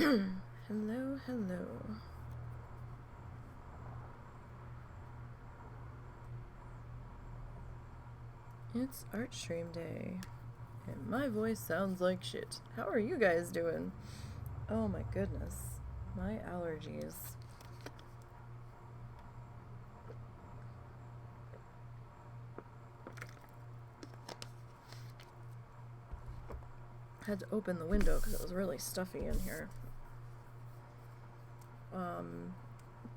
Hello, hello. It's art stream day, and my voice sounds like shit. How are you guys doing? Oh my goodness, my allergies. Had to open the window because it was really stuffy in here.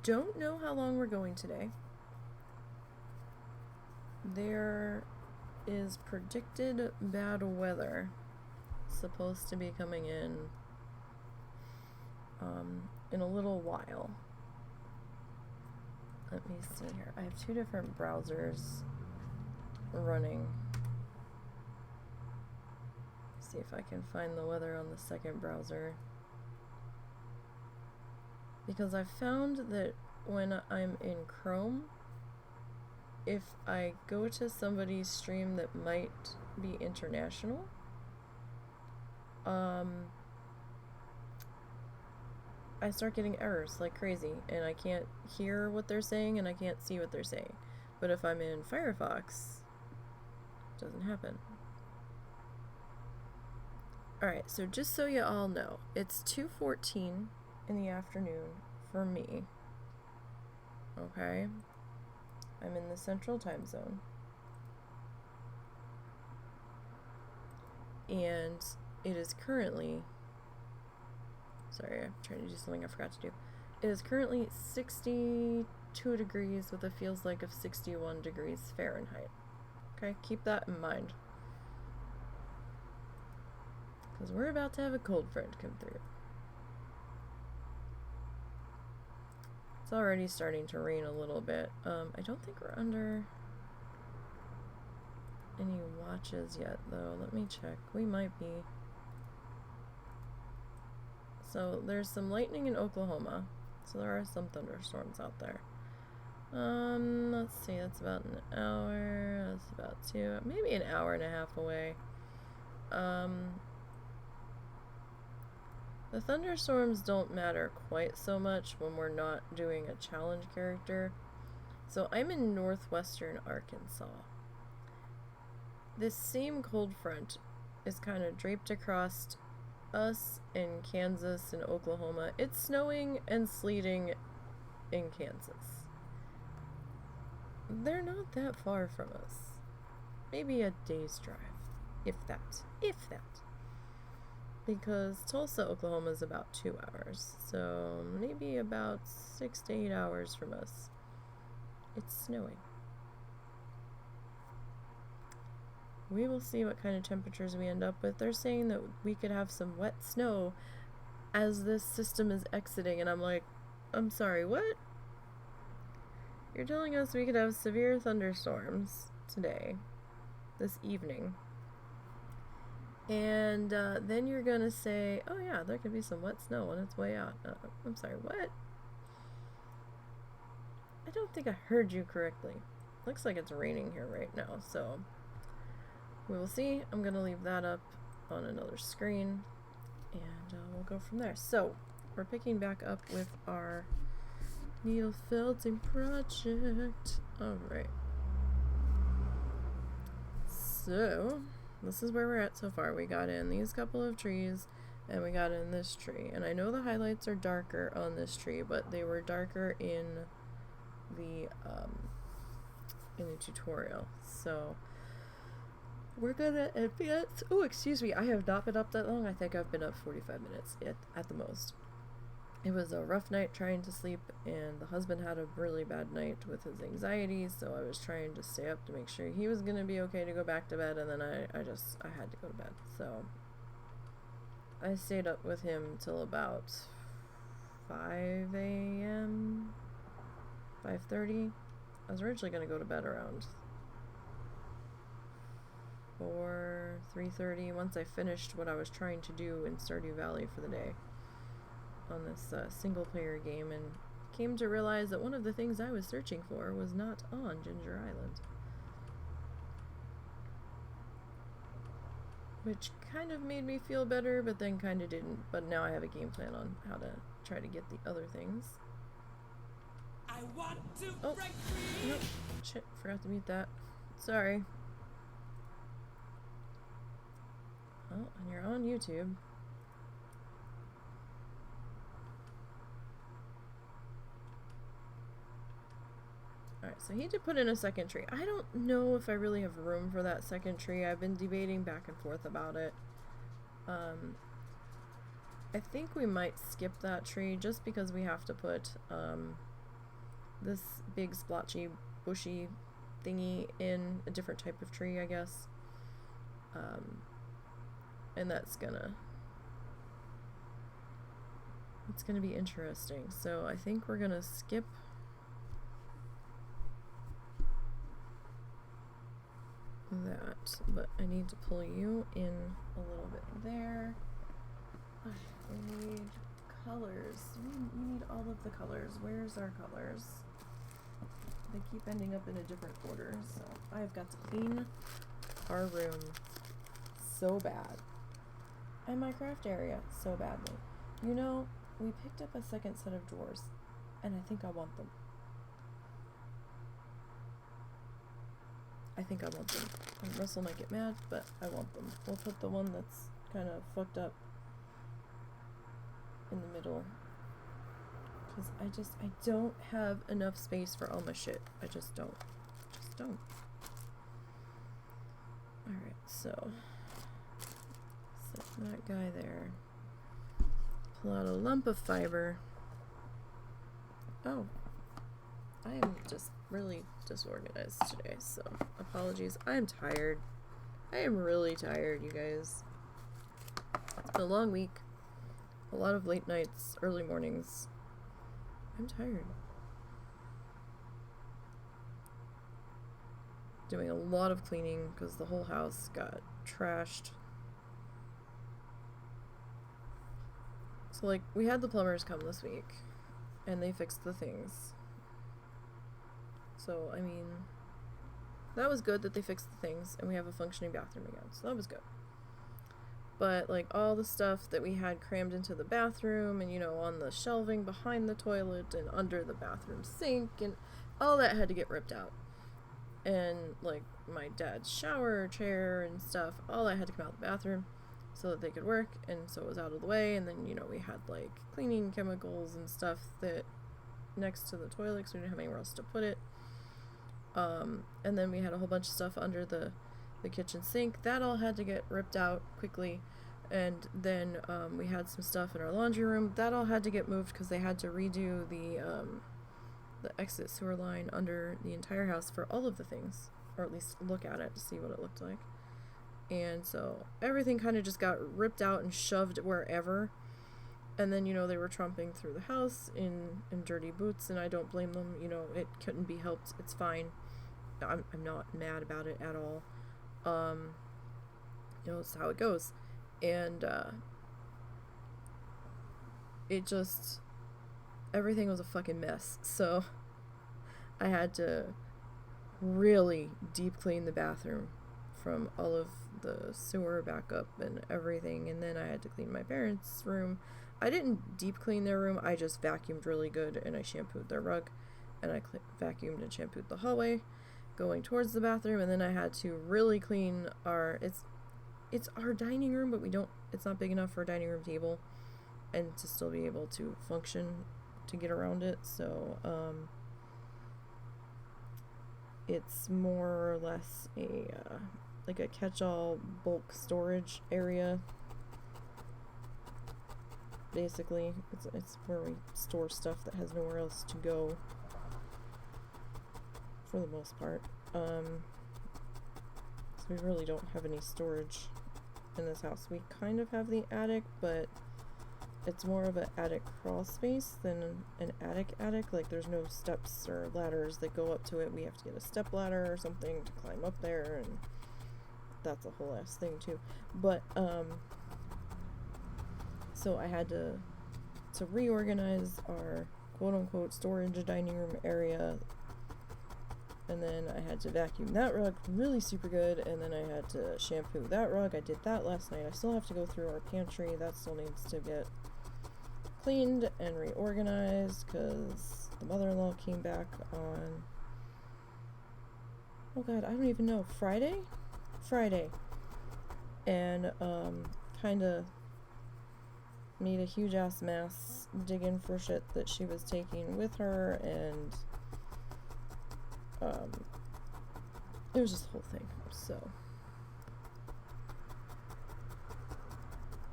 Don't know how long we're going today. There is predicted bad weather supposed to be coming in a little while. Let me see here. I have two different browsers running. See if I can find the weather on the second browser. Because I found that when I'm in Chrome, if I go to somebody's stream that might be international, I start getting errors like crazy, and I can't hear what they're saying and I can't see what they're saying. But if I'm in Firefox, it doesn't happen. Alright, so just so you all know, it's 2:14 in the afternoon for me. Okay? I'm in the central time zone. And it is currently... Sorry, I'm trying to do something I forgot to do. It is currently 62 degrees with a feels like of 61 degrees Fahrenheit. Okay, keep that in mind. Because we're about to have a cold front come through. It's already starting to rain a little bit. I don't think we're under any watches yet, though. Let me check. We might be. So there's some lightning in Oklahoma. So there are some thunderstorms out there. Let's see. That's about an hour. That's about maybe an hour and a half away. The thunderstorms don't matter quite so much when we're not doing a challenge character. So I'm in northwestern Arkansas. This same cold front is kind of draped across us in Kansas and Oklahoma. It's snowing and sleeting in Kansas. They're not that far from us. Maybe a day's drive, if that. Because Tulsa, Oklahoma is about 2 hours, so maybe about 6 to 8 hours from us. It's snowing. We will see what kind of temperatures we end up with. They're saying that we could have some wet snow as this system is exiting, and I'm like, I'm sorry, what? You're telling us we could have severe thunderstorms today, this evening. And then you're gonna say, oh yeah, there could be some wet snow on its way out. I'm sorry, what? I don't think I heard you correctly. Looks like it's raining here right now, so we will see. I'm gonna leave that up on another screen, and we'll go from there. So we're picking back up with our needle felting project. Alright. So this is where we're at so far. We got in these couple of trees, and we got in this tree. And I know the highlights are darker on this tree, but they were darker in the tutorial. So we're gonna advance. Oh, excuse me. I have not been up that long. I think I've been up 45 minutes at the most. It was a rough night trying to sleep, and the husband had a really bad night with his anxiety, so I was trying to stay up to make sure he was going to be okay to go back to bed, and then I had to go to bed. So I stayed up with him till about 5 a.m., 5:30. I was originally going to go to bed around 3:30 once I finished what I was trying to do in Stardew Valley for the day on this single-player game, and came to realize that one of the things I was searching for was not on Ginger Island. which kind of made me feel better, but then kind of didn't. But now I have a game plan on how to try to get the other things. I want to break free. Nope. Shit, forgot to mute that. Sorry. Oh, and you're on YouTube. Alright, so he did put in a second tree. I don't know if I really have room for that second tree. I've been debating back and forth about it. I think we might skip that tree just because we have to put this big splotchy bushy thingy in a different type of tree, I guess. And it's gonna be interesting. So I think we're gonna skip that, but I need to pull you in a little bit there. I need colors. We need all of the colors. Where's our colors? They keep ending up in a different order, so I've got to clean our room so bad. And my craft area so badly. You know, we picked up a second set of drawers, and I think I want them. I think I want them. Russell might get mad, but I want them. We'll put the one that's kind of fucked up in the middle. Because I don't have enough space for all my shit. I just don't. Alright, so set that guy there. Pull out a lump of fiber. Oh. I am just really disorganized today, so apologies. I am tired. I am really tired, you guys. It's been a long week. A lot of late nights, early mornings. I'm tired. Doing a lot of cleaning because the whole house got trashed. So, like, we had the plumbers come this week, and they fixed the things. So, I mean, that was good that they fixed the things and we have a functioning bathroom again. So that was good. But, like, all the stuff that we had crammed into the bathroom and, you know, on the shelving behind the toilet and under the bathroom sink and all that had to get ripped out. And, like, my dad's shower chair and stuff, all that had to come out of the bathroom so that they could work. And so it was out of the way. And then, you know, we had, like, cleaning chemicals and stuff that next to the toilet because we didn't have anywhere else to put it. And then we had a whole bunch of stuff under the kitchen sink. That all had to get ripped out quickly. And then we had some stuff in our laundry room. That all had to get moved because they had to redo the exit sewer line under the entire house for all of the things. Or at least look at it to see what it looked like. And so everything kind of just got ripped out and shoved wherever. And then, you know, they were tromping through the house in dirty boots, and I don't blame them. You know, it couldn't be helped. It's fine. I'm not mad about it at all. You know, it's how it goes. And, it just, everything was a fucking mess. So, I had to really deep clean the bathroom from all of the sewer backup and everything. And then I had to clean my parents' room. I didn't deep clean their room, I just vacuumed really good and I shampooed their rug and I vacuumed and shampooed the hallway going towards the bathroom, and then I had to really clean it's our dining room, but it's not big enough for a dining room table and to still be able to function to get around it, so it's more or less like a catch-all bulk storage area. Basically, it's where we store stuff that has nowhere else to go, for the most part. So we really don't have any storage in this house. We kind of have the attic, but it's more of an attic crawl space than an attic. Like, there's no steps or ladders that go up to it. We have to get a step ladder or something to climb up there, and that's a whole ass thing too. But so I had to reorganize our quote-unquote storage dining room area and then I had to vacuum that rug really super good, and then I had to shampoo that rug. I did that last night. I still have to go through our pantry. That still needs to get cleaned and reorganized because the mother-in-law came back on, oh god, I don't even know, Friday, and kind of made a huge ass mess digging for shit that she was taking with her, and it was just the whole thing. So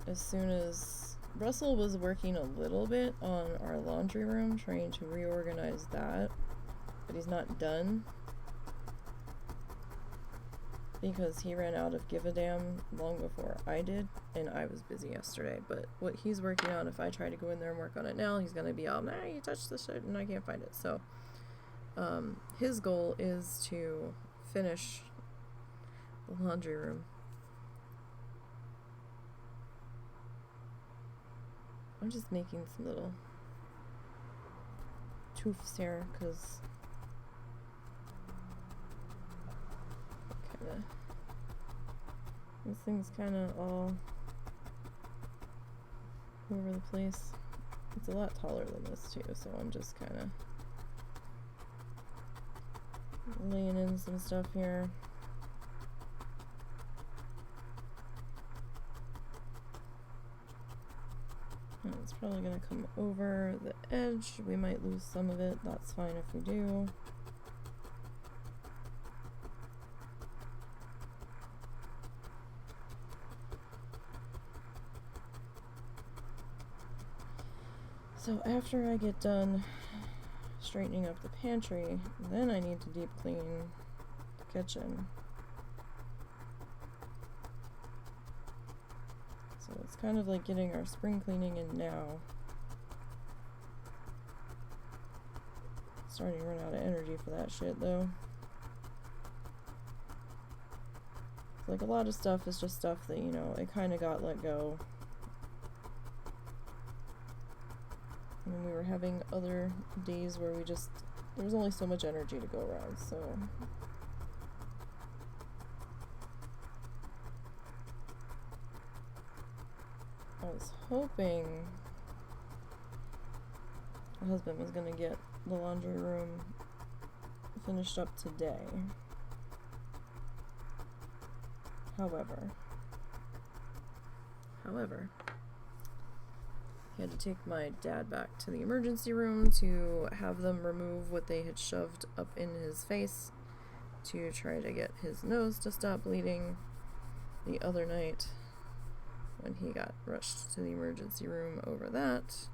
as soon as Russell was working a little bit on our laundry room, trying to reorganize that, but he's not done because he ran out of give a damn long before I did, and I was busy yesterday. But what he's working on, if I try to go in there and work on it now, he's gonna be all, nah, you touched the shit and I can't find it. So his goal is to finish the laundry room. I'm just making some little toofs here because this thing's kind of all over the place. It's a lot taller than this too, so I'm just kind of laying in some stuff here. And it's probably going to come over the edge. We might lose some of it. That's fine if we do. So after I get done straightening up the pantry, then I need to deep clean the kitchen. So it's kind of like getting our spring cleaning in now. Starting to run out of energy for that shit though. Like a lot of stuff is just stuff that, you know, it kind of got let go. And we were having other days where we just, there was only so much energy to go around, so. I was hoping my husband was going to get the laundry room finished up today. However, he had to take my dad back to the emergency room to have them remove what they had shoved up in his face to try to get his nose to stop bleeding the other night when he got rushed to the emergency room over that.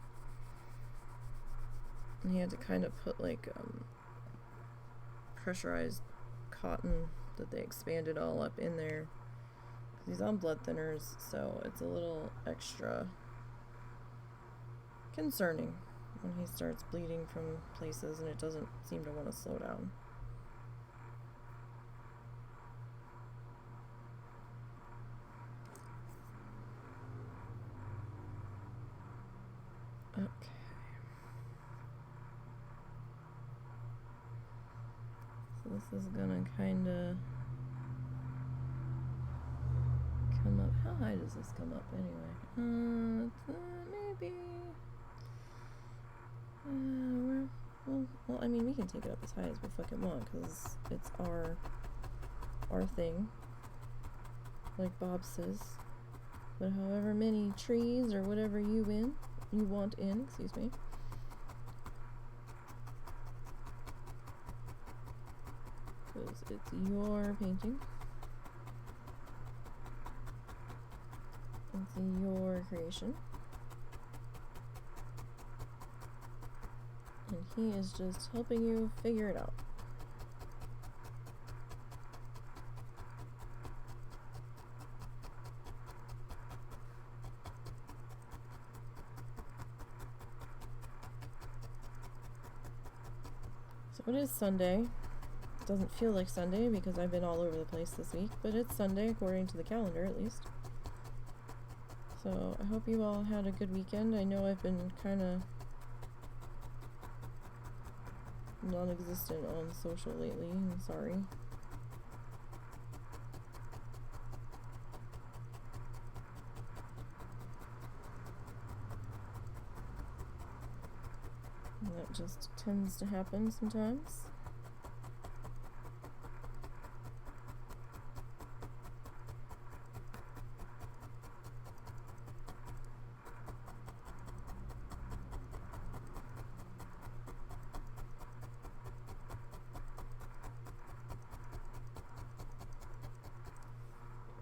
And he had to kind of put like pressurized cotton that they expanded all up in there. He's on blood thinners, so it's a little extra concerning when he starts bleeding from places and it doesn't seem to want to slow down. Okay. So this is gonna kinda come up. How high does this come up anyway? Maybe. Well, I mean, we can take it up as high as we fucking want, because it's our thing, like Bob says. But however many trees or whatever you want in, excuse me. Because it's your painting. It's your creation. And he is just helping you figure it out. So it is Sunday. It doesn't feel like Sunday because I've been all over the place this week, but it's Sunday according to the calendar at least. So I hope you all had a good weekend. I know I've been kind of non-existent on social lately. I'm sorry. That just tends to happen sometimes.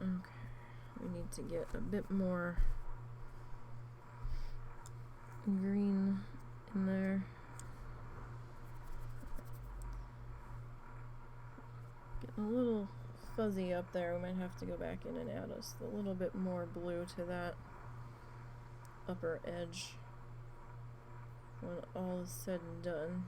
Okay, we need to get a bit more green in there. Getting a little fuzzy up there. We might have to go back in and add us a little bit more blue to that upper edge when all is said and done.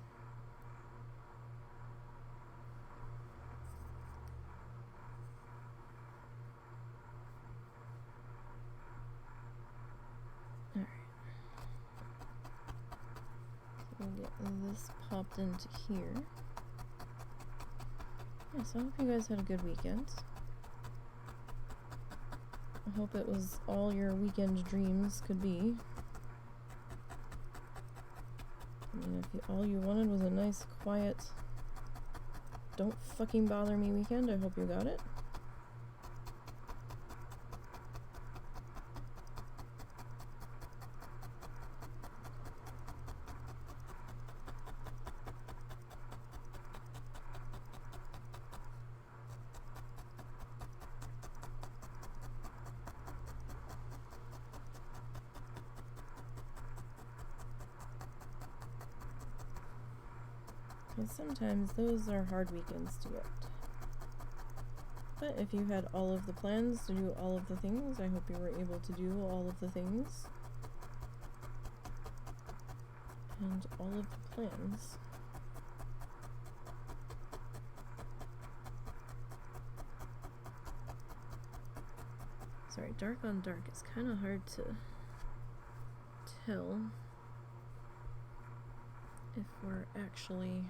Alright. So we'll get this popped into here. Yeah, so I hope you guys had a good weekend. I hope it was all your weekend dreams could be. I mean, if all you wanted was a nice, quiet, don't fucking bother me weekend, I hope you got it. Sometimes those are hard weekends to get. But if you had all of the plans to do all of the things, I hope you were able to do all of the things. And all of the plans. Sorry, dark on dark is kind of hard to tell if we're actually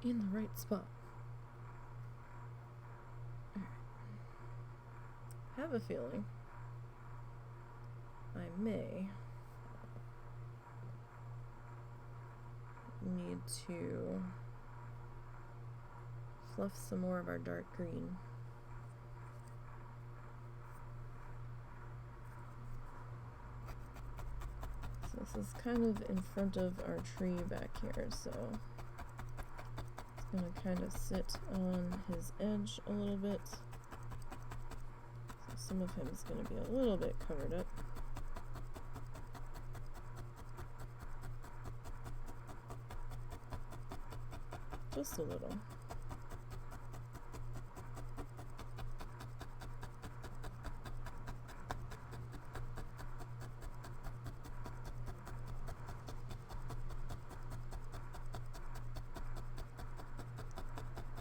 in the right spot. Alright. I have a feeling I may need to fluff some more of our dark green. So this is kind of in front of our tree back here, so it's going to kind of sit on his edge a little bit. So some of him is going to be a little bit covered up. Just a little.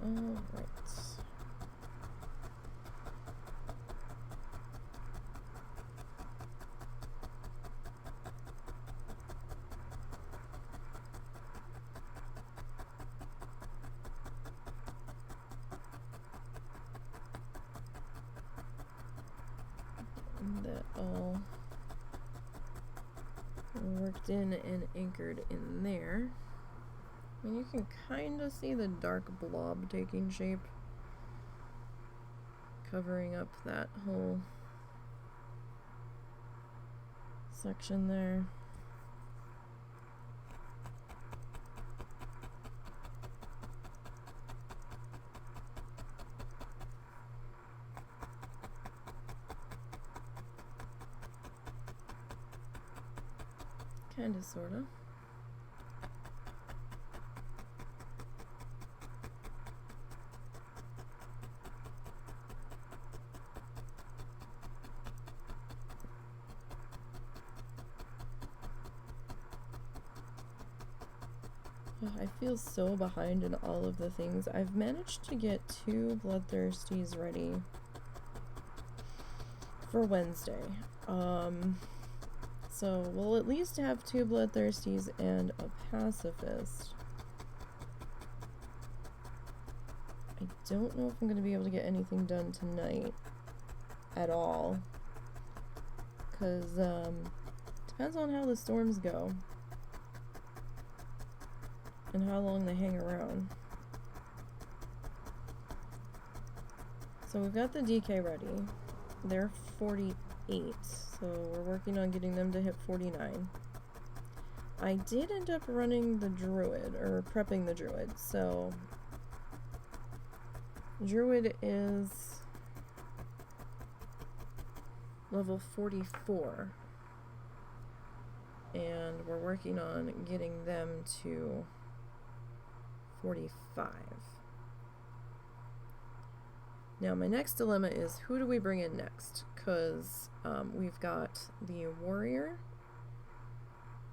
Alright. That all worked in and anchored in there. And you can kind of see the dark blob taking shape, covering up that whole section there. Kind of, sort of. I feel so behind in all of the things. I've managed to get 2 Bloodthirsties ready for Wednesday. So we'll at least have 2 Bloodthirsties and a Pacifist. don't know if I'm going to be able to get anything done tonight at all. Because, depends on how the storms go. And how long they hang around. So we've got the DK ready. They're 48, so we're working on getting them to hit 49. I did end up running the Druid, or prepping the Druid, so Druid is level 44, and we're working on getting them to 45. Now my next dilemma is, who do we bring in next? Because we've got the Warrior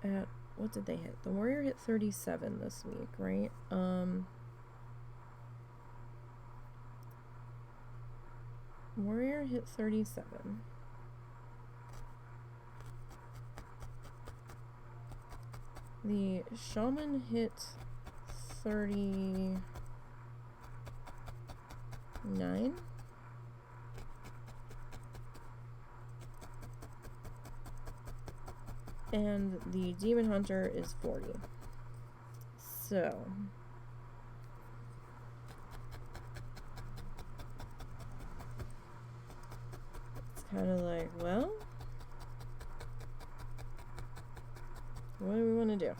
at, what did they hit? The Warrior hit 37 this week, right? Warrior hit 37. The Shaman hit 39. And the Demon Hunter is 40. So it's kind of like, well, what do we want to do?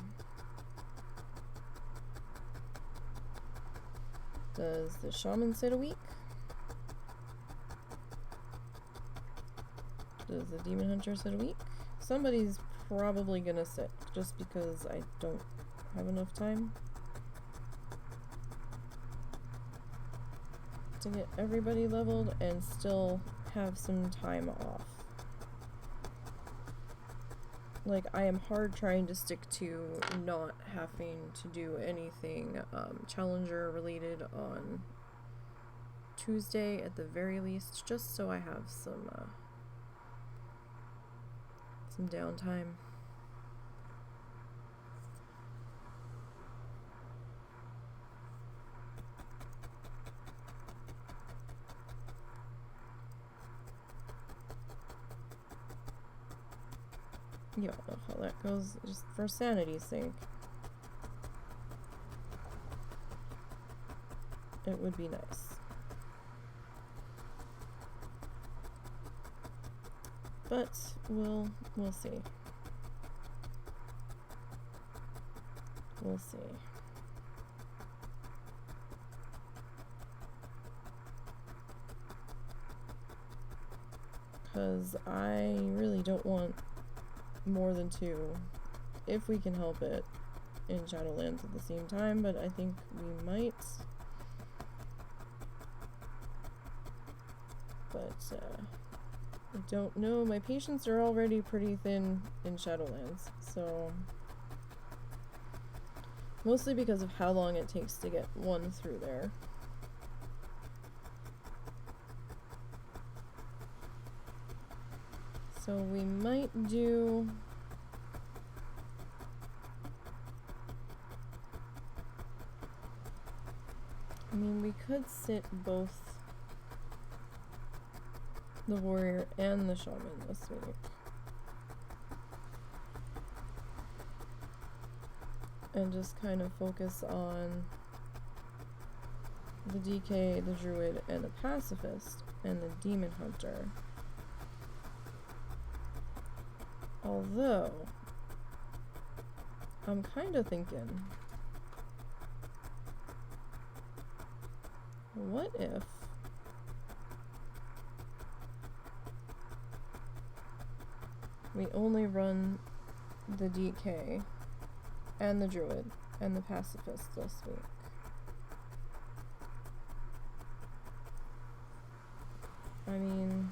Does the Shaman sit a week? Does the Demon Hunter sit a week? Somebody's probably gonna sit, just because I don't have enough time to get everybody leveled and still have some time off. Like, I am hard trying to stick to not having to do anything Challenger related on Tuesday at the very least, just so I have some downtime. You all know how that goes, just for sanity's sake. It would be nice. But we'll see. We'll see. Because I really don't want more than 2, if we can help it, in Shadowlands at the same time, but I think we might. But, I don't know. My patients are already pretty thin in Shadowlands, so mostly because of how long it takes to get one through there. So we might do we could sit both the Warrior and the Shaman this week. And just kind of focus on the DK, the Druid, and the Pacifist, and the Demon Hunter. Although, I'm kind of thinking, what if we only run the DK and the Druid and the Pacifist this week? I mean,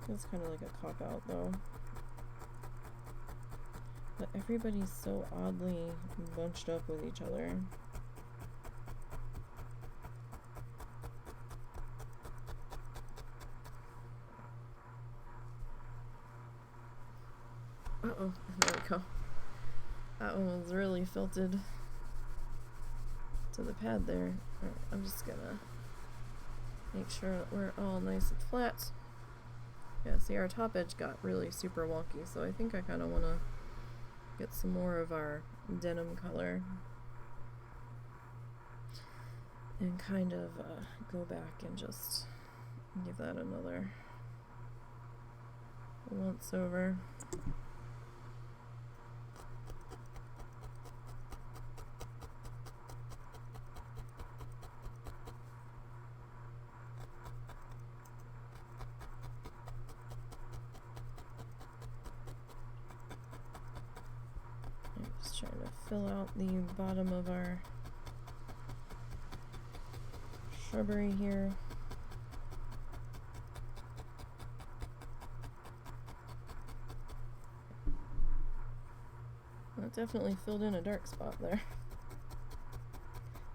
it's kind of like a cop-out though. But everybody's so oddly bunched up with each other. Uh-oh, there we go. That one was really filtered. to the pad there. Alright, I'm just gonna make sure that we're all nice and flat. Yeah, see, our top edge got really super wonky, so I think I kind of want to get some more of our denim color and kind of go back and just give that another once over. I'm just trying to fill out the bottom of our shrubbery here. That definitely filled in a dark spot there.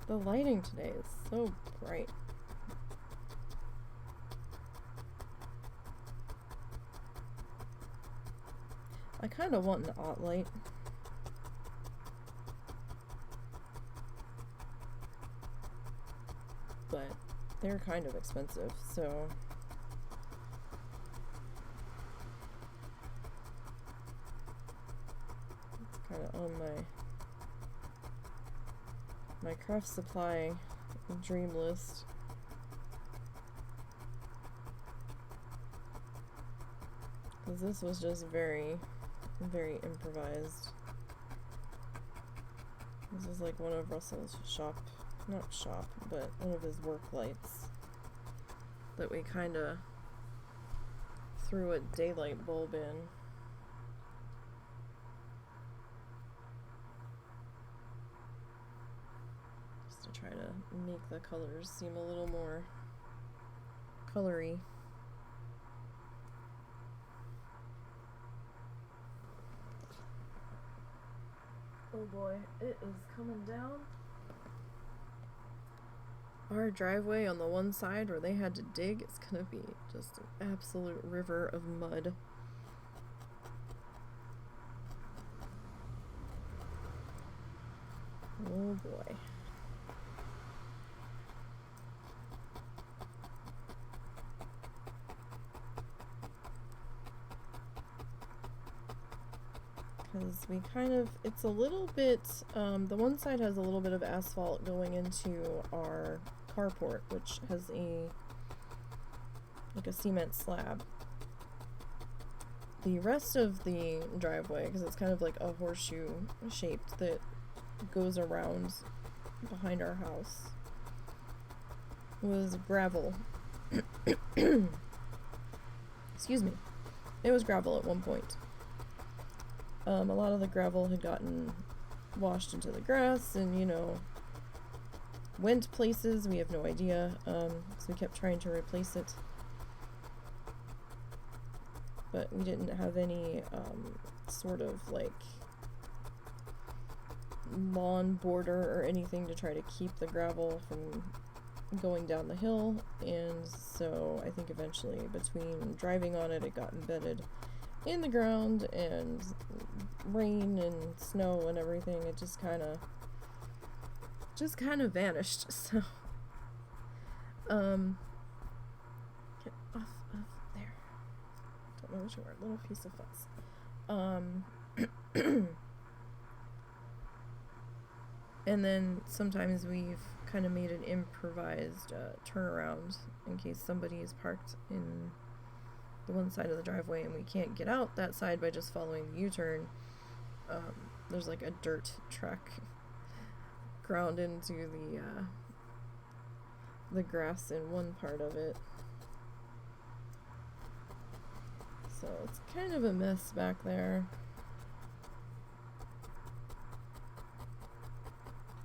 The lighting today is so bright. I kind of want an aught light. But they're kind of expensive, so it's kind of on my craft supply dream list. Because this was just very, very improvised. This is like one of Russell's not shop, but one of his work lights that we kind of threw a daylight bulb in. Just to try to make the colors seem a little more colory. Oh boy, it is coming down. Our driveway on the one side where they had to dig, it's gonna be just an absolute river of mud. Oh boy. Because we kind of, it's a little bit, the one side has a little bit of asphalt going into our carport, which has like a cement slab. The rest of the driveway, because it's kind of like a horseshoe shaped that goes around behind our house, was gravel. Excuse me. It was gravel at one point. A lot of the gravel had gotten washed into the grass and, you know, went places. We have no idea. So we kept trying to replace it. But we didn't have any sort of like lawn border or anything to try to keep the gravel from going down the hill. And so I think eventually between driving on it, it got embedded in the ground, and rain and snow and everything, it just kind of vanished. So get off of there. Don't know what you are, little piece of fuzz. And then sometimes we've kind of made an improvised turnaround in case somebody is parked in the one side of the driveway and we can't get out that side by just following the U-turn. There's like a dirt track ground into the grass in one part of it. So it's kind of a mess back there.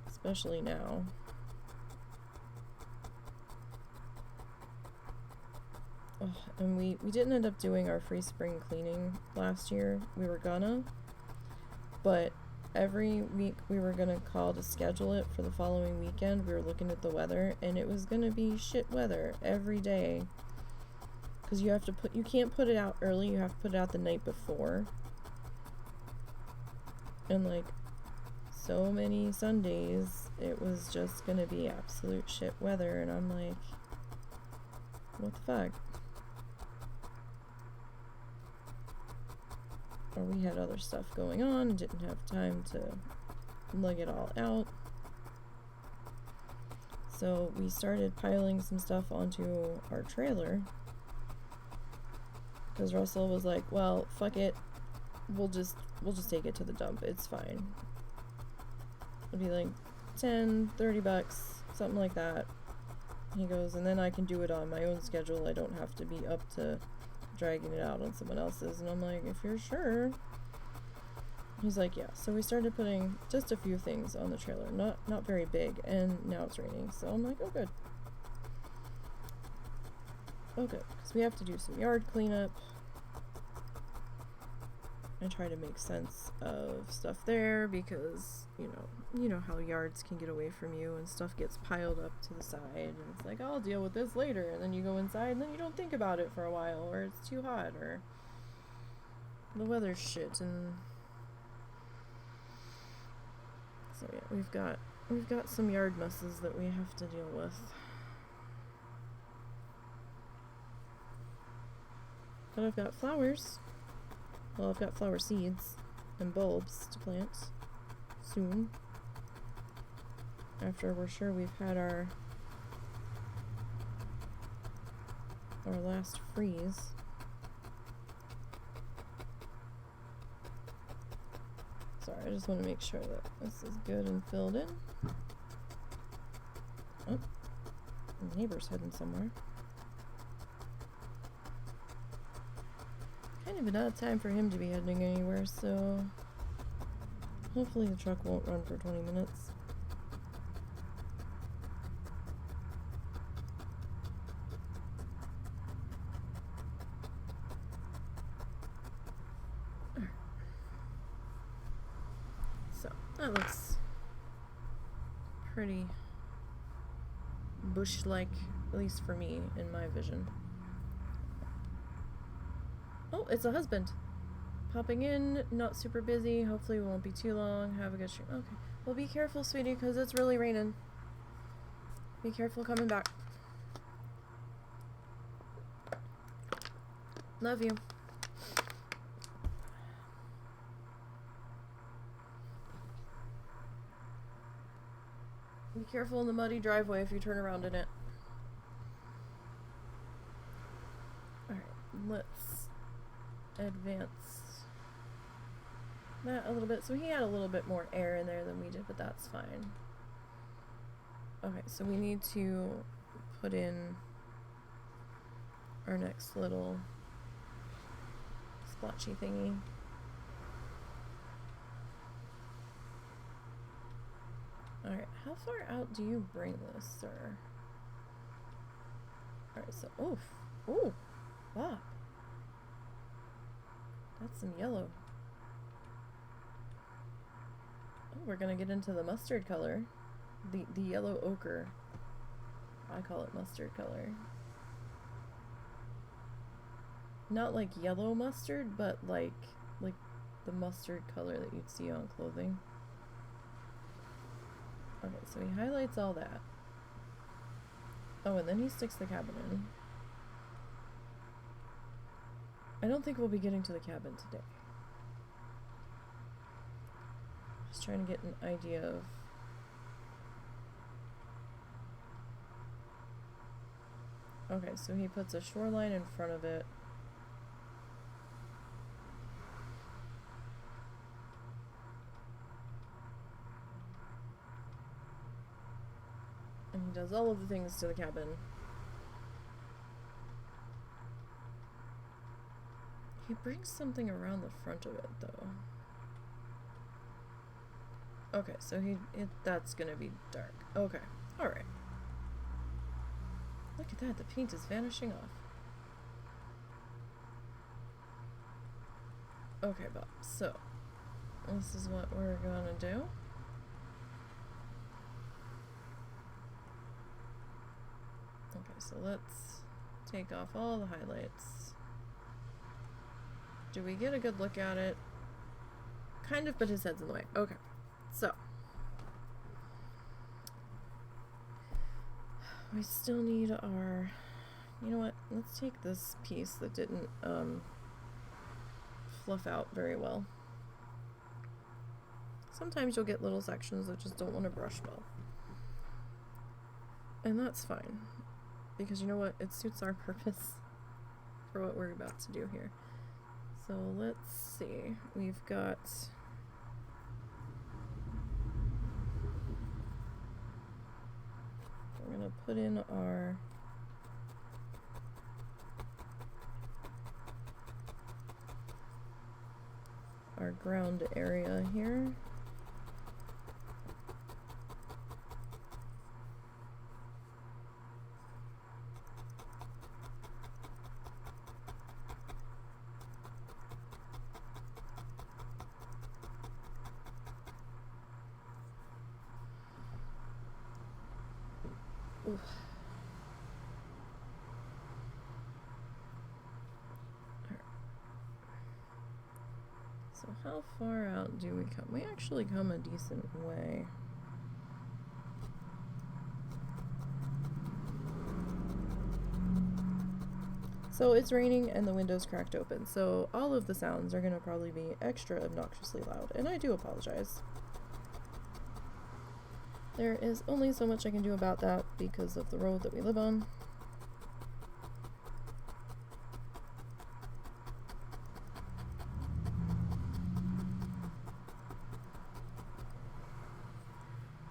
Especially now. Oh, and we didn't end up doing our free spring cleaning last year. We were gonna, but every week we were gonna call to schedule it for the following weekend. We were looking at the weather, and it was gonna be shit weather every day. Because you can't put it out early, you have to put it out the night before. And like, so many Sundays it was just gonna be absolute shit weather, and I'm like, what the fuck? Or we had other stuff going on and didn't have time to lug it all out. So we started piling some stuff onto our trailer, because Russell was like, well, fuck it, we'll just take it to the dump, it's fine. It'll be like $10-30, something like that. He goes, and then I can do it on my own schedule, I don't have to be up to dragging it out on someone else's. And I'm like, if you're sure. He's like, yeah. So we started putting just a few things on the trailer, not very big, and now it's raining, so I'm like, oh good. Oh good, because we have to do some yard cleanup. I try to make sense of stuff there, because, you know how yards can get away from you and stuff gets piled up to the side, and it's like, I'll deal with this later, and then you go inside and then you don't think about it for a while, or it's too hot, or the weather's shit, and so yeah, we've got some yard messes that we have to deal with. But I've got flowers. Well, I've got flower seeds and bulbs to plant soon. After we're sure we've had our last freeze. Sorry, I just want to make sure that this is good and filled in. Oh, the neighbor's heading somewhere. Kind of an odd time for him to be heading anywhere, so hopefully the truck won't run for 20 minutes. So that looks pretty bush-like, at least for me, in my vision. Oh, it's a husband. Popping in, not super busy. Hopefully it won't be too long. Have a good stream. Okay. Well, be careful, sweetie, because it's really raining. Be careful coming back. Love you. Be careful in the muddy driveway if you turn around in it. Alright, let's advance that a little bit. So he had a little bit more air in there than we did, but that's fine. Okay, so we need to put in our next little splotchy thingy. Alright, how far out do you bring this, sir? Alright, so, oof. Ooh, wow. That's some yellow. Oh, we're gonna get into the mustard color. The yellow ochre. I call it mustard color. Not like yellow mustard, but like the mustard color that you'd see on clothing. Okay, so he highlights all that. Oh, and then he sticks the cabin in. I don't think we'll be getting to the cabin today. Just trying to get an idea of... Okay, so he puts a shoreline in front of it. And he does all of the things to the cabin. He brings something around the front of it, though. Okay, so that's gonna be dark. Okay, alright. Look at that, the paint is vanishing off. Okay, Bob, so this is what we're gonna do. Okay, so let's take off all the highlights. Do we get a good look at it? Kind of, but his head's in the way. Okay, so We still need our, you know what, let's take this piece that didn't fluff out very well. Sometimes you'll get little sections that just don't want to brush well. And that's fine, because you know what, it suits our purpose for what we're about to do here. So let's see, we've got we're gonna put in our ground area here. Oof. So how far out do we come? We actually come a decent way. So it's raining and the window's cracked open, so all of the sounds are gonna probably be extra obnoxiously loud, and I do apologize. There is only so much I can do about that because of the road that we live on.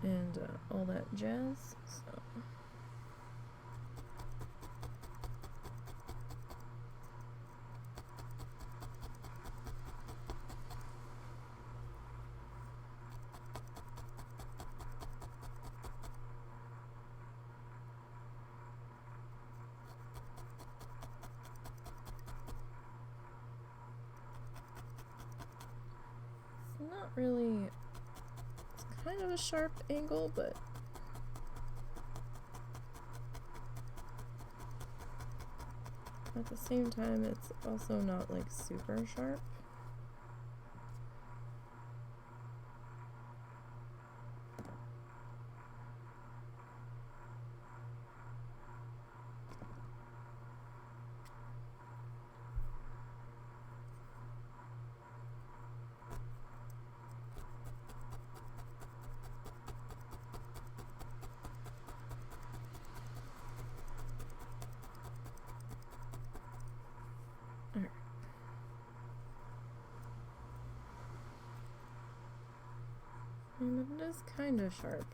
And all that jazz, so. Not really, it's kind of a sharp angle, but at the same time it's also not like super sharp. And it is kind of sharp.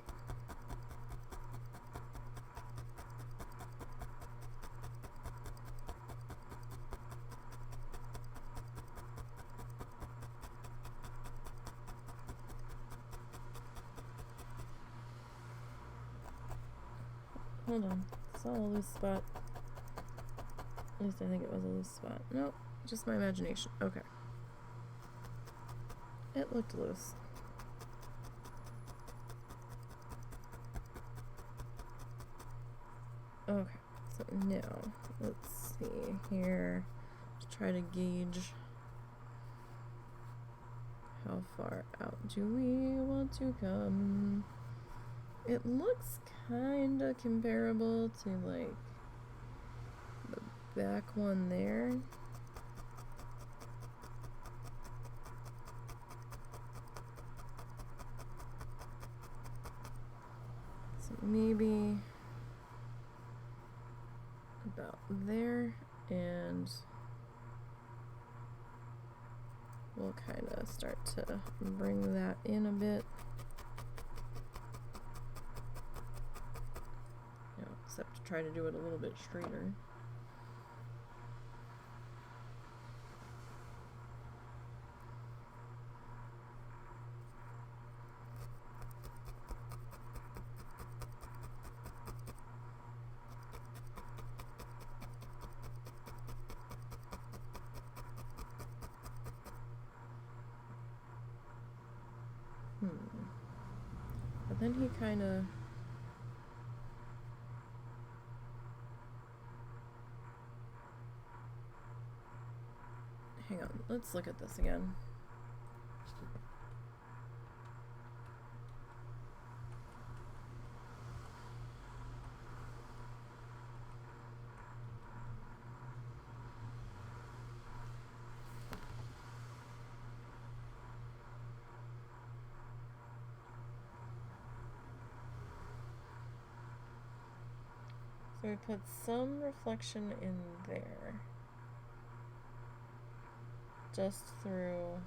Hold on, saw a loose spot. At least I think it was a loose spot. Nope, just my imagination. Okay. It looked loose. Okay, so now, let's see here, let's try to gauge how far out do we want to come. It looks kind of comparable to like the back one there. So maybe about there, and we'll kind of start to bring that in a bit. You know, except to try to do it a little bit straighter. But then he kind of hang on, let's look at this again. So we put some reflection in there. Just through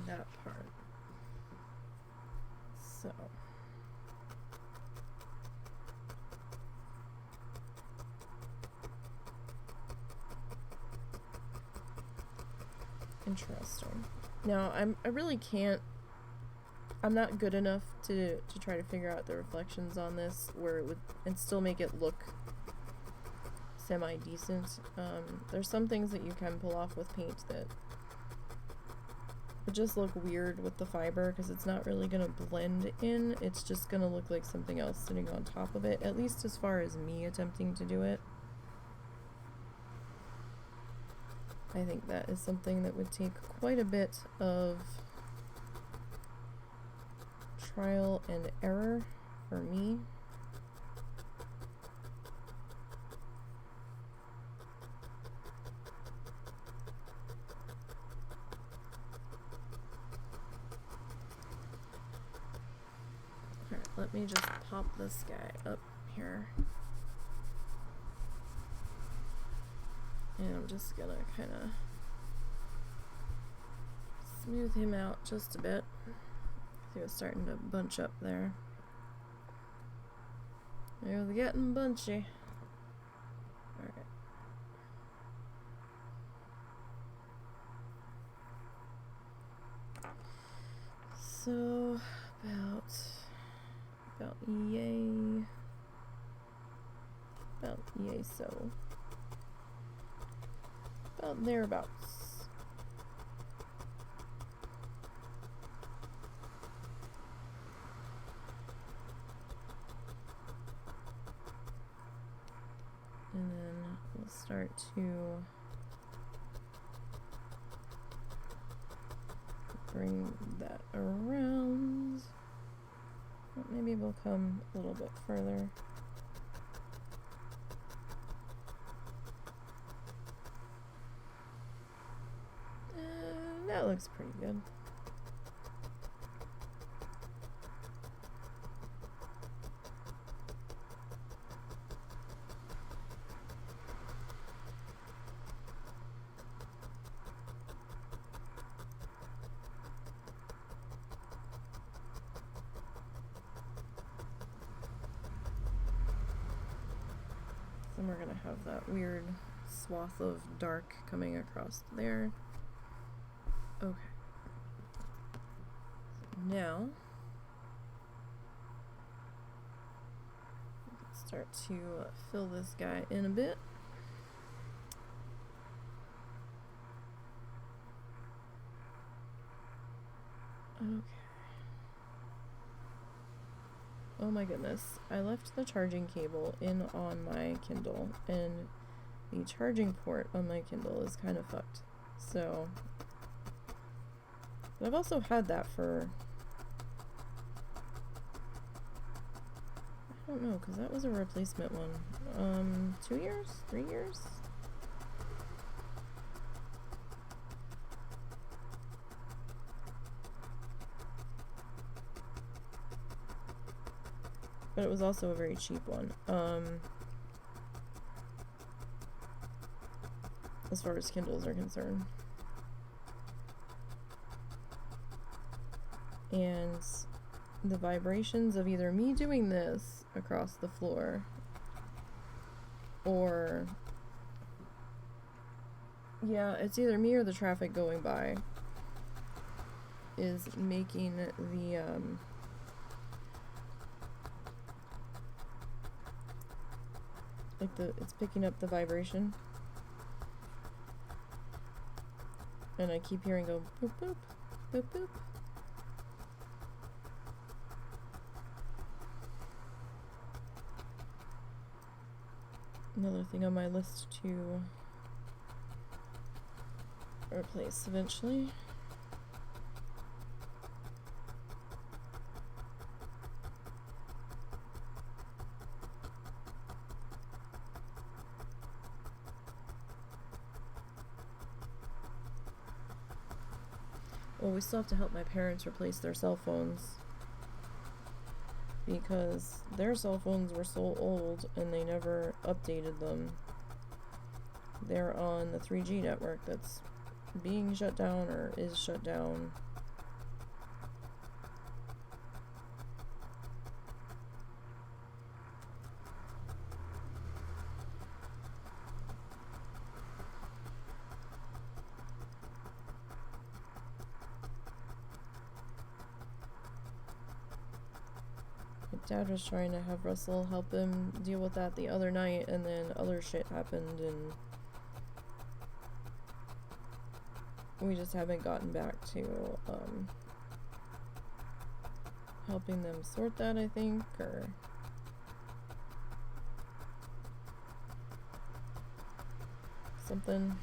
that part. So. Interesting. Now, I really can't, I'm not good enough to try to figure out the reflections on this where it would, and still make it look semi-decent. There's some things that you can pull off with paint that would just look weird with the fiber because it's not really going to blend in. It's just going to look like something else sitting on top of it, at least as far as me attempting to do it. I think that is something that would take quite a bit of trial and error for me. Alright, let me just pop this guy up here. And I'm just gonna kind of smooth him out just a bit. He was starting to bunch up there. He was getting bunchy. Alright. So, about yay. About yay so. About thereabouts. And then we'll start to bring that around. Maybe we'll come a little bit further. That looks pretty good. Then we're gonna have that weird swath of dark coming across there. Okay. Now, let's start to fill this guy in a bit. Okay. Oh my goodness. I left the charging cable in on my Kindle, and the charging port on my Kindle is kind of fucked. So, but I've also had that for, I don't know, because that was a replacement one. 2 years? 3 years? But it was also a very cheap one. As far as Kindles are concerned. And the vibrations of either me doing this across the floor or, yeah, it's either me or the traffic going by is making the it's picking up the vibration, and I keep hearing go boop boop boop boop. Another thing on my list to replace eventually. Well, we still have to help my parents replace their cell phones. because their cell phones were so old and they never updated them. They're on the 3G network that's being shut down or is shut down. Dad was trying to have Russell help him deal with that the other night, and then other shit happened, and we just haven't gotten back to helping them sort that, I think, or something.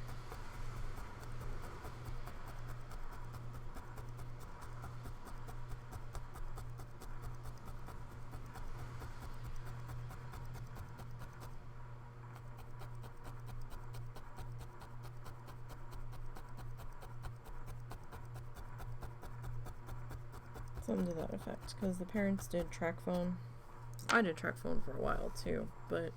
Something to that effect, because the parents did track phone. I did track phone for a while too, but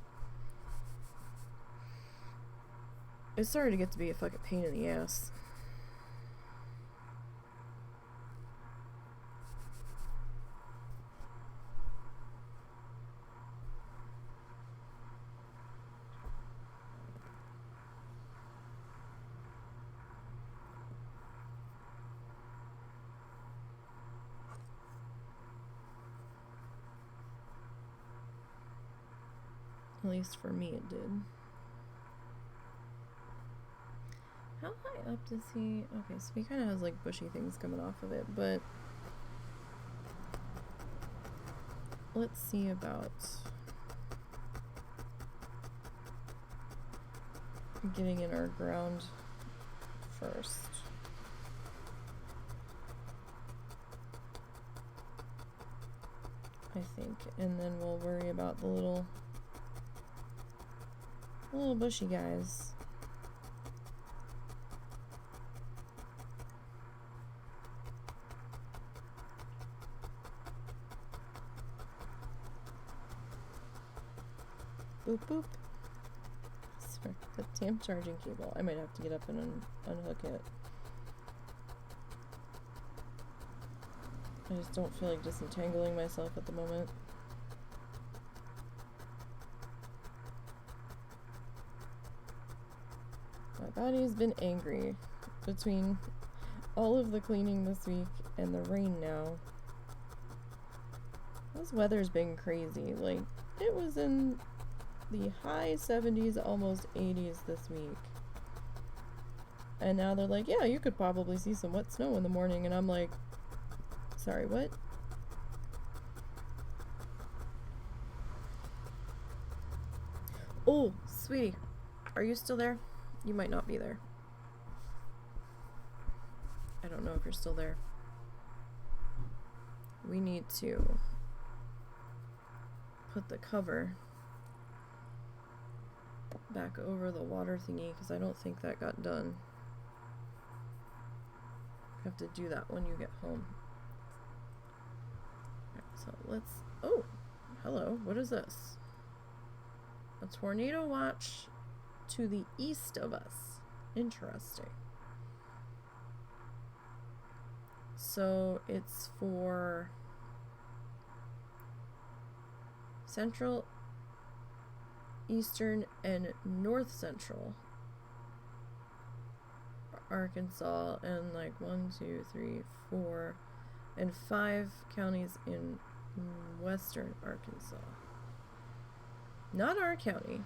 it started to get to be a fucking pain in the ass. At least for me it did. How high up does he... Okay, so he kind of has like bushy things coming off of it, but let's see about getting in our ground first. I think, and then we'll worry about the little bushy guys. Boop boop. Sorry, the damn charging cable. I might have to get up and unhook it. I just don't feel like disentangling myself at the moment. My body's been angry between all of the cleaning this week and the rain now. This weather's been crazy. Like, it was in the high 70s, almost 80s this week. And now they're like, yeah, you could probably see some wet snow in the morning. And I'm like, sorry, what? Oh, sweetie, are you still there? You might not be there. I don't know if you're still there. We need to put the cover back over the water thingy because I don't think that got done. I have to do that when you get home. Right, so let's... Oh! Hello, what is this? A tornado watch to the east of us. Interesting. So it's for central, eastern, and north central Arkansas, and like 1, 2, 3, 4, and 5 counties in western Arkansas. Not our county.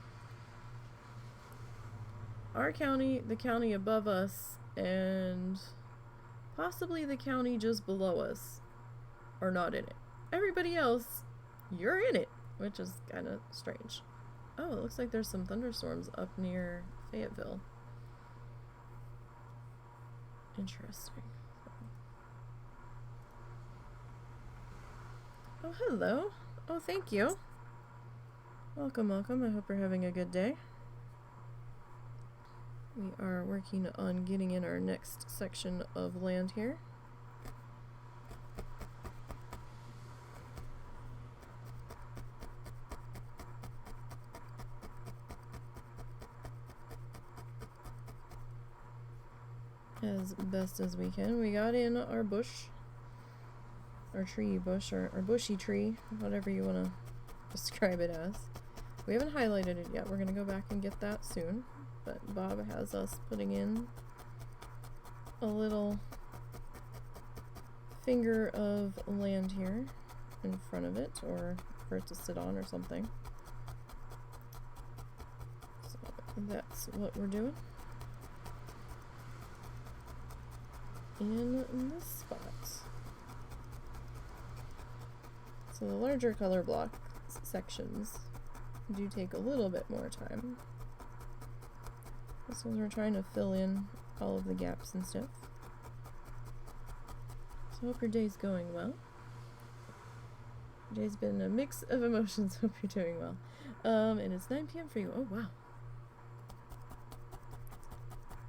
Our county, the county above us, and possibly the county just below us are not in it. Everybody else, you're in it, which is kind of strange. Oh, it looks like there's some thunderstorms up near Fayetteville. Interesting. Oh, hello. Oh, thank you. Welcome, welcome. I hope you're having a good day. We are working on getting in our next section of land here. as best as we can. We got in our bush, our tree bush, or bushy tree, whatever you want to describe it as. We haven't highlighted it yet. We're going to go back and get that soon. But Bob has us putting in a little finger of land here in front of it, or for it to sit on or something. So that's what we're doing in this spot. So the larger color block sections do take a little bit more time. This one we're trying to fill in all of the gaps and stuff. So hope your day's going well. Your day's been a mix of emotions. Hope you're doing well. And it's 9 p.m. for you. Oh wow.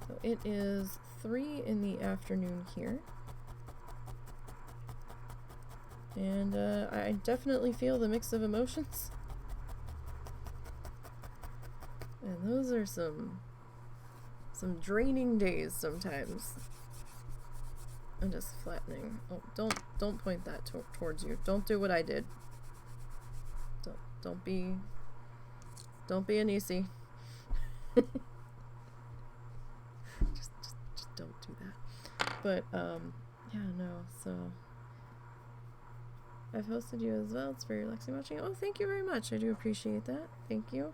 So it is 3 in the afternoon here. And I definitely feel the mix of emotions. And those are some draining days sometimes. I'm just flattening. Oh, don't point that towards you. Don't do what I did. Don't be a Nisey. just don't do that. But yeah, no. So I've hosted you as well. It's very relaxing watching. Oh, thank you very much. I do appreciate that. Thank you.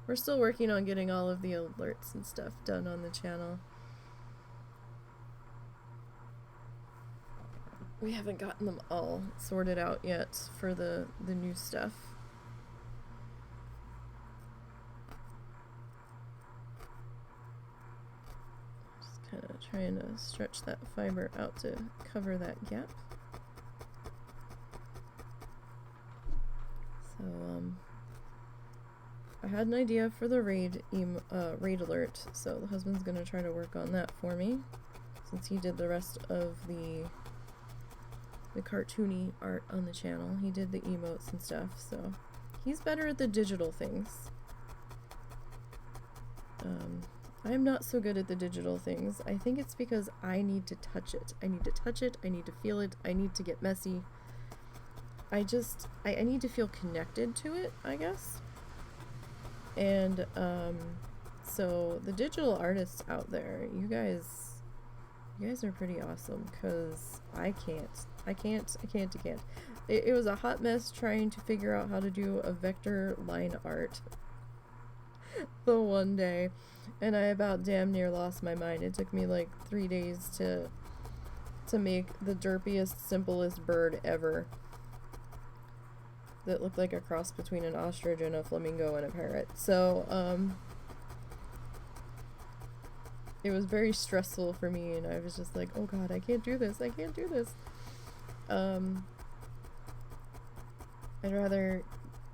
We're still working on getting all of the alerts and stuff done on the channel. We haven't gotten them all sorted out yet for the new stuff. Just kind of trying to stretch that fiber out to cover that gap. So, I had an idea for the raid alert, so the husband's gonna try to work on that for me, since he did the rest of the cartoony art on the channel. He did the emotes and stuff, so he's better at the digital things. I'm not so good at the digital things. I think it's because I need to touch it. I need to touch it, I need to feel it, I need to get messy. I need to feel connected to it, I guess. And so the digital artists out there, you guys are pretty awesome, because I can't. It was a hot mess trying to figure out how to do a vector line art the one day, and I about damn near lost my mind. It took me like 3 days to make the derpiest, simplest bird ever that looked like a cross between an ostrich and a flamingo and a parrot. So, it was very stressful for me, and I was just like, oh god, I can't do this, I can't do this. I'd rather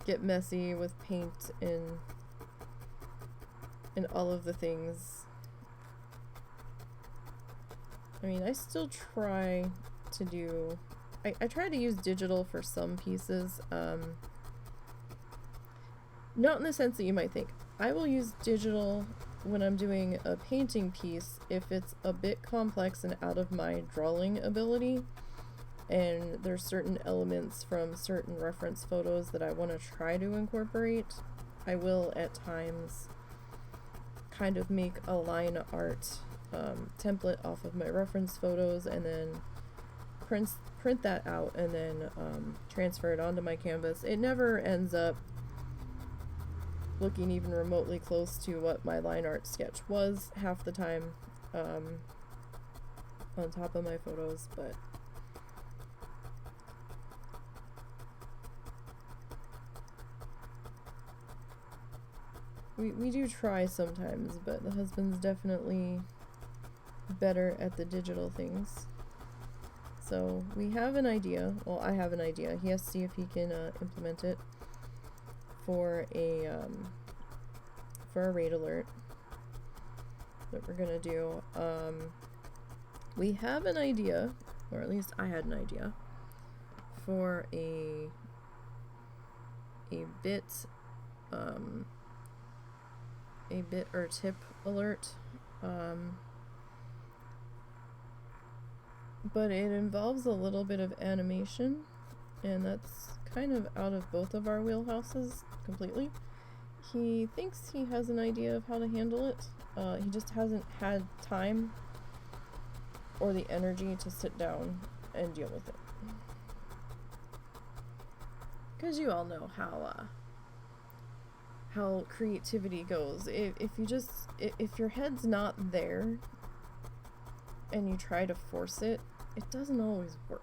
get messy with paint and all of the things. I mean, I still try to do... I try to use digital for some pieces, not in the sense that you might think. I will use digital when I'm doing a painting piece if it's a bit complex and out of my drawing ability, and there's certain elements from certain reference photos that I want to try to incorporate. I will at times kind of make a line art template off of my reference photos, and then print that out, and then transfer it onto my canvas. It never ends up looking even remotely close to what my line art sketch was half the time on top of my photos, but we do try sometimes, but the husband's definitely better at the digital things. So we have an idea. Well, I have an idea. He has to see if he can implement it for a raid alert that we're gonna do. We have an idea, or at least I had an idea, for a bit or tip alert. but it involves a little bit of animation, and that's kind of out of both of our wheelhouses completely. He thinks he has an idea of how to handle it. He just hasn't had time or the energy to sit down and deal with it. Because you all know how creativity goes. If your head's not there and you try to force it, it doesn't always work.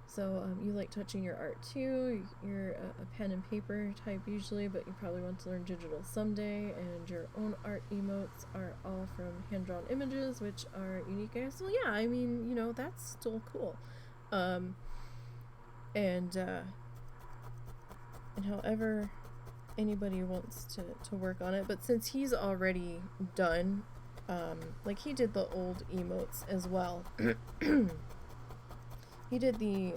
So you like touching your art too. You're a pen and paper type usually, but you probably want to learn digital someday, and your own art emotes are all from hand-drawn images, which are unique. So yeah, I mean, you know, that's still cool. And however anybody wants to work on it, but since he's already done, like he did the old emotes as well. He did the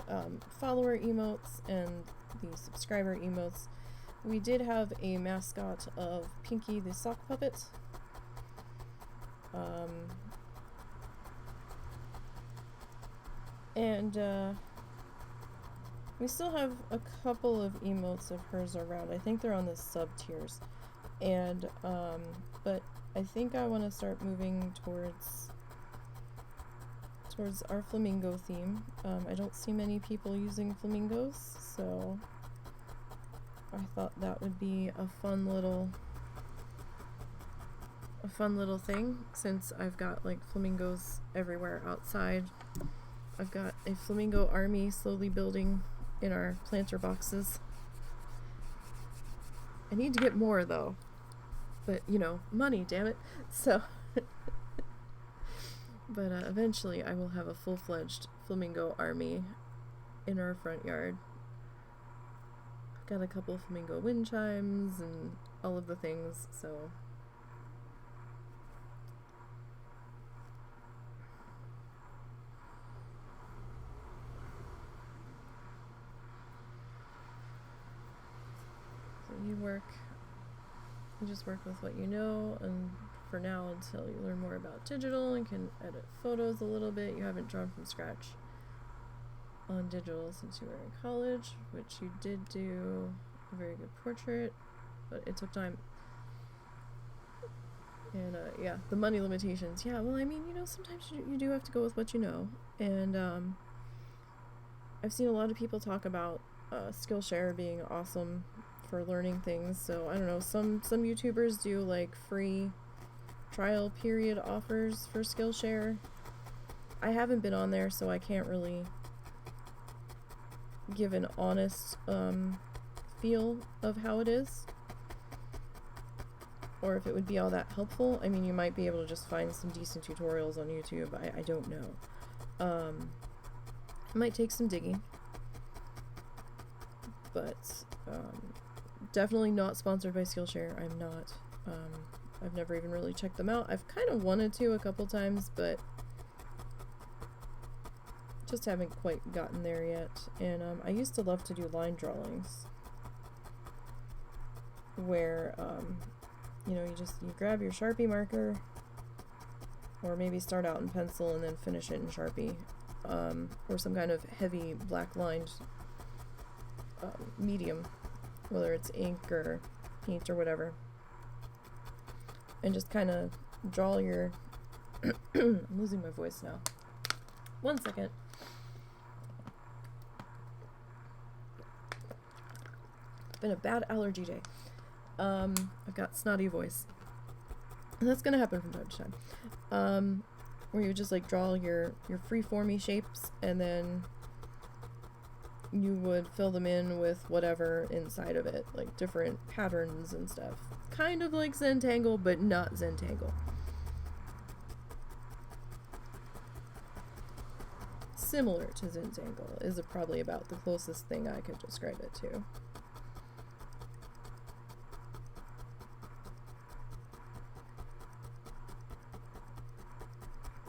follower emotes and the subscriber emotes. We did have a mascot of Pinky the sock puppet. And we still have a couple of emotes of hers around. I think they're on the sub tiers. And but I think I want to start moving towards our flamingo theme. I don't see many people using flamingos, so I thought that would be a fun little thing, since I've got like flamingos everywhere outside. I've got a flamingo army slowly building in our planter boxes. I need to get more though, but you know, money, damn it. So but eventually I will have a full-fledged flamingo army in our front yard. I've got a couple flamingo wind chimes and all of the things, so you just work with what you know, and for now, until you learn more about digital and can edit photos a little bit. You haven't drawn from scratch on digital since you were in college, which you did do a very good portrait, but it took time. And yeah, the money limitations. Yeah, well, I mean, you know, sometimes you do have to go with what you know. And I've seen a lot of people talk about Skillshare being awesome for learning things. So I don't know, some YouTubers do like free trial period offers for Skillshare. I haven't been on there, so I can't really give an honest feel of how it is, or if it would be all that helpful. I mean, you might be able to just find some decent tutorials on YouTube. I don't know. It might take some digging, but definitely not sponsored by Skillshare. I'm not. I've never even really checked them out. I've kind of wanted to a couple times, but just haven't quite gotten there yet. And I used to love to do line drawings, where you know, you grab your Sharpie marker, or maybe start out in pencil and then finish it in Sharpie, or some kind of heavy black lined medium, whether it's ink or paint or whatever, and just kind of draw your I'm losing my voice now. 1 second. It's been a bad allergy day. I've got snotty voice, and that's gonna happen from time to time. Where you just like draw your free-formy shapes, and then you would fill them in with whatever inside of it, like different patterns and stuff. Kind of like Zentangle, but not Zentangle. Similar to Zentangle is probably about the closest thing I could describe it to.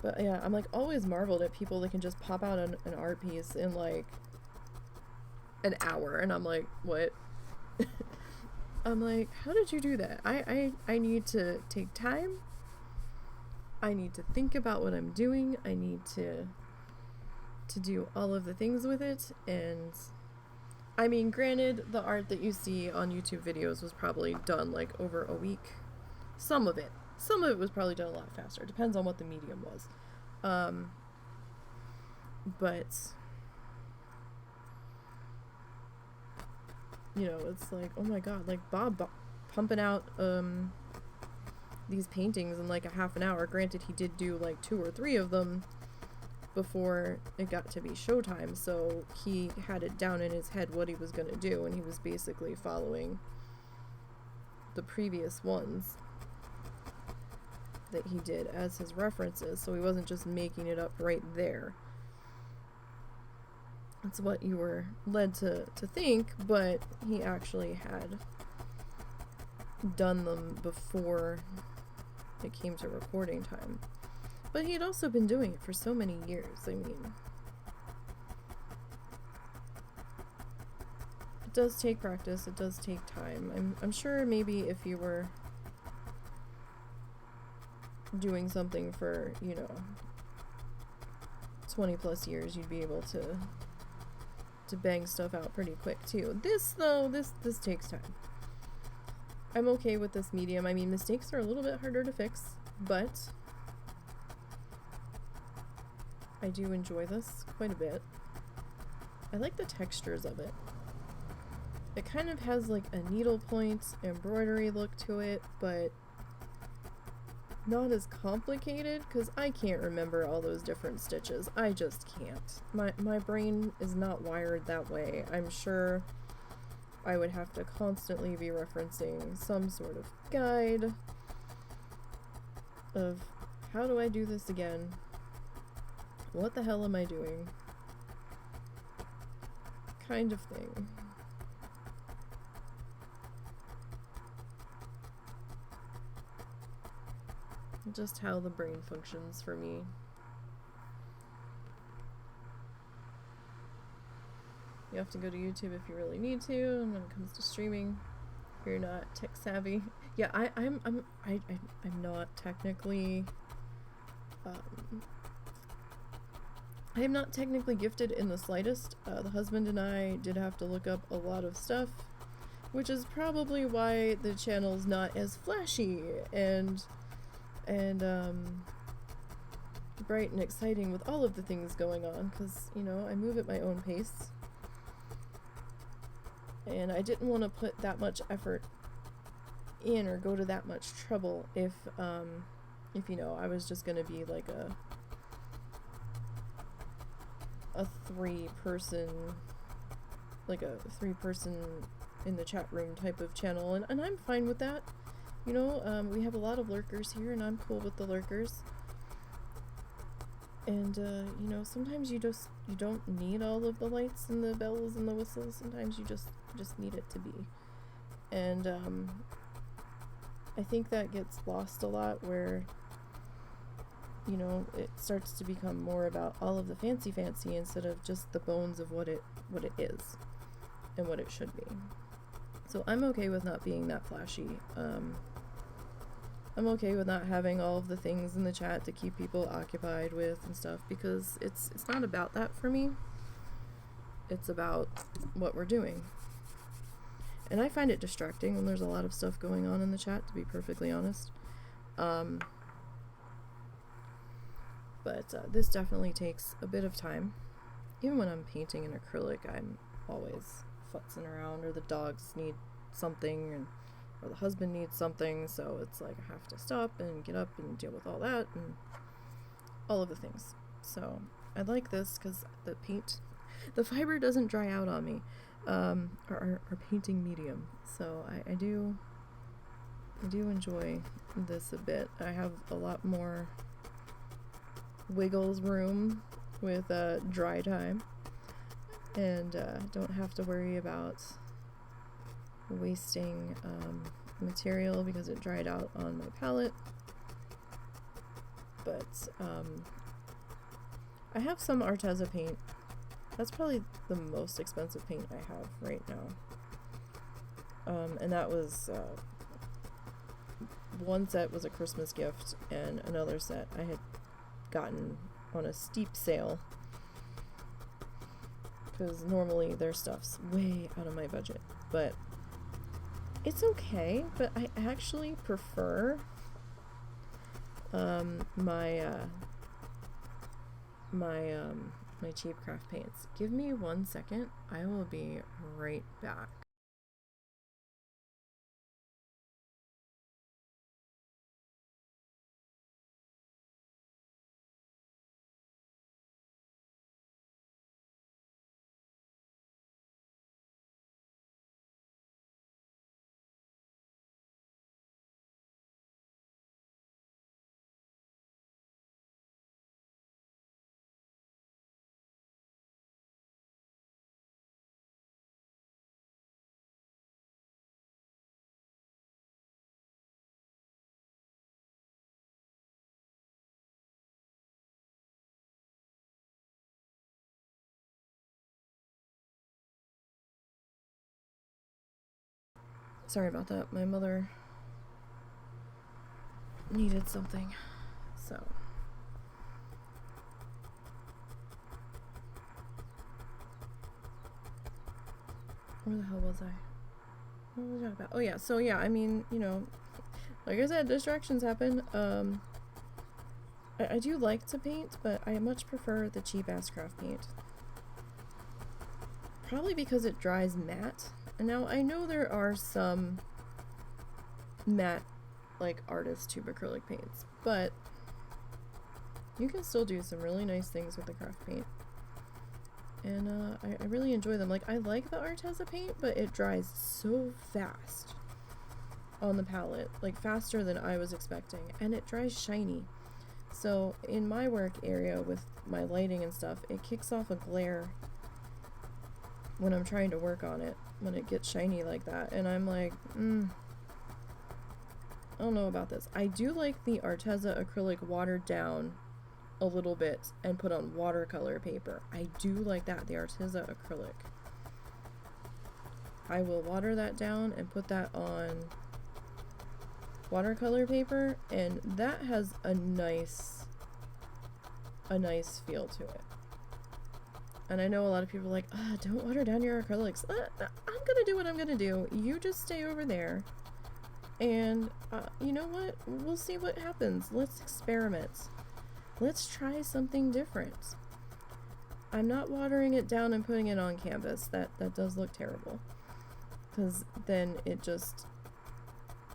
But yeah, I'm like always marveled at people that can just pop out an art piece in like an hour, and I'm like, what? I'm like, how did you do that? I need to take time. I need to think about what I'm doing. I need to do all of the things with it. And I mean, granted, the art that you see on YouTube videos was probably done like over a week. Some of it was probably done a lot faster. It depends on what the medium was. But you know, it's like, oh my god, like Bob pumping out these paintings in like a half an hour. Granted, he did do like 2 or 3 of them before it got to be showtime, so he had it down in his head what he was going to do, and he was basically following the previous ones that he did as his references, so he wasn't just making it up right there. That's what you were led to think, but he actually had done them before it came to recording time. But he had also been doing it for so many years. I mean, it does take practice, it does take time. I'm sure maybe if you were doing something for, you know, 20 plus years, you'd be able to bang stuff out pretty quick too. This though, this takes time. I'm okay with this medium. I mean, mistakes are a little bit harder to fix, but I do enjoy this quite a bit. I like the textures of it. It kind of has like a needlepoint embroidery look to it, but not as complicated, because I can't remember all those different stitches. I just can't. My brain is not wired that way. I'm sure I would have to constantly be referencing some sort of guide of how do I do this again? What the hell am I doing? Kind of thing. Just how the brain functions for me. You have to go to YouTube if you really need to, and when it comes to streaming, if you're not tech savvy. Yeah, I'm not technically I am not technically gifted in the slightest. The husband and I did have to look up a lot of stuff, which is probably why the channel's not as flashy and bright and exciting with all of the things going on, because, you know, I move at my own pace, and I didn't want to put that much effort in or go to that much trouble if you know, I was just gonna be like a 3-person in the chat room type of channel, and I'm fine with that. You know, we have a lot of lurkers here, and I'm cool with the lurkers. And, you know, sometimes you don't need all of the lights and the bells and the whistles. Sometimes you just need it to be. And, I think that gets lost a lot, where, you know, it starts to become more about all of the fancy instead of just the bones of what it is and what it should be. So I'm okay with not being that flashy. I'm okay with not having all of the things in the chat to keep people occupied with and stuff, because it's not about that for me. It's about what we're doing. And I find it distracting when there's a lot of stuff going on in the chat, to be perfectly honest. But this definitely takes a bit of time. Even when I'm painting in acrylic, I'm always futzing around, or the dogs need something, or the husband needs something, so it's like I have to stop and get up and deal with all that and all of the things. So I like this because the fiber doesn't dry out on me, our painting medium. So I do enjoy this a bit. I have a lot more wiggles room with dry time, and don't have to worry about wasting material because it dried out on my palette. But I have some Arteza paint. That's probably the most expensive paint I have right now, and that was one set was a Christmas gift, and another set I had gotten on a steep sale, because normally their stuff's way out of my budget, but it's okay. But I actually prefer my cheap craft paints. Give me 1 second. I will be right back. Sorry about that. My mother needed something, so. Where the hell was I? What was I talking about? Oh yeah, so yeah, I mean, you know, like I said, distractions happen. I do like to paint, but I much prefer the cheap ass craft paint. Probably because it dries matte. And now I know there are some matte, like, artist tube acrylic paints, but you can still do some really nice things with the craft paint. And I really enjoy them. Like, I like the Arteza paint, but it dries so fast on the palette, like faster than I was expecting, and it dries shiny. So in my work area with my lighting and stuff, it kicks off a glare when I'm trying to work on it, when it gets shiny like that, and I'm like, I don't know about this. I do like the Arteza acrylic watered down a little bit and put on watercolor paper. I do like that, the Arteza acrylic. I will water that down and put that on watercolor paper, and that has a nice feel to it. And I know a lot of people are like, don't water down your acrylics. I'm gonna do what I'm gonna do. You just stay over there. And, you know what? We'll see what happens. Let's experiment. Let's try something different. I'm not watering it down and putting it on canvas. That does look terrible. Because then it just,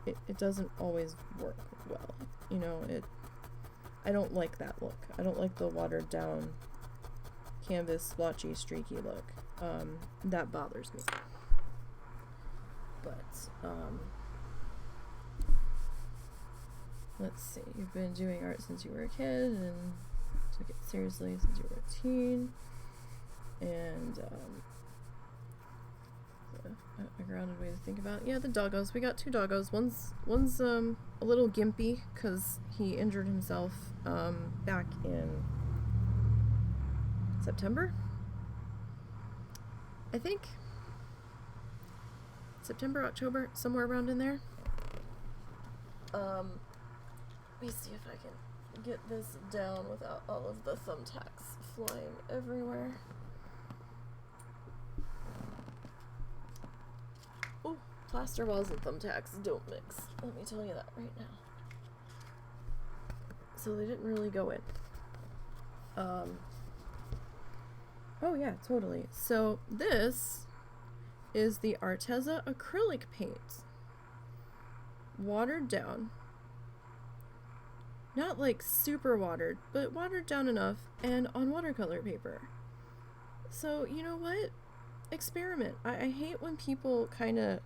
it doesn't always work well. You know, I don't like that look. I don't like the watered down canvas splotchy streaky look. That bothers me. But let's see, you've been doing art since you were a kid and took it seriously since you were a teen, and a grounded way to think about it. Yeah, the doggos, we got 2 doggos. One's a little gimpy because he injured himself back in September, I think. September, October, somewhere around in there. Let me see if I can get this down without all of the thumbtacks flying everywhere. Oh, plaster walls and thumbtacks don't mix. Let me tell you that right now. So they didn't really go in. Oh yeah, totally. So this is the Arteza acrylic paint. Watered down. Not like super watered, but watered down enough, and on watercolor paper. So, you know what? Experiment. I hate when people kind of,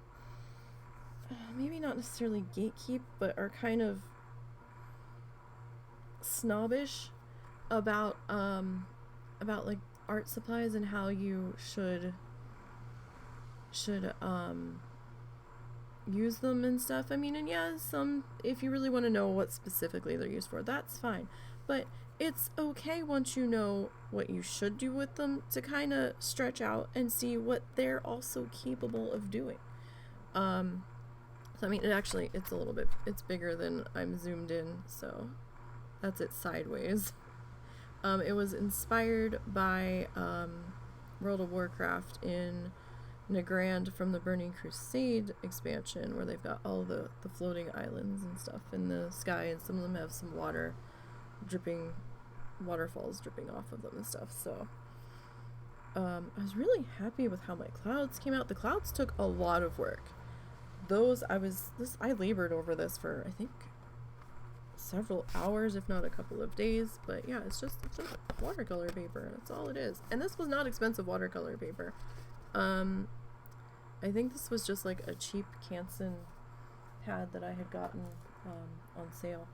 maybe not necessarily gatekeep, but are kind of snobbish about like art supplies and how you should use them and stuff. I mean, and yeah, some, if you really want to know what specifically they're used for, that's fine. But it's okay once you know what you should do with them to kind of stretch out and see what they're also capable of doing. So I mean, it's a little bit, it's bigger than I'm zoomed in, so that's it sideways. It was inspired by World of Warcraft in Nagrand from the Burning Crusade expansion, where they've got all the floating islands and stuff in the sky, and some of them have some waterfalls dripping off of them and stuff. So I was really happy with how my clouds came out. The clouds took a lot of work. I labored over this for, I think, several hours, if not a couple of days. But yeah, it's just watercolor paper. That's all it is. And this was not expensive watercolor paper. I think this was just like a cheap Canson pad that I had gotten on sale.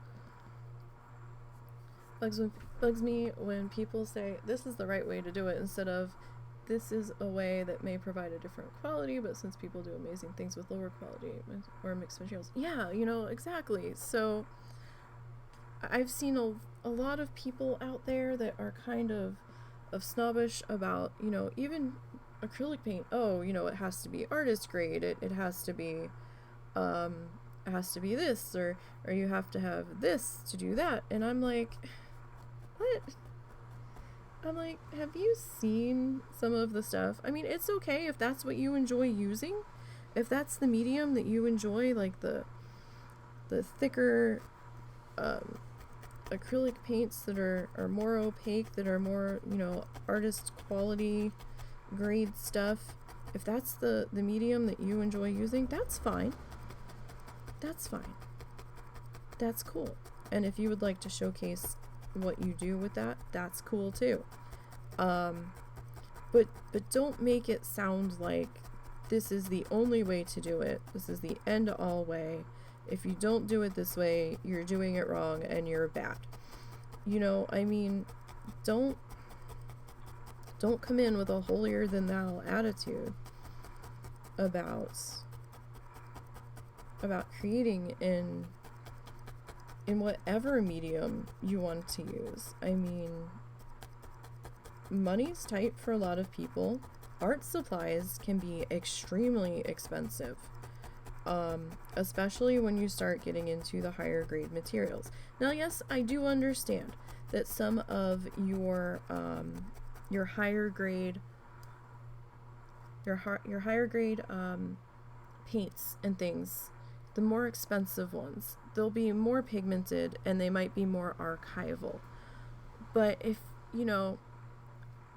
Bugs me when people say this is the right way to do it, instead of this is a way that may provide a different quality, but since people do amazing things with lower quality or mixed materials. Yeah, exactly. So I've seen a lot of people out there that are kind of snobbish about, even acrylic paint. Oh, it has to be artist grade. It has to be this, or you have to have this to do that. And I'm like, what? I'm like, have you seen some of the stuff? I mean, it's okay if that's what you enjoy using. If that's the medium that you enjoy, like the thicker acrylic paints that are more opaque, that are more, artist quality grade stuff. If that's the medium that you enjoy using, that's fine. That's fine. That's cool. And if you would like to showcase what you do with that, that's cool too. But don't make it sound like this is the only way to do it. This is the end all way. If you don't do it this way, you're doing it wrong and you're bad. I mean, don't come in with a holier than thou attitude about creating in whatever medium you want to use. I mean, money's tight for a lot of people. Art supplies can be extremely expensive, especially when you start getting into the higher grade materials. Now, yes, I do understand that some of your higher grade paints and things, the more expensive ones, they'll be more pigmented and they might be more archival. But if,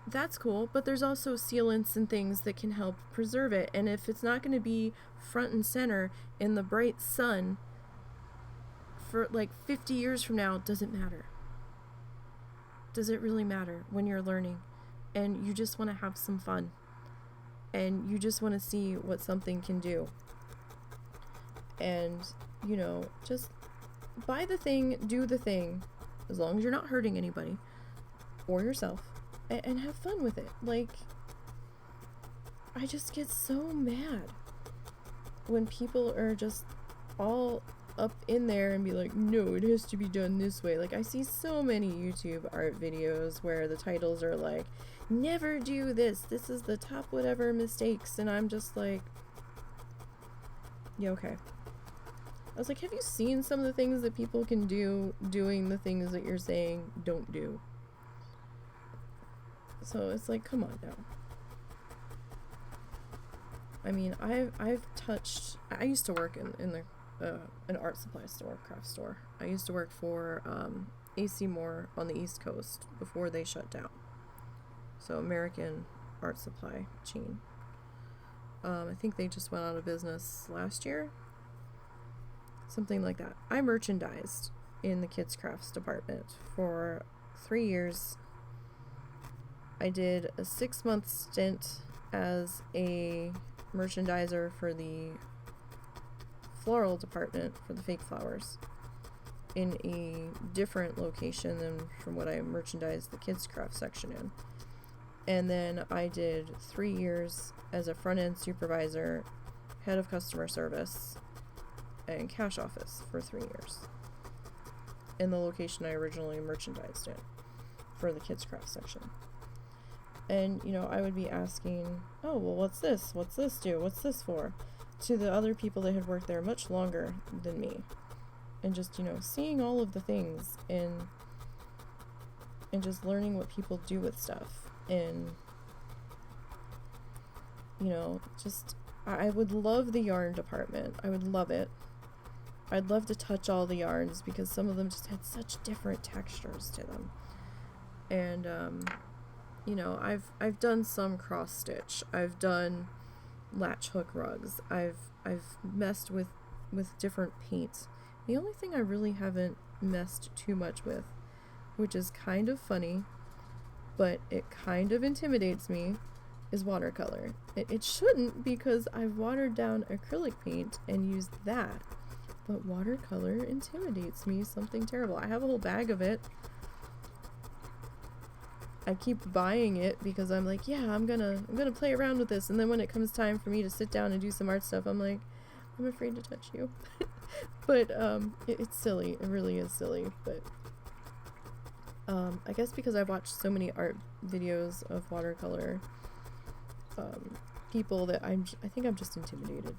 that's cool, but there's also sealants and things that can help preserve it. And if it's not going to be front and center in the bright sun for like 50 years from now, it doesn't matter. Does it really matter when you're learning and you just want to have some fun and you just want to see what something can do? And, just buy the thing, do the thing, as long as you're not hurting anybody or yourself, and have fun with it. Like, I just get so mad when people are just all up in there and be like, no, it has to be done this way. Like, I see so many YouTube art videos where the titles are like, never do this is the top whatever mistakes, and I'm just like, yeah, okay. I was like, have you seen some of the things that people can do doing the things that you're saying don't do? So it's like, come on now. I mean, I've touched, I used to work in an art supply store, craft store. I used to work for AC Moore on the East Coast before they shut down. So American art supply chain. I think they just went out of business last year. Something like that. I merchandised in the kids crafts department for 3 years. I did a 6-month stint as a merchandiser for the floral department for the fake flowers in a different location than from what I merchandised the kids craft section in. And then I did 3 years as a front-end supervisor, head of customer service, and cash office for 3 years in the location I originally merchandised in for the kids craft section. And I would be asking, oh, well, what's this do, what's this for? to the other people that had worked there much longer than me, and just, you know, seeing all of the things and just learning what people do with stuff, and, you know, just, I would love the yarn department. I would love it. I'd love to touch all the yarns because some of them just had such different textures to them. And, you know, I've done some cross stitch. I've done latch hook rugs. I've messed with different paints. The only thing I really haven't messed too much with, which is kind of funny, but it kind of intimidates me, is watercolor. It shouldn't, because I've watered down acrylic paint and used that, but watercolor intimidates me something terrible. I have a whole bag of it. I keep buying it because I'm like, yeah, I'm gonna play around with this, and then when it comes time for me to sit down and do some art stuff, I'm like, I'm afraid to touch you. But it's silly. It really is silly. But I guess because I've watched so many art videos of watercolor people that I think I'm just intimidated,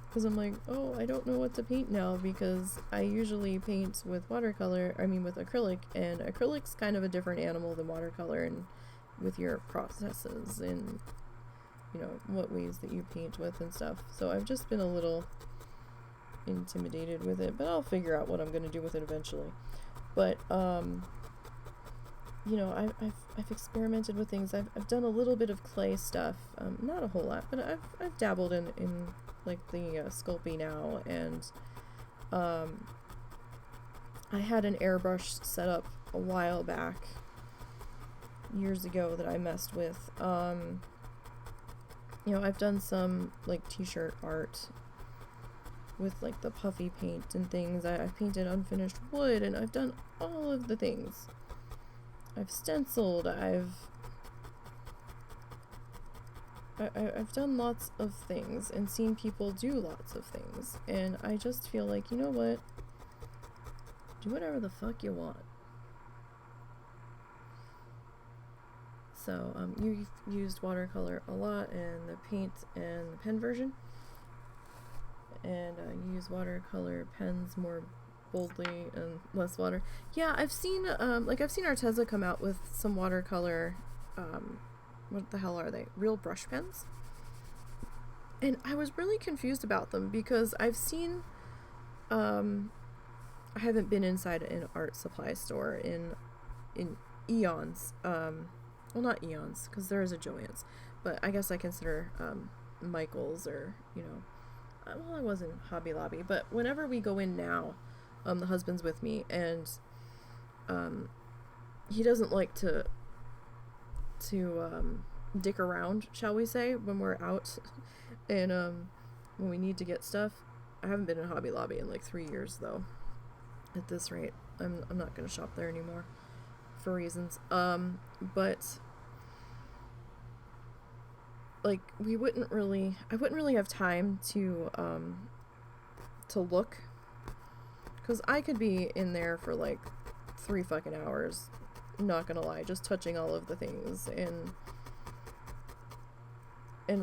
because I'm like, oh, I don't know what to paint now, because I usually paint with with acrylic, and acrylic's kind of a different animal than watercolor, and with your processes and, you know, what ways that you paint with and stuff. So I've just been a little intimidated with it, but I'll figure out what I'm going to do with it eventually. But you know, I've experimented with things. I've done a little bit of clay stuff, not a whole lot, but I've dabbled in like the Sculpey now, and I had an airbrush set up a while back, years ago, that I messed with. You know, I've done some like t-shirt art with like the puffy paint and things. I've painted unfinished wood, and I've done all of the things. I've stenciled, I've done lots of things and seen people do lots of things, and I just feel like, you know what, do whatever the fuck you want. So you used watercolor a lot, and the paint and the pen version, and you use watercolor pens more boldly and less water. Yeah, I've seen Arteza come out with some watercolor, what the hell are they? Real brush pens. And I was really confused about them, because I've seen, I haven't been inside an art supply store in eons. Well, not eons, because there is a Joann's, but I guess I consider Michael's, or, you know, well, I was in Hobby Lobby, but whenever we go in now, the husband's with me, and he doesn't like to dick around, shall we say, when we're out, and when we need to get stuff. I haven't been in Hobby Lobby in like 3 years, though. At this rate, I'm not gonna shop there anymore for reasons. But like, I wouldn't really have time to look. Because I could be in there for like 3 fucking hours, not gonna lie, just touching all of the things and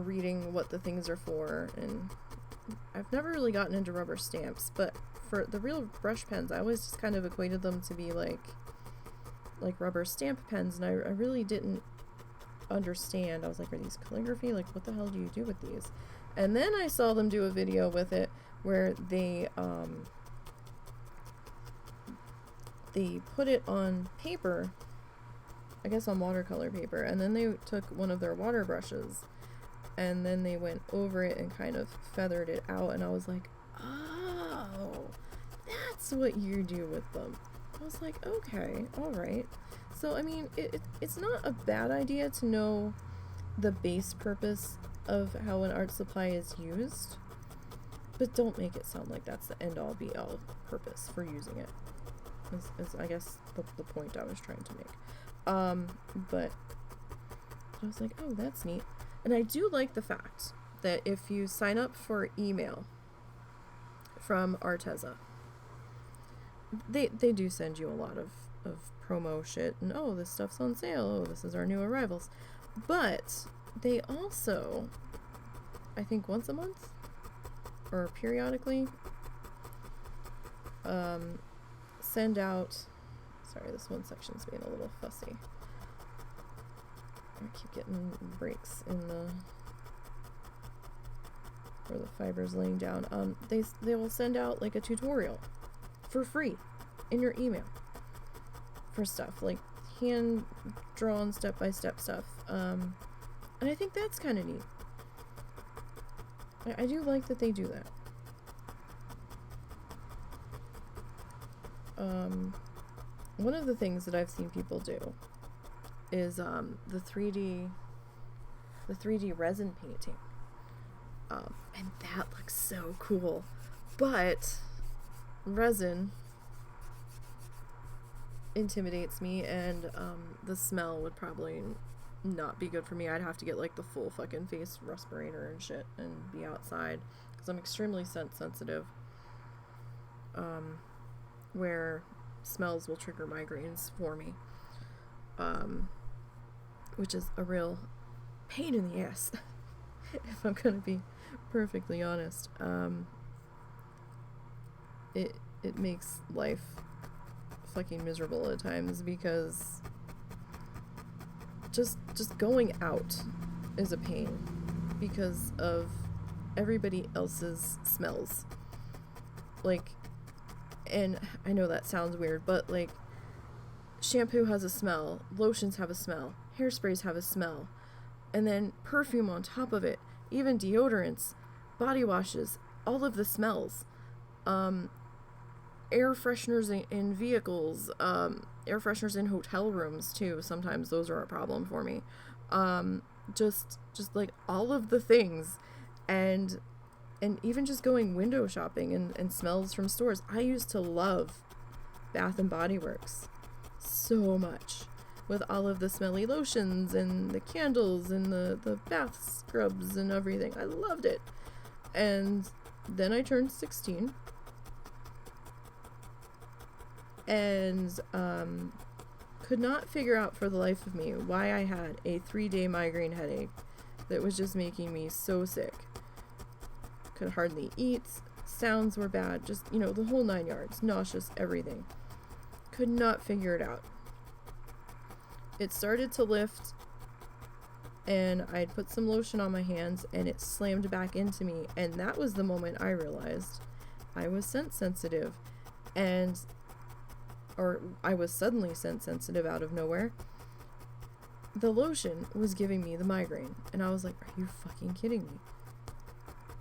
reading what the things are for. And I've never really gotten into rubber stamps, but for the real brush pens, I always just kind of equated them to be like rubber stamp pens, and I really didn't understand. I was like, are these calligraphy? Like, what the hell do you do with these? And then I saw them do a video with it where they put it on paper, I guess on watercolor paper, and then they took one of their water brushes and then they went over it and kind of feathered it out, and I was like, oh, that's what you do with them. I was like, okay, alright. So, I mean, it's not a bad idea to know the base purpose of how an art supply is used, but don't make it sound like that's the end-all be-all purpose for using it. Is I guess the point I was trying to make. But I was like, oh, that's neat. And I do like the fact that if you sign up for email from Arteza, they do send you a lot of promo shit, and oh, this stuff's on sale, oh, this is our new arrivals. But they also, I think once a month, or periodically send out, sorry, this one section's being a little fussy. I keep getting breaks in the, where the fiber's laying down. They will send out like a tutorial for free in your email for stuff like hand drawn step-by-step stuff. And I think that's kind of neat. I do like that they do that. One of the things that I've seen people do is the 3D resin painting. And that looks so cool. But resin intimidates me, and the smell would probably not be good for me. I'd have to get like the full fucking face respirator and shit and be outside, because I'm extremely sensitive, where smells will trigger migraines for me, which is a real pain in the ass. If I'm gonna be perfectly honest. It makes life fucking miserable at times, because just going out is a pain because of everybody else's smells. Like, and I know that sounds weird, but like, shampoo has a smell, lotions have a smell, hairsprays have a smell, and then perfume on top of it, even deodorants, body washes, all of the smells. Air fresheners in vehicles, air fresheners in hotel rooms too. Sometimes those are a problem for me. Just like all of the things, and even just going window shopping and smells from stores. I used to love Bath and Body Works so much, with all of the smelly lotions and the candles and the bath scrubs and everything. I loved it. And then I turned 16 and could not figure out for the life of me why I had a 3-day migraine headache that was just making me so sick. Could hardly eat, sounds were bad, just, you know, the whole 9 yards, nauseous, everything. Could not figure it out. It started to lift, and I'd put some lotion on my hands, and it slammed back into me, and that was the moment I realized I was scent sensitive, or I was suddenly scent sensitive out of nowhere. The lotion was giving me the migraine, and I was like, are you fucking kidding me?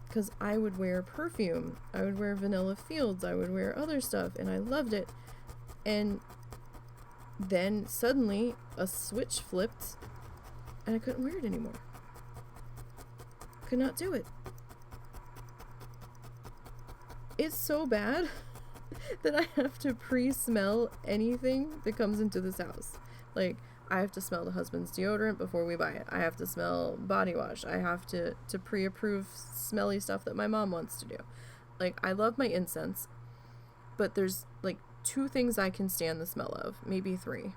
Because I would wear perfume, I would wear Vanilla Fields, I would wear other stuff, and I loved it, and then suddenly a switch flipped and I couldn't wear it anymore. Could not do it. It's so bad that I have to pre-smell anything that comes into this house. Like, I have to smell the husband's deodorant before we buy it. I have to smell body wash. I have to pre-approve smelly stuff that my mom wants to do. Like, I love my incense, but there's like 2 things I can stand the smell of, maybe 3.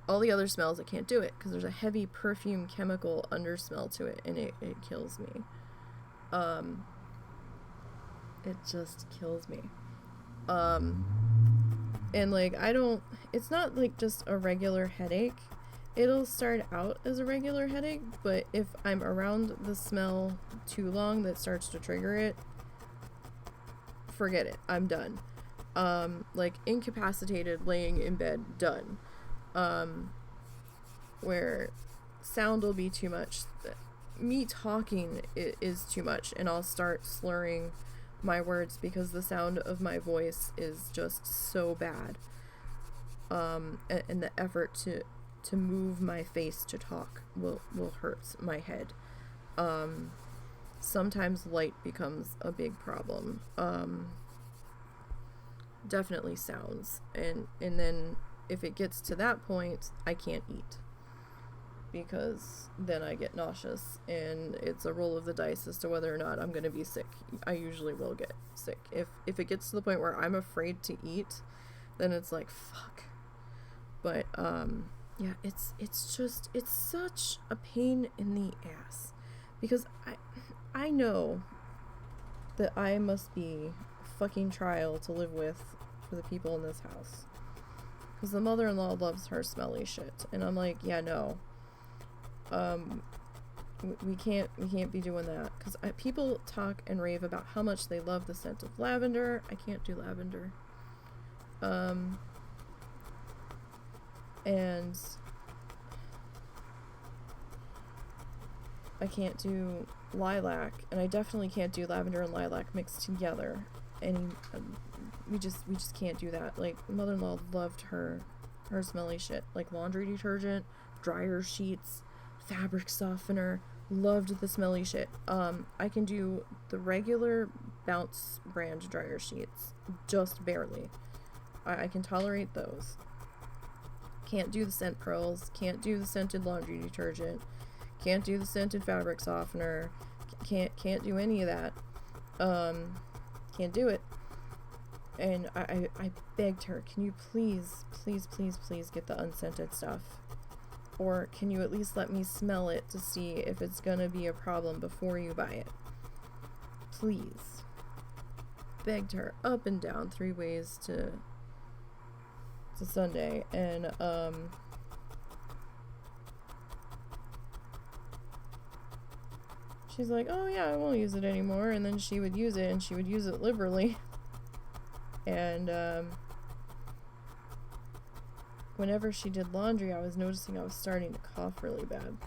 All the other smells I can't do it, because there's a heavy perfume chemical undersmell to it, and it kills me. It just kills me. And like, it's not like just a regular headache. It'll start out as a regular headache, but if I'm around the smell too long, that starts to trigger it, forget it. I'm done. Like incapacitated, laying in bed, done. Where sound will be too much. Me talking is too much, and I'll start slurring my words because the sound of my voice is just so bad. And the effort to move my face to talk will hurt my head. Sometimes light becomes a big problem. Definitely sounds, and then if it gets to that point, I can't eat, because then I get nauseous, and it's a roll of the dice as to whether or not I'm gonna be sick. I usually will get sick. If it gets to the point where I'm afraid to eat, then it's like, fuck. But yeah, it's such a pain in the ass, because I know that I must be a fucking trial to live with for the people in this house. Because the mother-in-law loves her smelly shit. And I'm like, yeah, no. We can't be doing that. Because people talk and rave about how much they love the scent of lavender. I can't do lavender. And I can't do lilac, and I definitely can't do lavender and lilac mixed together. And we just can't do that. Like, mother-in-law loved her smelly shit, like laundry detergent, dryer sheets, fabric softener. Loved the smelly shit. I can do the regular Bounce brand dryer sheets, just barely. I can tolerate those. Can't do the scent pearls. Can't do the scented laundry detergent. Can't do the scented fabric softener. Can't do any of that. Can't do it. And I begged her, can you please get the unscented stuff? Or can you at least let me smell it to see if it's gonna be a problem before you buy it? Please. Begged her up and down 3 ways to Sunday, and she's like, oh yeah, I won't use it anymore, and then she would use it, and she would use it liberally. And whenever she did laundry, I was noticing I was starting to cough really bad.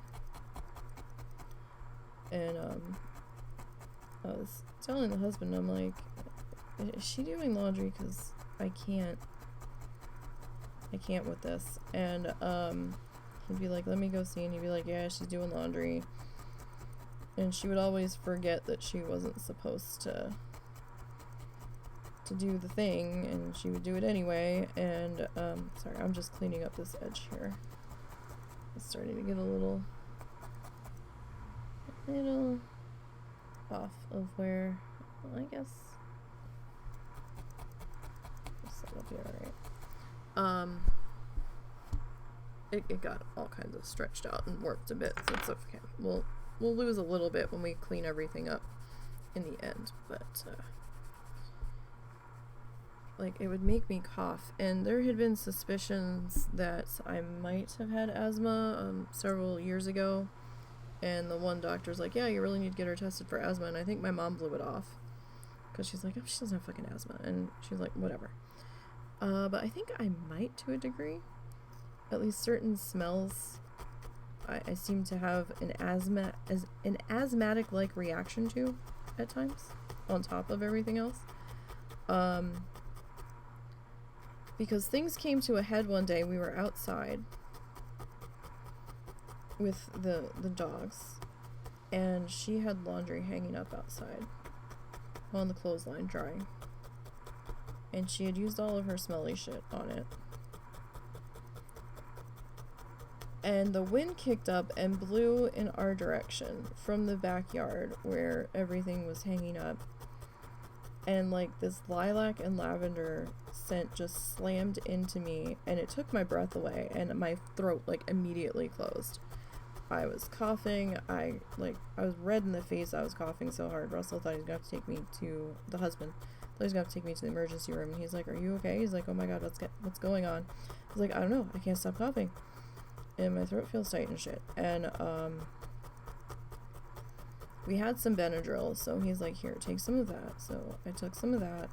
And I was telling the husband, I'm like, is she doing laundry? Because I can't with this. And he'd be like, let me go see, and he'd be like, yeah, she's doing laundry. And she would always forget that she wasn't supposed to do the thing, and she would do it anyway. And sorry, I'm just cleaning up this edge here. It's starting to get a little off of where, well, I guess that'll be alright. It got all kinds of stretched out and warped a bit, so it's okay. We'll lose a little bit when we clean everything up in the end, but like, it would make me cough, and there had been suspicions that I might have had asthma several years ago, and the one doctor's like, yeah, you really need to get her tested for asthma, and I think my mom blew it off, because she's like, oh, she doesn't have fucking asthma, and she's like, whatever. But I think I might, to a degree. At least certain smells I seem to have an asthmatic-like reaction to at times, on top of everything else. Because things came to a head one day. We were outside with the dogs, and she had laundry hanging up outside on the clothesline drying, and she had used all of her smelly shit on it. And the wind kicked up and blew in our direction from the backyard where everything was hanging up. And like this lilac and lavender scent just slammed into me, and it took my breath away, and my throat like immediately closed. I was coughing. I was red in the face. I was coughing so hard. Russell thought he was going to have to take me to the husband. Thought he was going to have to take me to the emergency room, and he's like, "Are you okay?" He's like, "Oh my god, what's going on?" I was like, "I don't know. I can't stop coughing, and my throat feels tight and shit." And we had some Benadryl, so he's like, "Here, take some of that." So I took some of that.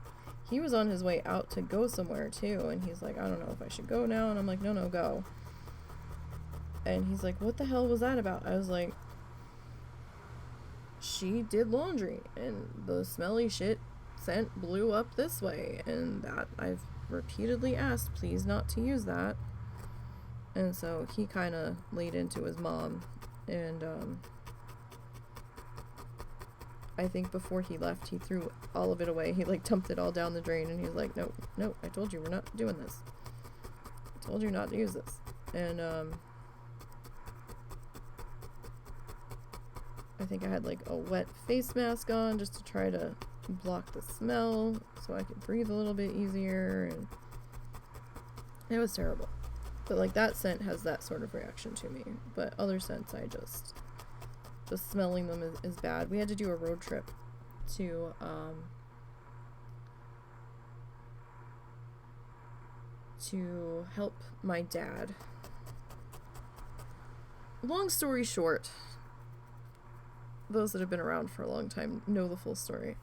He was on his way out to go somewhere too, and he's like, "I don't know if I should go now," and I'm like, "No, go." And he's like, "What the hell was that about?" I was like, "She did laundry, and the smelly shit scent blew up this way, and that I've repeatedly asked please not to use that." And so he kind of laid into his mom, and I think before he left, he threw all of it away. He like dumped it all down the drain, and he's like, no, I told you we're not doing this. I told you not to use this. And I think I had like a wet face mask on just to try to block the smell so I could breathe a little bit easier, and it was terrible. But like that scent has that sort of reaction to me, but other scents I just smelling them is bad. We had to do a road trip to help my dad. Long story short, those that have been around for a long time know the full story.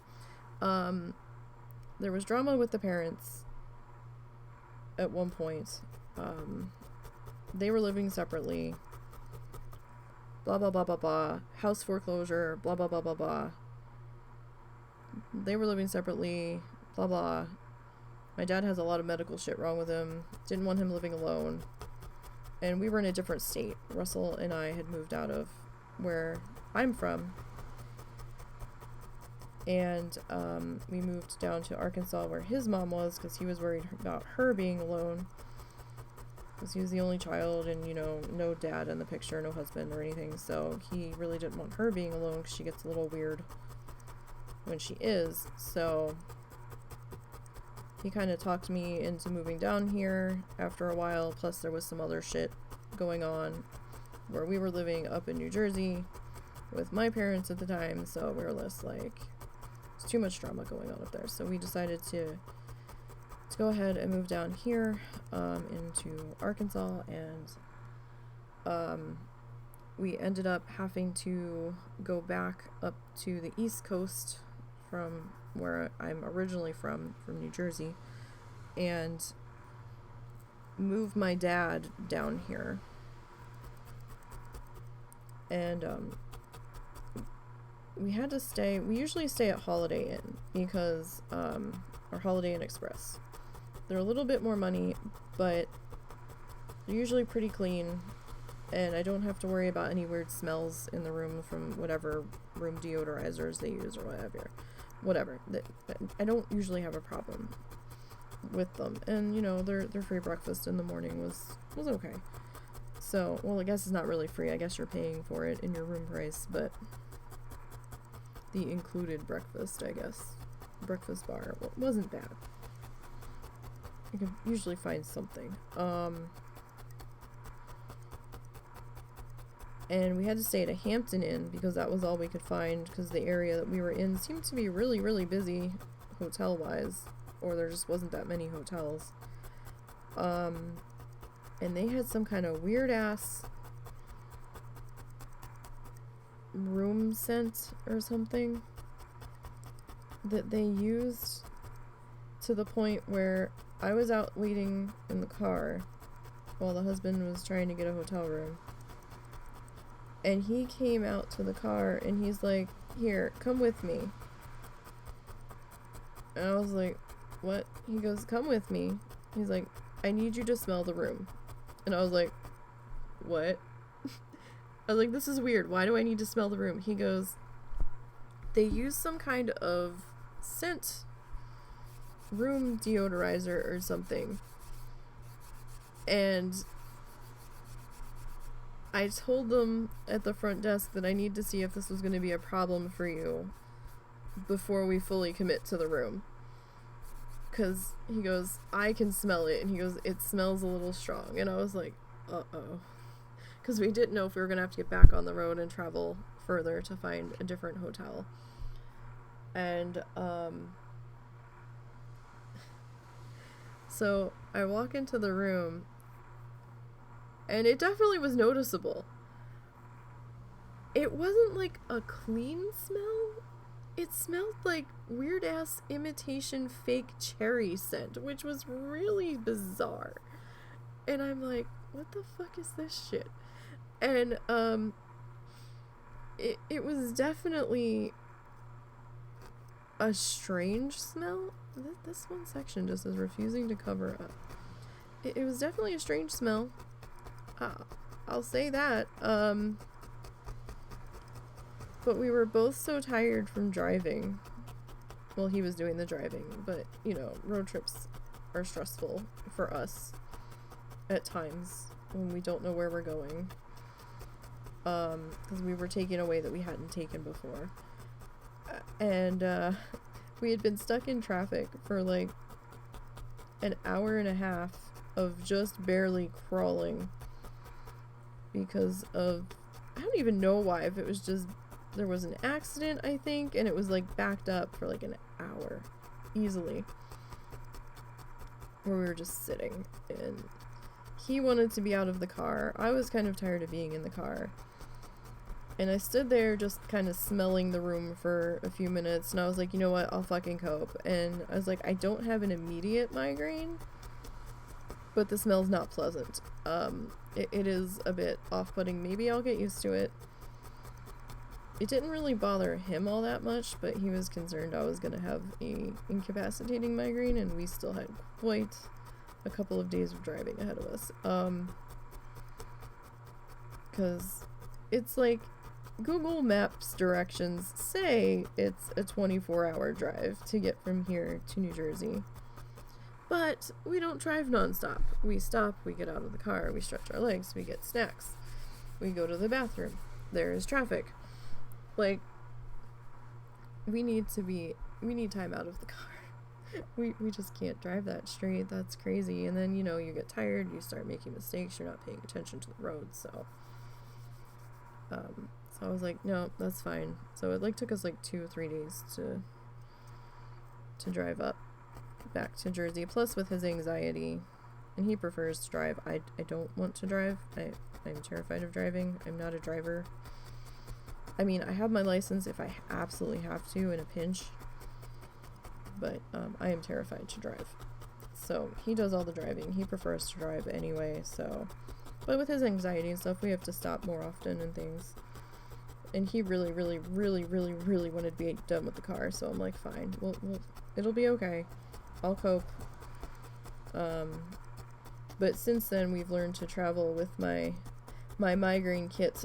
There was drama with the parents at one point. They were living separately. Blah, blah, blah, blah, blah. House foreclosure. Blah, blah, blah, blah, blah. They were living separately. Blah, blah. My dad has a lot of medical shit wrong with him. Didn't want him living alone. And we were in a different state. Russell and I had moved out of where I'm from. And we moved down to Arkansas where his mom was, because he was worried about her being alone. Because he was the only child and, you know, no dad in the picture, no husband or anything. So he really didn't want her being alone because she gets a little weird when she is. So he kind of talked me into moving down here after a while. Plus there was some other shit going on where we were living up in New Jersey with my parents at the time. So we were less like, there's too much drama going on up there. So we decided to go ahead and move down here into Arkansas, and we ended up having to go back up to the East Coast from where I'm originally from New Jersey, and move my dad down here. And we had to stay, we usually stay at Holiday Inn because or Holiday Inn Express. They're a little bit more money, but they're usually pretty clean, and I don't have to worry about any weird smells in the room from whatever room deodorizers they use or whatever. I don't usually have a problem with them, and you know, their free breakfast in the morning was okay. So, well, I guess it's not really free. I guess you're paying for it in your room price, but the included breakfast, I guess, breakfast bar wasn't bad. You can usually find something. And we had to stay at a Hampton Inn because that was all we could find, because the area that we were in seemed to be really, really busy hotel-wise, or there just wasn't that many hotels. And they had some kind of weird-ass room scent or something that they used to the point where I was out waiting in the car while the husband was trying to get a hotel room, and he came out to the car and he's like, "Here, come with me." And I was like, "What?" He goes, "Come with me." He's like, "I need you to smell the room." And I was like, "What?" I was like, "This is weird. Why do I need to smell the room?" He goes, "They use some kind of scent room deodorizer or something, and I told them at the front desk that I need to see if this was going to be a problem for you before we fully commit to the room, because he goes, "I can smell it," and he goes, "It smells a little strong." And I was like, uh-oh, because we didn't know if we were going to have to get back on the road and travel further to find a different hotel. And so I walk into the room, and it definitely was noticeable. It wasn't like a clean smell. It smelled like weird-ass imitation fake cherry scent, which was really bizarre. And I'm like, what the fuck is this shit? And it was definitely a strange smell. This one section just is refusing to cover up. It was definitely a strange smell. I'll say that. But we were both so tired from driving. Well, he was doing the driving, but, you know, road trips are stressful for us at times when we don't know where we're going. Because we were taking a way that we hadn't taken before. And, we had been stuck in traffic for like an hour and a half of just barely crawling because of, I don't even know why, if it was just there was an accident, I think, and it was like backed up for like an hour easily, where we were just sitting, and he wanted to be out of the car. I was kind of tired of being in the car, and I stood there just kind of smelling the room for a few minutes, and I was like, you know what, I'll fucking cope. And I was like, I don't have an immediate migraine, but the smell's not pleasant. It is a bit off-putting. Maybe I'll get used to it. It didn't really bother him all that much, but he was concerned I was gonna have a incapacitating migraine, and we still had quite a couple of days of driving ahead of us. 'Cause it's like Google Maps directions say it's a 24-hour drive to get from here to New Jersey. But we don't drive nonstop. We stop, we get out of the car, we stretch our legs, we get snacks, we go to the bathroom, there is traffic. Like, we need time out of the car. We just can't drive that straight. That's crazy. And then, you know, you get tired, you start making mistakes, you're not paying attention to the road, so I was like, no, that's fine. So it like took us like 2 or 3 days to drive up back to Jersey. Plus with his anxiety, and he prefers to drive. I don't want to drive. I'm terrified of driving. I'm not a driver. I mean, I have my license if I absolutely have to in a pinch, but I am terrified to drive. So he does all the driving. He prefers to drive anyway, so. But with his anxiety and stuff, we have to stop more often and things. And he really, really, really, really, really wanted to be done with the car, so I'm like, fine, it'll be okay. I'll cope. But since then, we've learned to travel with my migraine kit,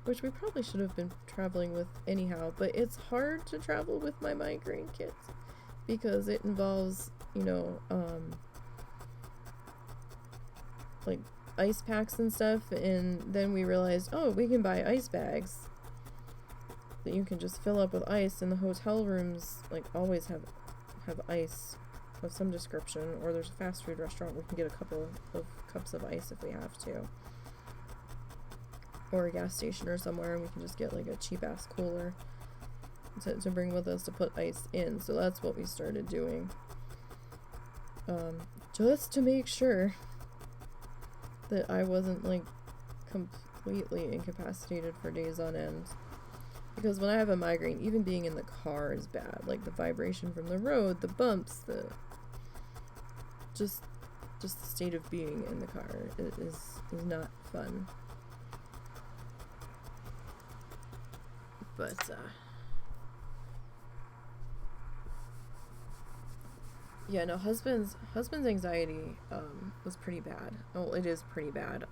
which we probably should have been traveling with anyhow, but it's hard to travel with my migraine kit because it involves, you know, like ice packs and stuff, and then we realized, oh, we can buy ice bags that you can just fill up with ice, and the hotel rooms like always have ice of some description, or there's a fast food restaurant we can get a couple of cups of ice if we have to, or a gas station or somewhere, and we can just get like a cheap ass cooler to bring with us to put ice in. So that's what we started doing, just to make sure that I wasn't like completely incapacitated for days on end. Because when I have a migraine, even being in the car is bad. Like the vibration from the road, the bumps, just the state of being in the car is not fun. But yeah, no, husband's anxiety was pretty bad. Well, it is pretty bad.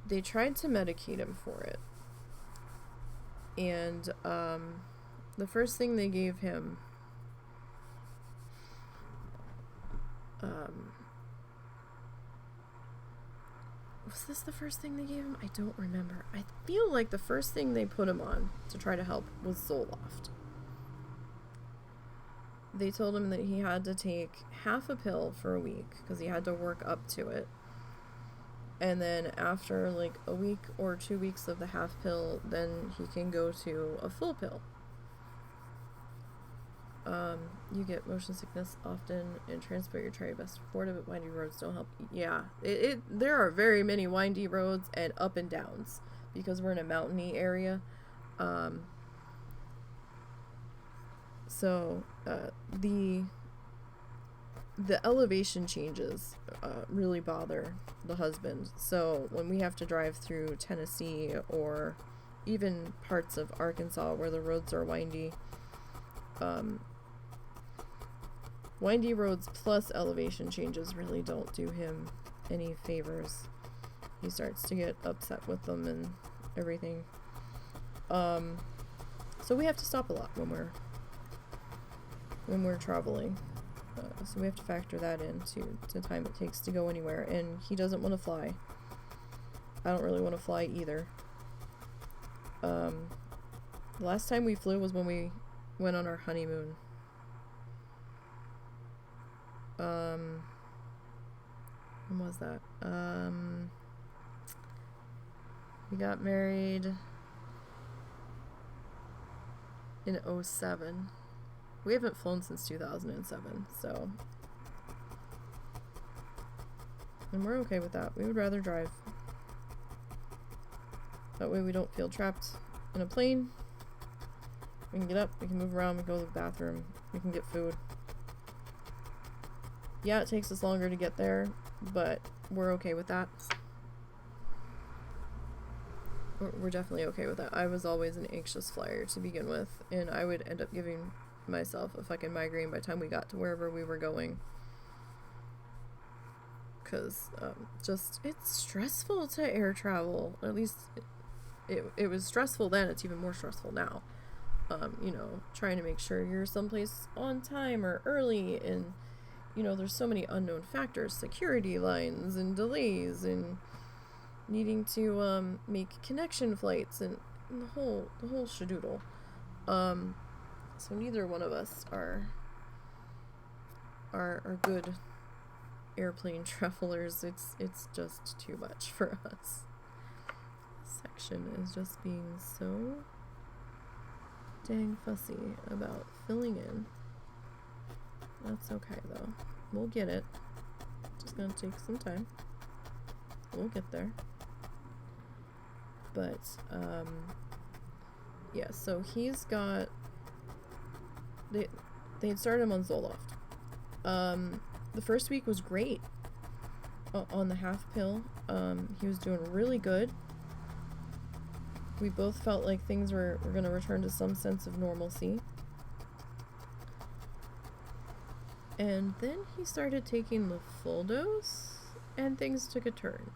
They tried to medicate him for it. And the first thing they gave him was this the first thing they gave him? I don't remember. I feel like the first thing they put him on to try to help was Zoloft. They told him that he had to take half a pill for a week because he had to work up to it. And then after like a week or 2 weeks of the half pill, then he can go to a full pill. You get motion sickness often and transport. You try your best to afford it, but windy roads don't help. Yeah, there are very many windy roads and up and downs because we're in a mountainy area. So the elevation changes really bother the husband. So when we have to drive through Tennessee or even parts of Arkansas where the roads are windy, windy roads plus elevation changes really don't do him any favors. He starts to get upset with them and everything. So we have to stop a lot when we're traveling. So we have to factor that into the time it takes to go anywhere. And he doesn't want to fly. I don't really want to fly either. The last time we flew was when we went on our honeymoon. When was that? We got married in 2007. We haven't flown since 2007, so. And we're okay with that. We would rather drive. That way we don't feel trapped in a plane. We can get up, we can move around, we can go to the bathroom, we can get food. Yeah, it takes us longer to get there, but we're okay with that. We're definitely okay with that. I was always an anxious flyer to begin with, and I would end up giving myself a fucking migraine by the time we got to wherever we were going. Because, it's stressful to air travel. At least, it was stressful then, it's even more stressful now. You know, trying to make sure you're someplace on time or early, and, you know, there's so many unknown factors, security lines and delays and needing to make connection flights and the whole shadoodle. So neither one of us are good airplane travelers. It's just too much for us. This section is just being so dang fussy about filling in. That's okay though. We'll get it. Just gonna take some time. We'll get there. But, yeah, so he's got, they had started him on Zoloft. The first week was great on the half pill. He was doing really good. We both felt like things were going to return to some sense of normalcy. And then he started taking the full dose, and things took a turn.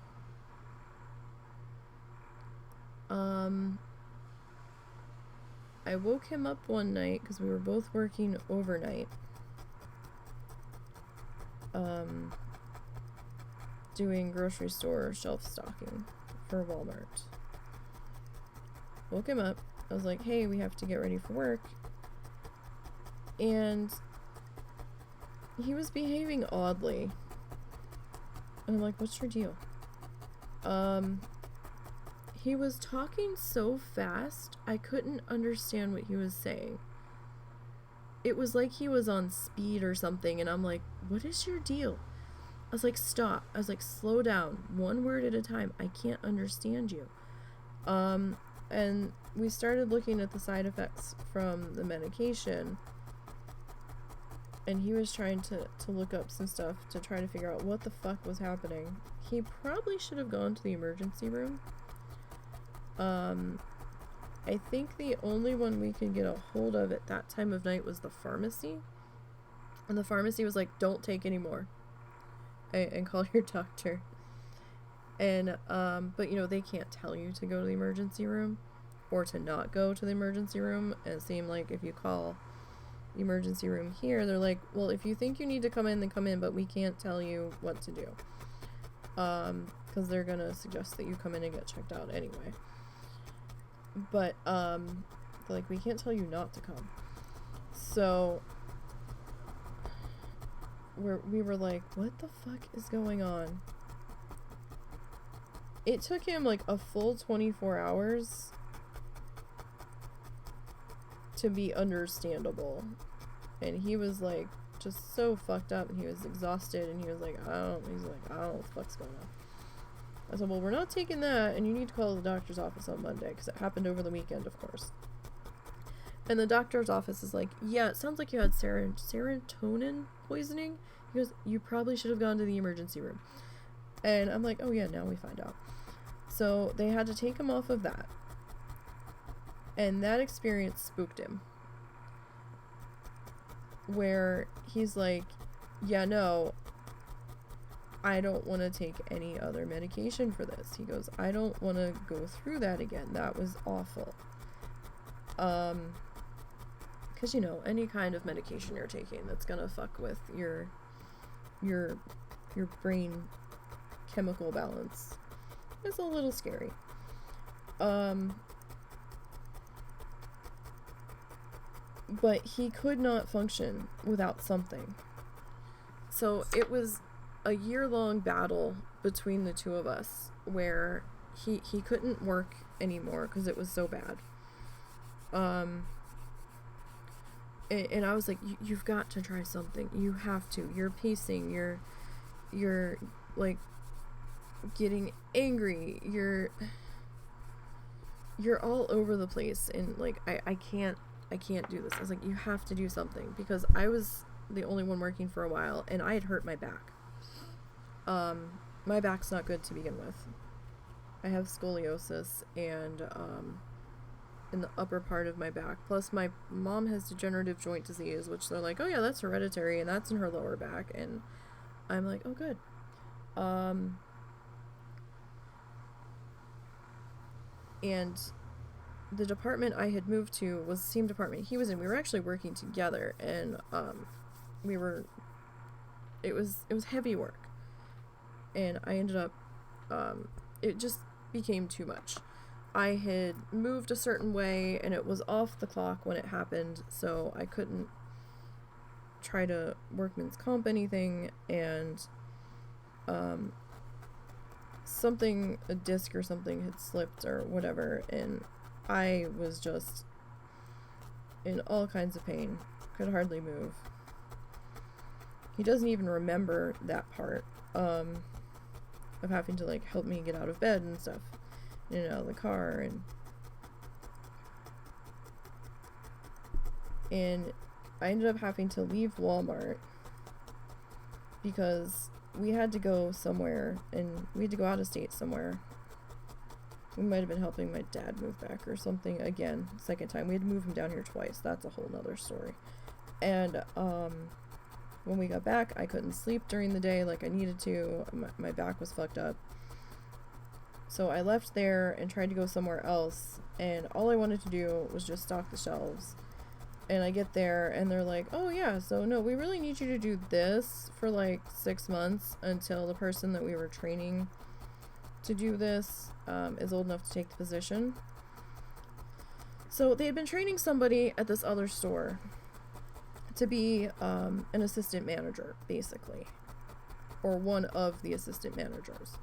I woke him up one night because we were both working overnight. Doing grocery store shelf stocking for Walmart. Woke him up. I was like, hey, we have to get ready for work. And he was behaving oddly. And I'm like, what's your deal? He was talking so fast, I couldn't understand what he was saying. It was like he was on speed or something, and I'm like, what is your deal? I was like, stop. I was like, slow down. One word at a time. I can't understand you. And we started looking at the side effects from the medication, and he was trying to look up some stuff to try to figure out what the fuck was happening. He probably should have gone to the emergency room. I think the only one we could get a hold of at that time of night was the pharmacy. And the pharmacy was like, don't take any more. And call your doctor. And, but you know, they can't tell you to go to the emergency room or to not go to the emergency room. And it seemed like if you call the emergency room here, they're like, well, if you think you need to come in, then come in, but we can't tell you what to do. Because they're gonna suggest that you come in and get checked out anyway. But, like, we can't tell you not to come. So, we were like, what the fuck is going on? It took him, like, a full 24 hours to be understandable. And he was, like, just so fucked up, and he was exhausted, and he was like, I don't know what the fuck's going on. I said, well, we're not taking that, and you need to call the doctor's office on Monday, because it happened over the weekend, of course. And the doctor's office is like, yeah, it sounds like you had serotonin poisoning. He goes, you probably should have gone to the emergency room. And I'm like, oh yeah, now we find out. So they had to take him off of that. And that experience spooked him. Where he's like, yeah, no, I don't want to take any other medication for this. He goes, I don't want to go through that again. That was awful. Because, you know, any kind of medication you're taking that's gonna fuck with your brain chemical balance is a little scary. But he could not function without something. So it was a year-long battle between the two of us where he couldn't work anymore because it was so bad. And I was like, you've got to try something. You have to. You're pacing. You're like getting angry. You're all over the place, and like I can't do this. I was like, you have to do something, because I was the only one working for a while, and I had hurt my back. My back's not good to begin with. I have scoliosis, and in the upper part of my back. Plus, my mom has degenerative joint disease, which they're like, oh yeah, that's hereditary, and that's in her lower back. And I'm like, oh good. And the department I had moved to was the same department he was in. We were actually working together, and it was heavy work, and I ended up it just became too much. I had moved a certain way, and it was off the clock when it happened, so I couldn't try to workman's comp anything, and a disc or something had slipped or whatever, and I was just in all kinds of pain, could hardly move. He doesn't even remember that part of having to like help me get out of bed and stuff, out of the car, and I ended up having to leave Walmart because we had to go somewhere, and we had to go out of state somewhere. We might have been helping my dad move back or something. Again, second time. We had to move him down here twice. That's a whole nother story. And when we got back, I couldn't sleep during the day like I needed to. My back was fucked up. So I left there and tried to go somewhere else, and all I wanted to do was just stock the shelves. And I get there, and they're like, oh yeah, so no, we really need you to do this for like 6 months until the person that we were training to do this is old enough to take the position. So they had been training somebody at this other store to be an assistant manager, basically, or one of the assistant managers.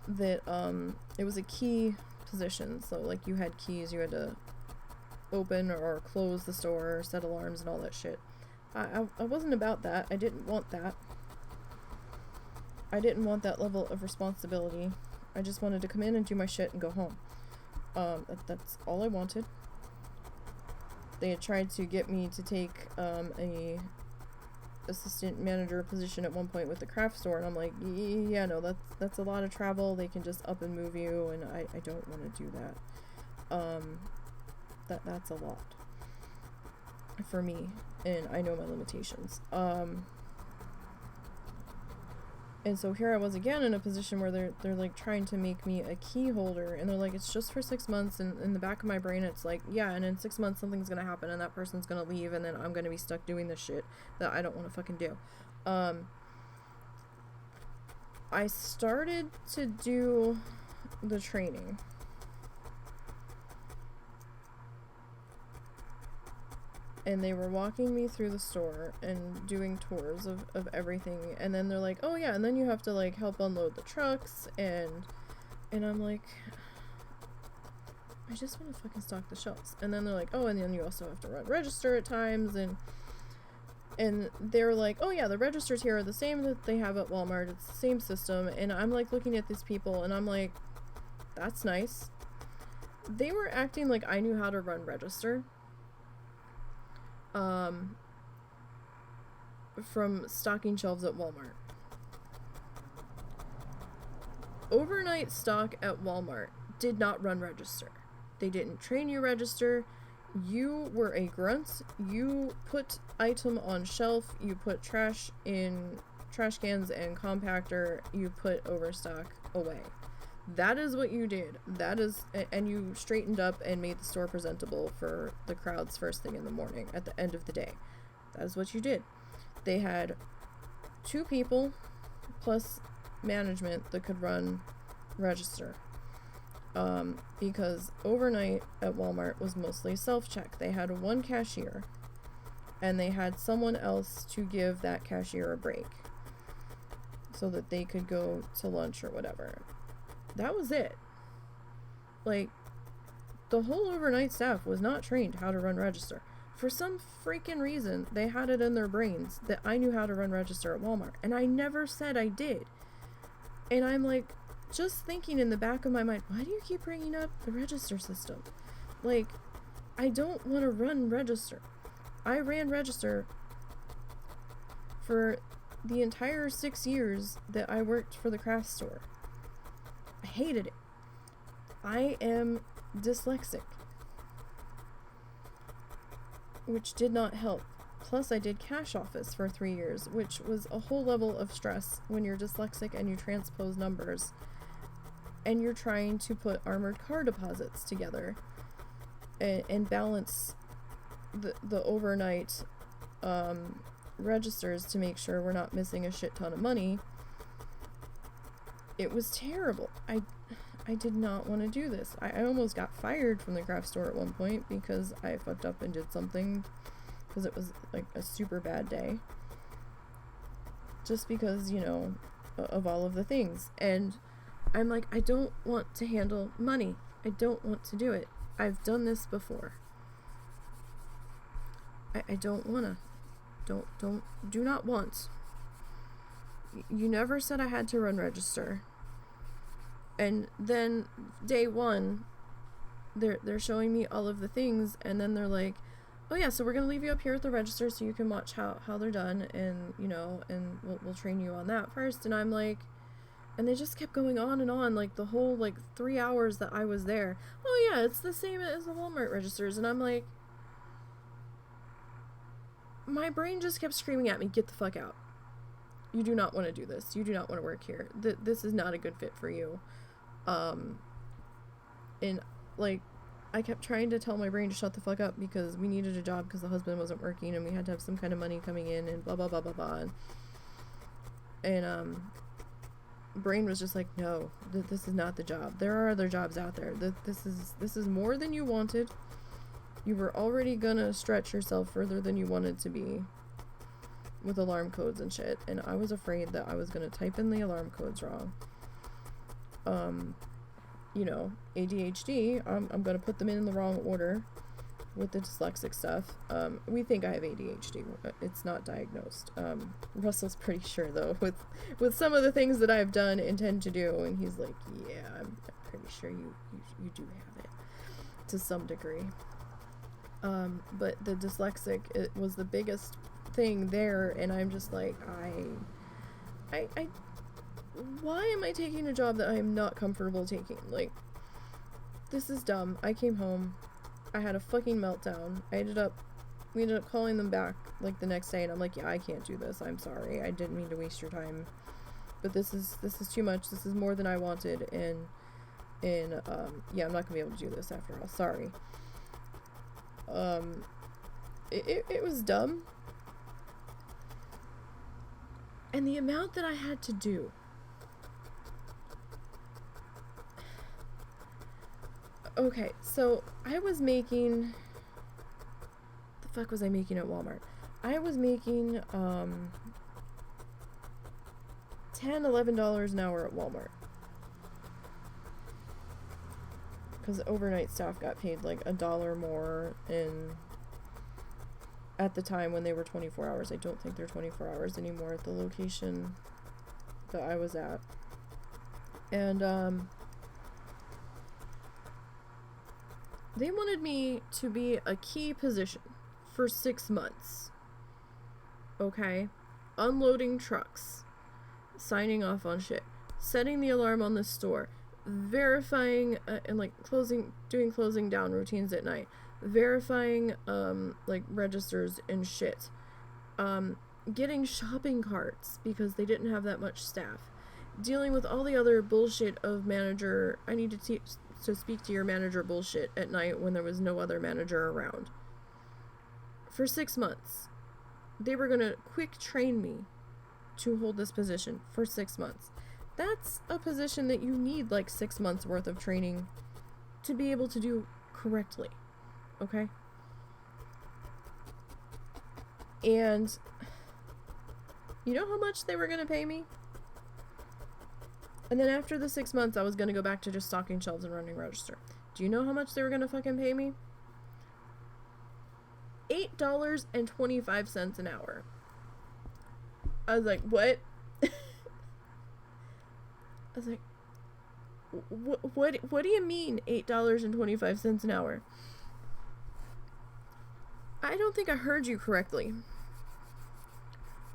That it was a key position, so like you had keys, you had to open or close the store, set alarms and all that shit. I wasn't about that. I didn't want that. I didn't want that level of responsibility. I just wanted to come in and do my shit and go home. That's all I wanted. They had tried to get me to take a assistant manager position at one point with the craft store, and I'm like, yeah, no, that's a lot of travel. They can just up and move you, and I don't want to do that. That's a lot for me, and I know my limitations. And so here I was again in a position where they're like trying to make me a key holder, and they're like, it's just for 6 months, and in the back of my brain it's like, yeah, and in 6 months something's gonna happen, and that person's gonna leave, and then I'm gonna be stuck doing this shit that I don't want to fucking do. I started to do the training. And they were walking me through the store and doing tours of everything, and then they're like, oh yeah, and then you have to like help unload the trucks, and I'm like, I just want to fucking stock the shelves. And then they're like, oh, and then you also have to run register at times, and they're like, oh yeah, the registers here are the same that they have at Walmart, it's the same system. And I'm like looking at these people, and I'm like, that's nice. They were acting like I knew how to run register. From stocking shelves at Walmart. Overnight stock at Walmart did not run register. They didn't train you register. You were a grunt. You put item on shelf. You put trash in trash cans and compactor. You put overstock away. That is what you did. That is, and you straightened up and made the store presentable for the crowds first thing in the morning at the end of the day. That is what you did. They had 2 people plus management that could run register. Because overnight at Walmart was mostly self-check. They had 1 cashier, and they had someone else to give that cashier a break. so that they could go to lunch or whatever. That was it. Like, the whole overnight staff was not trained how to run register. For some freaking reason, they had it in their brains that I knew how to run register at Walmart, and I never said I did. And I'm like, just thinking in the back of my mind, why do you keep bringing up the register system? Like, I don't want to run register. I ran register for the entire 6 years that I worked for the craft store. I hated it. I am dyslexic, which did not help. Plus, I did cash office for 3 years, which was a whole level of stress when you're dyslexic and you transpose numbers and you're trying to put armored car deposits together and balance the overnight registers to make sure we're not missing a shit ton of money. It was terrible. I did not want to do this. I almost got fired from the craft store at one point because I fucked up and did something because it was like a super bad day. Just because, you know, of all of the things. And I'm like, I don't want to handle money. I don't want to do it. I've done this before. I don't wanna. Do not want. You never said I had to run register. And then day one, they're showing me all of the things, and then they're like, oh yeah, so we're gonna leave you up here at the register so you can watch how they're done, and you know, and we'll train you on that first. And I'm like, and they just kept going on and on, like the whole like 3 hours that I was there. Oh yeah, it's the same as the Walmart registers. And I'm like, my brain just kept screaming at me, get the fuck out. You do not want to do this. You do not want to work here. This is not a good fit for you. And like, I kept trying to tell my brain to shut the fuck up because we needed a job because the husband wasn't working and we had to have some kind of money coming in and blah, blah, blah, blah, blah. And, brain was just like, no, this is not the job. There are other jobs out there. This is more than you wanted. You were already gonna stretch yourself further than you wanted to be with alarm codes and shit, and I was afraid that I was gonna type in the alarm codes wrong. You know, ADHD, I'm gonna put them in the wrong order with the dyslexic stuff. We think I have ADHD. It's not diagnosed. Russell's pretty sure though, with some of the things that I've done and tend to do, and he's like, yeah, I'm pretty sure you do have it to some degree. But the dyslexic, it was the biggest thing there, and I'm just like, I why am I taking a job that I am not comfortable taking? Like, this is dumb. I came home, I had a fucking meltdown. We ended up calling them back like the next day, and I'm like, yeah, I can't do this. I'm sorry. I didn't mean to waste your time, but this is too much. This is more than I wanted, and yeah, I'm not gonna be able to do this after all. Sorry. It was dumb. And the amount that I had to do. Okay, so I was making... The fuck was I making at Walmart? I was making, $10-11 an hour at Walmart. Because overnight staff got paid like $1 more at the time when they were 24 hours. I don't think they're 24 hours anymore at the location that I was at. And they wanted me to be a key position for 6 months. Okay? Unloading trucks, signing off on shit, setting the alarm on the store, verifying and like doing closing down routines at night, verifying like registers and shit, getting shopping carts because they didn't have that much staff, dealing with all the other bullshit of manager, I need to speak to your manager bullshit at night when there was no other manager around. For 6 months. They were gonna quick train me to hold this position for 6 months. That's a position that you need like 6 months worth of training to be able to do correctly. Okay? And you know how much they were gonna pay me? And then after the 6 months, I was going to go back to just stocking shelves and running register. Do you know how much they were going to fucking pay me? $8.25 an hour. I was like, what? I was like, what do you mean $8.25 an hour? I don't think I heard you correctly.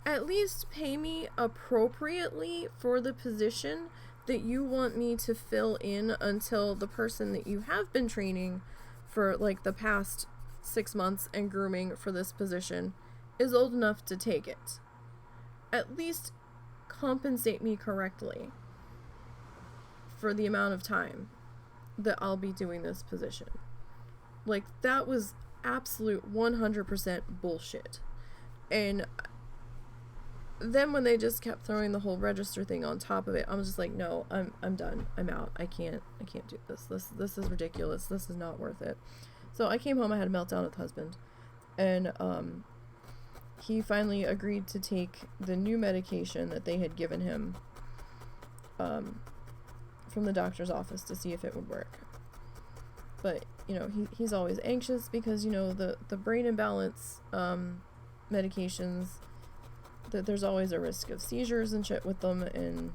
At least pay me appropriately for the position that you want me to fill in until the person that you have been training for like the past 6 months and grooming for this position is old enough to take it. At least compensate me correctly for the amount of time that I'll be doing this position. Like, that was absolute 100% bullshit. And then when they just kept throwing the whole register thing on top of it, I was just like, no, I'm done. I'm out. I can't do this. This is ridiculous. This is not worth it. So I came home, I had a meltdown with husband, and he finally agreed to take the new medication that they had given him from the doctor's office to see if it would work. But, you know, he's always anxious because, you know, the brain imbalance medications, that there's always a risk of seizures and shit with them, and,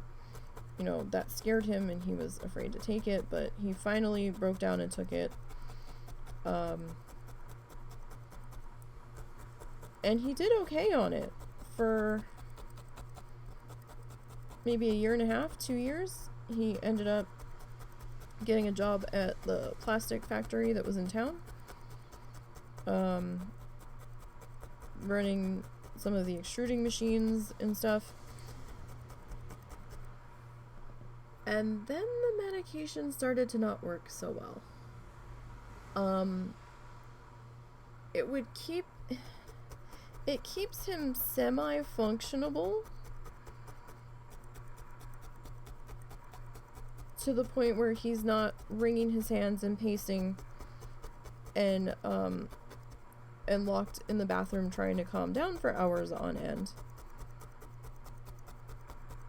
you know, that scared him and he was afraid to take it, but he finally broke down and took it. And he did okay on it for maybe a year and a half, 2 years. He ended up getting a job at the plastic factory that was in town, running some of the extruding machines and stuff. And then the medication started to not work so well. It keeps him semi-functionable to the point where he's not wringing his hands and pacing and locked in the bathroom trying to calm down for hours on end.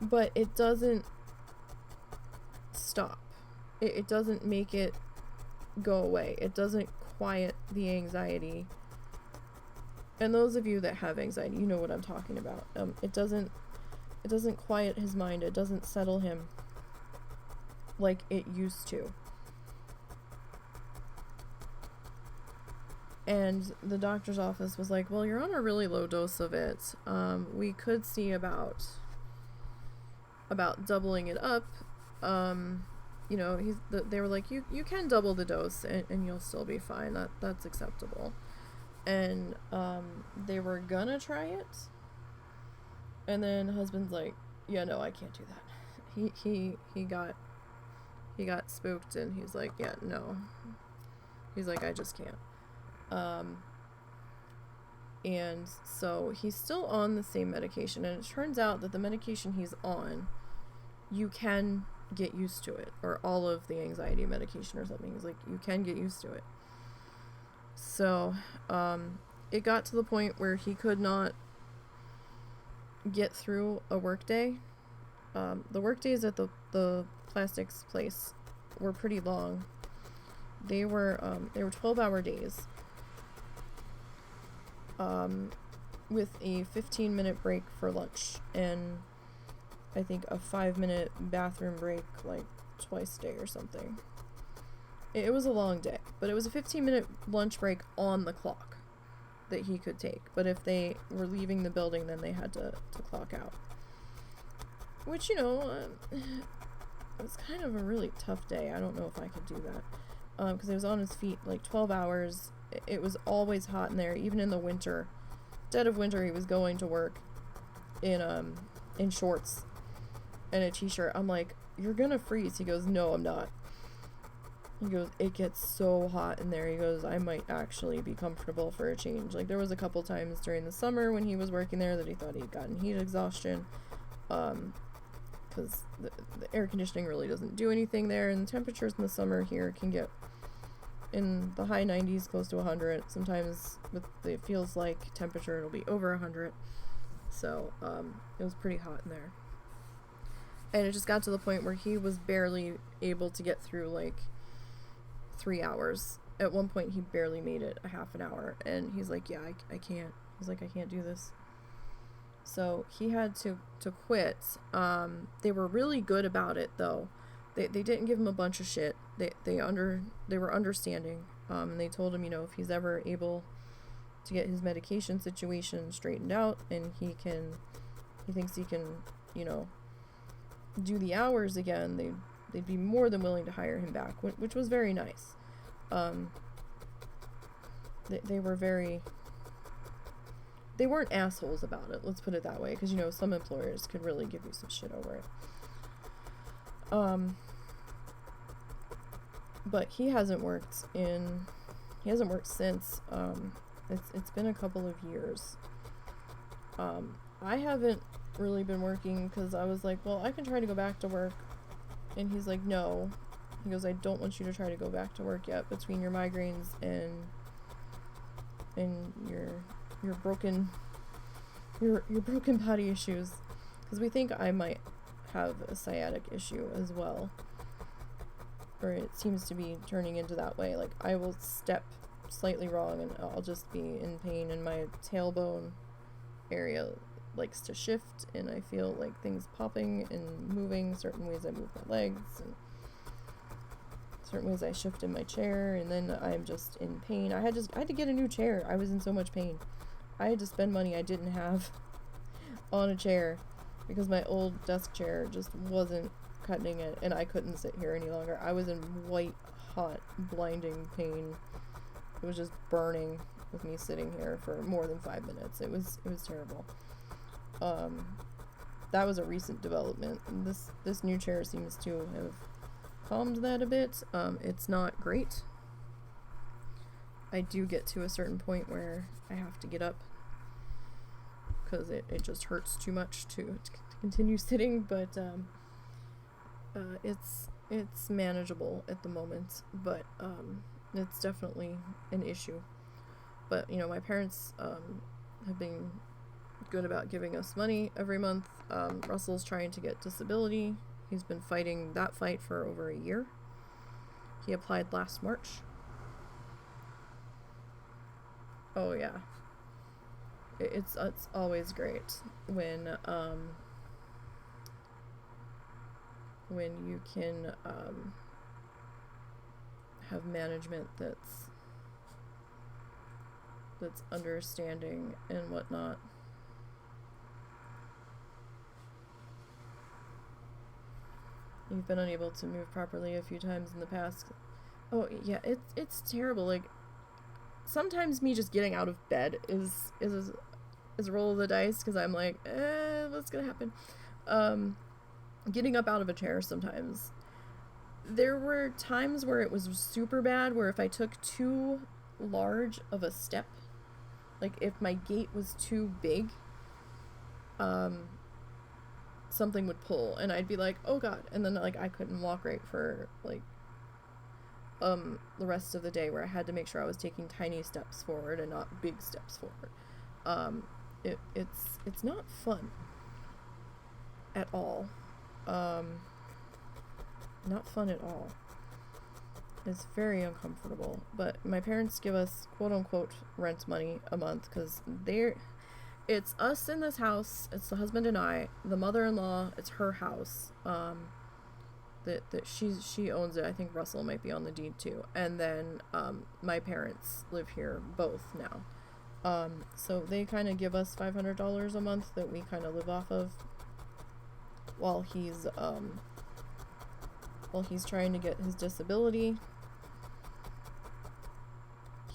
But it doesn't stop. It doesn't make it go away. It doesn't quiet the anxiety. And those of you that have anxiety, you know what I'm talking about. It doesn't quiet his mind. It doesn't settle him like it used to. And the doctor's office was like, well, you're on a really low dose of it. We could see about doubling it up. You know, they were like, you can double the dose and you'll still be fine. That's acceptable. And they were gonna try it. And then husband's like, yeah, no, I can't do that. He got spooked and he's like, yeah, no. He's like, I just can't. And so he's still on the same medication, and it turns out that the medication he's on, you can get used to it, or all of the anxiety medication or something. He's like, you can get used to it. So, it got to the point where he could not get through a work day. The work days at the plastics place were pretty long. They were 12-hour days. With a 15-minute break for lunch, and I think a 5-minute bathroom break, like, twice a day or something. It was a long day, but it was a 15-minute lunch break on the clock that he could take. But if they were leaving the building, then they had to clock out. Which, you know, it was kind of a really tough day. I don't know if I could do that. Because he was on his feet, like, 12 hours. It was always hot in there, even in the winter. Dead of winter, he was going to work in shorts and a t-shirt. I'm like, you're gonna freeze. He goes, no, I'm not. He goes, it gets so hot in there. He goes, I might actually be comfortable for a change. Like, there was a couple times during the summer when he was working there that he thought he'd gotten heat exhaustion, because the air conditioning really doesn't do anything there, and the temperatures in the summer here can get in the high 90s, close to 100. Sometimes with the feels like temperature, it'll be over 100. So, it was pretty hot in there. And it just got to the point where he was barely able to get through like 3 hours. At one point, he barely made it a half an hour. And he's like, yeah, I can't. He's like, I can't do this. So he had to quit. They were really good about it, though. They didn't give him a bunch of shit. They were understanding. And they told him, you know, if he's ever able to get his medication situation straightened out and he thinks he can, you know, do the hours again, they'd be more than willing to hire him back, which was very nice. They weren't assholes about it, let's put it that way, because, you know, some employers could really give you some shit over it. But he hasn't worked since. It's been a couple of years. I haven't really been working because I was like, well, I can try to go back to work. And he's like, no. He goes, I don't want you to try to go back to work yet, between your migraines and your broken body issues, because we think I might have a sciatic issue as well, or it seems to be turning into that way. Like, I will step slightly wrong and I'll just be in pain, and my tailbone area likes to shift, and I feel like things popping and moving, certain ways I move my legs, and certain ways I shift in my chair, and then I'm just in pain. I had to get a new chair. I was in so much pain. I had to spend money I didn't have on a chair because my old desk chair just wasn't cutting it, and I couldn't sit here any longer. I was in white hot blinding pain. It was just burning with me sitting here for more than 5 minutes. It was terrible. That was a recent development. This new chair seems to have calmed that a bit. It's not great. I do get to a certain point where I have to get up because it just hurts too much to continue sitting, but it's manageable at the moment, but it's definitely an issue. But, you know, my parents have been good about giving us money every month. Russell's trying to get disability. He's been fighting that fight for over a year. He applied last March. Oh yeah. It's always great when you can have management that's understanding and whatnot. You've been unable to move properly a few times in the past. Oh yeah, it's terrible. Like, sometimes me just getting out of bed is a roll of the dice, because I'm like, what's gonna happen? Getting up out of a chair sometimes. There were times where it was super bad, where if I took too large of a step, like if my gait was too big, something would pull, and I'd be like, oh god, and then like I couldn't walk right for like the rest of the day, where I had to make sure I was taking tiny steps forward and not big steps forward. It's not fun at all. Not fun at all. It's very uncomfortable. But my parents give us quote unquote rent money a month, because it's us in this house. It's the husband and I. The mother-in-law, it's her house. That she owns it. I think Russell might be on the deed too. And then my parents live here both now. So they kind of give us $500 a month that we kind of live off of while he's trying to get his disability.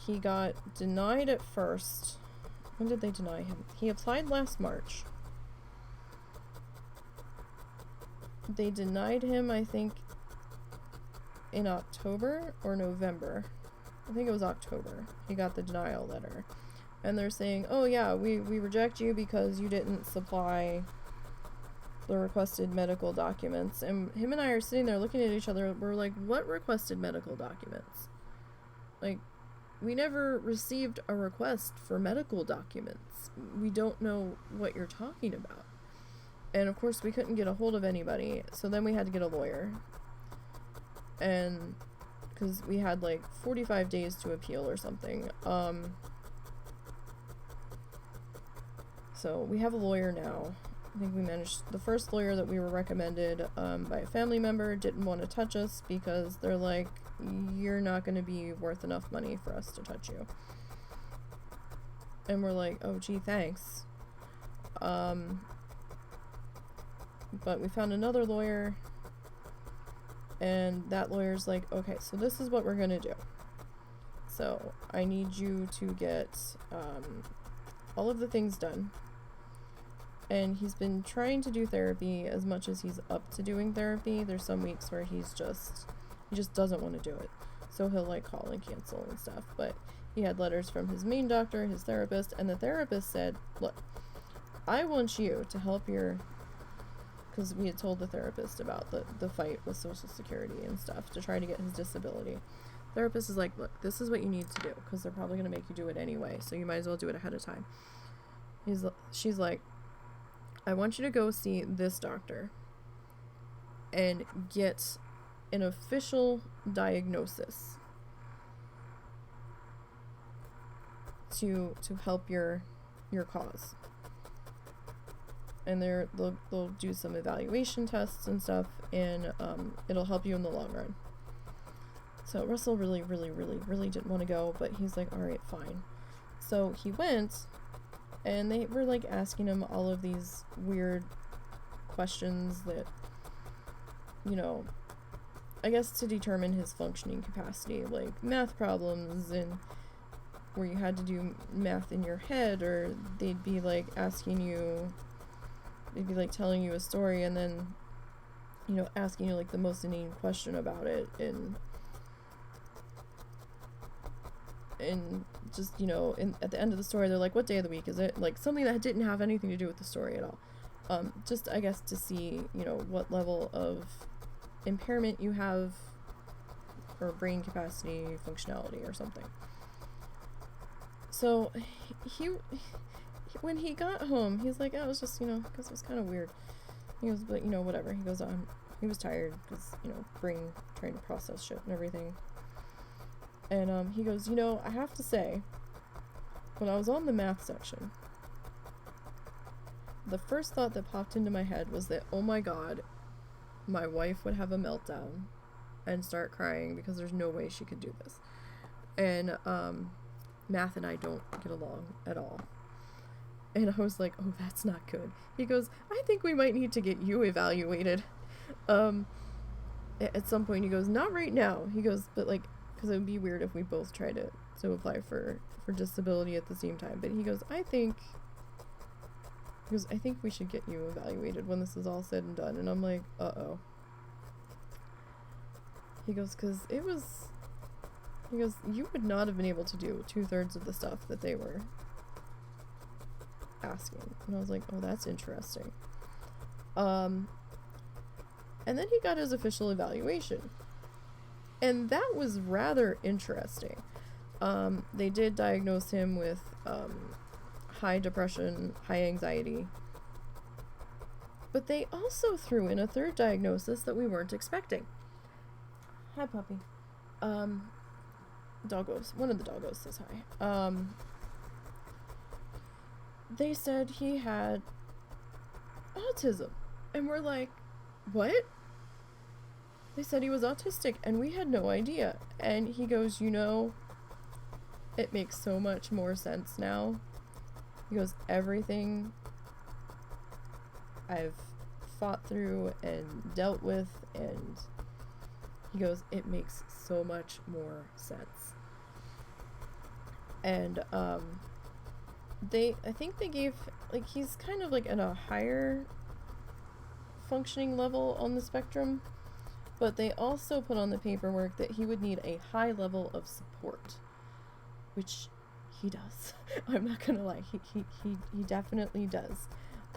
He got denied at first. When did they deny him? He applied last March. They denied him, I think, in October or November. I think it was October. He got the denial letter. And they're saying, oh yeah, we reject you because you didn't supply the requested medical documents. And him and I are sitting there looking at each other. We're like, what requested medical documents? Like, we never received a request for medical documents. We don't know what you're talking about. And of course we couldn't get a hold of anybody, so then we had to get a lawyer. And because we had like 45 days to appeal or something. So we have a lawyer now. I think we managed. The first lawyer that we were recommended by a family member didn't want to touch us because they're like, you're not going to be worth enough money for us to touch you. And we're like, oh gee, thanks. But we found another lawyer, and that lawyer's like, okay, so this is what we're gonna do. So I need you to get all of the things done. And he's been trying to do therapy as much as he's up to doing therapy. There's some weeks where he just doesn't want to do it. So he'll like call and cancel and stuff. But he had letters from his main doctor, his therapist, and the therapist said, look, I want you to help your... Because we had told the therapist about the fight with Social Security and stuff to try to get his disability. Therapist is like, look, this is what you need to do because they're probably going to make you do it anyway, so you might as well do it ahead of time. She's like, I want you to go see this doctor and get an official diagnosis to help your cause. And they'll do some evaluation tests and stuff, and it'll help you in the long run. So Russell really didn't want to go, but he's like, all right, fine. So he went, and they were like asking him all of these weird questions that, you know, I guess to determine his functioning capacity, like math problems, and where you had to do math in your head, or they'd be like asking you... They'd be like telling you a story and then, you know, asking you like the most inane question about it, and just, you know, at the end of the story they're like, what day of the week is it? Like something that didn't have anything to do with the story at all. Just I guess to see, you know, what level of impairment you have, or brain capacity, functionality or something. So when he got home, he's like, oh, it was just, you know, because it was kind of weird. He goes, but, you know, whatever. He goes, he was tired because, you know, brain trying to process shit and everything. And he goes, you know, I have to say, when I was on the math section, the first thought that popped into my head was that, oh my god, my wife would have a meltdown and start crying because there's no way she could do this. And math and I don't get along at all. And I was like, oh, that's not good. He goes, I think we might need to get you evaluated. At some point, he goes, not right now. He goes, but like, because it would be weird if we both tried to apply for disability at the same time. But he goes, I think we should get you evaluated when this is all said and done. And I'm like, uh-oh. He goes, you would not have been able to do 2/3 of the stuff that they were asking. And I was like, oh, that's interesting. And then he got his official evaluation, and that was rather interesting. They did diagnose him with high depression, high anxiety, but they also threw in a third diagnosis that we weren't expecting. Hi, puppy. Doggos. One of the doggos says hi. They said he had autism. And we're like, what? They said he was autistic, and we had no idea. And he goes, you know, it makes so much more sense now. He goes, everything I've fought through and dealt with, and he goes, it makes so much more sense. And, I think they gave, like, he's kind of like at a higher functioning level on the spectrum, but they also put on the paperwork that he would need a high level of support, which he does. I'm not gonna lie, he definitely does.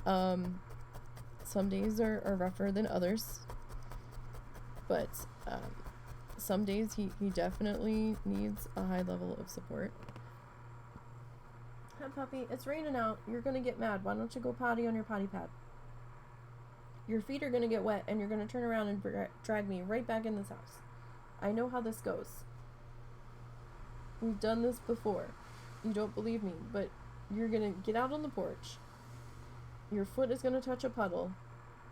Some days are rougher than others, but some days he definitely needs a high level of support. Hi, puppy. It's raining out. You're gonna get mad. Why don't you go potty on your potty pad? Your feet are going to get wet, and you're going to turn around and drag me right back in this house. I know how this goes. We've done this before. You don't believe me, but you're going to get out on the porch. Your foot is going to touch a puddle,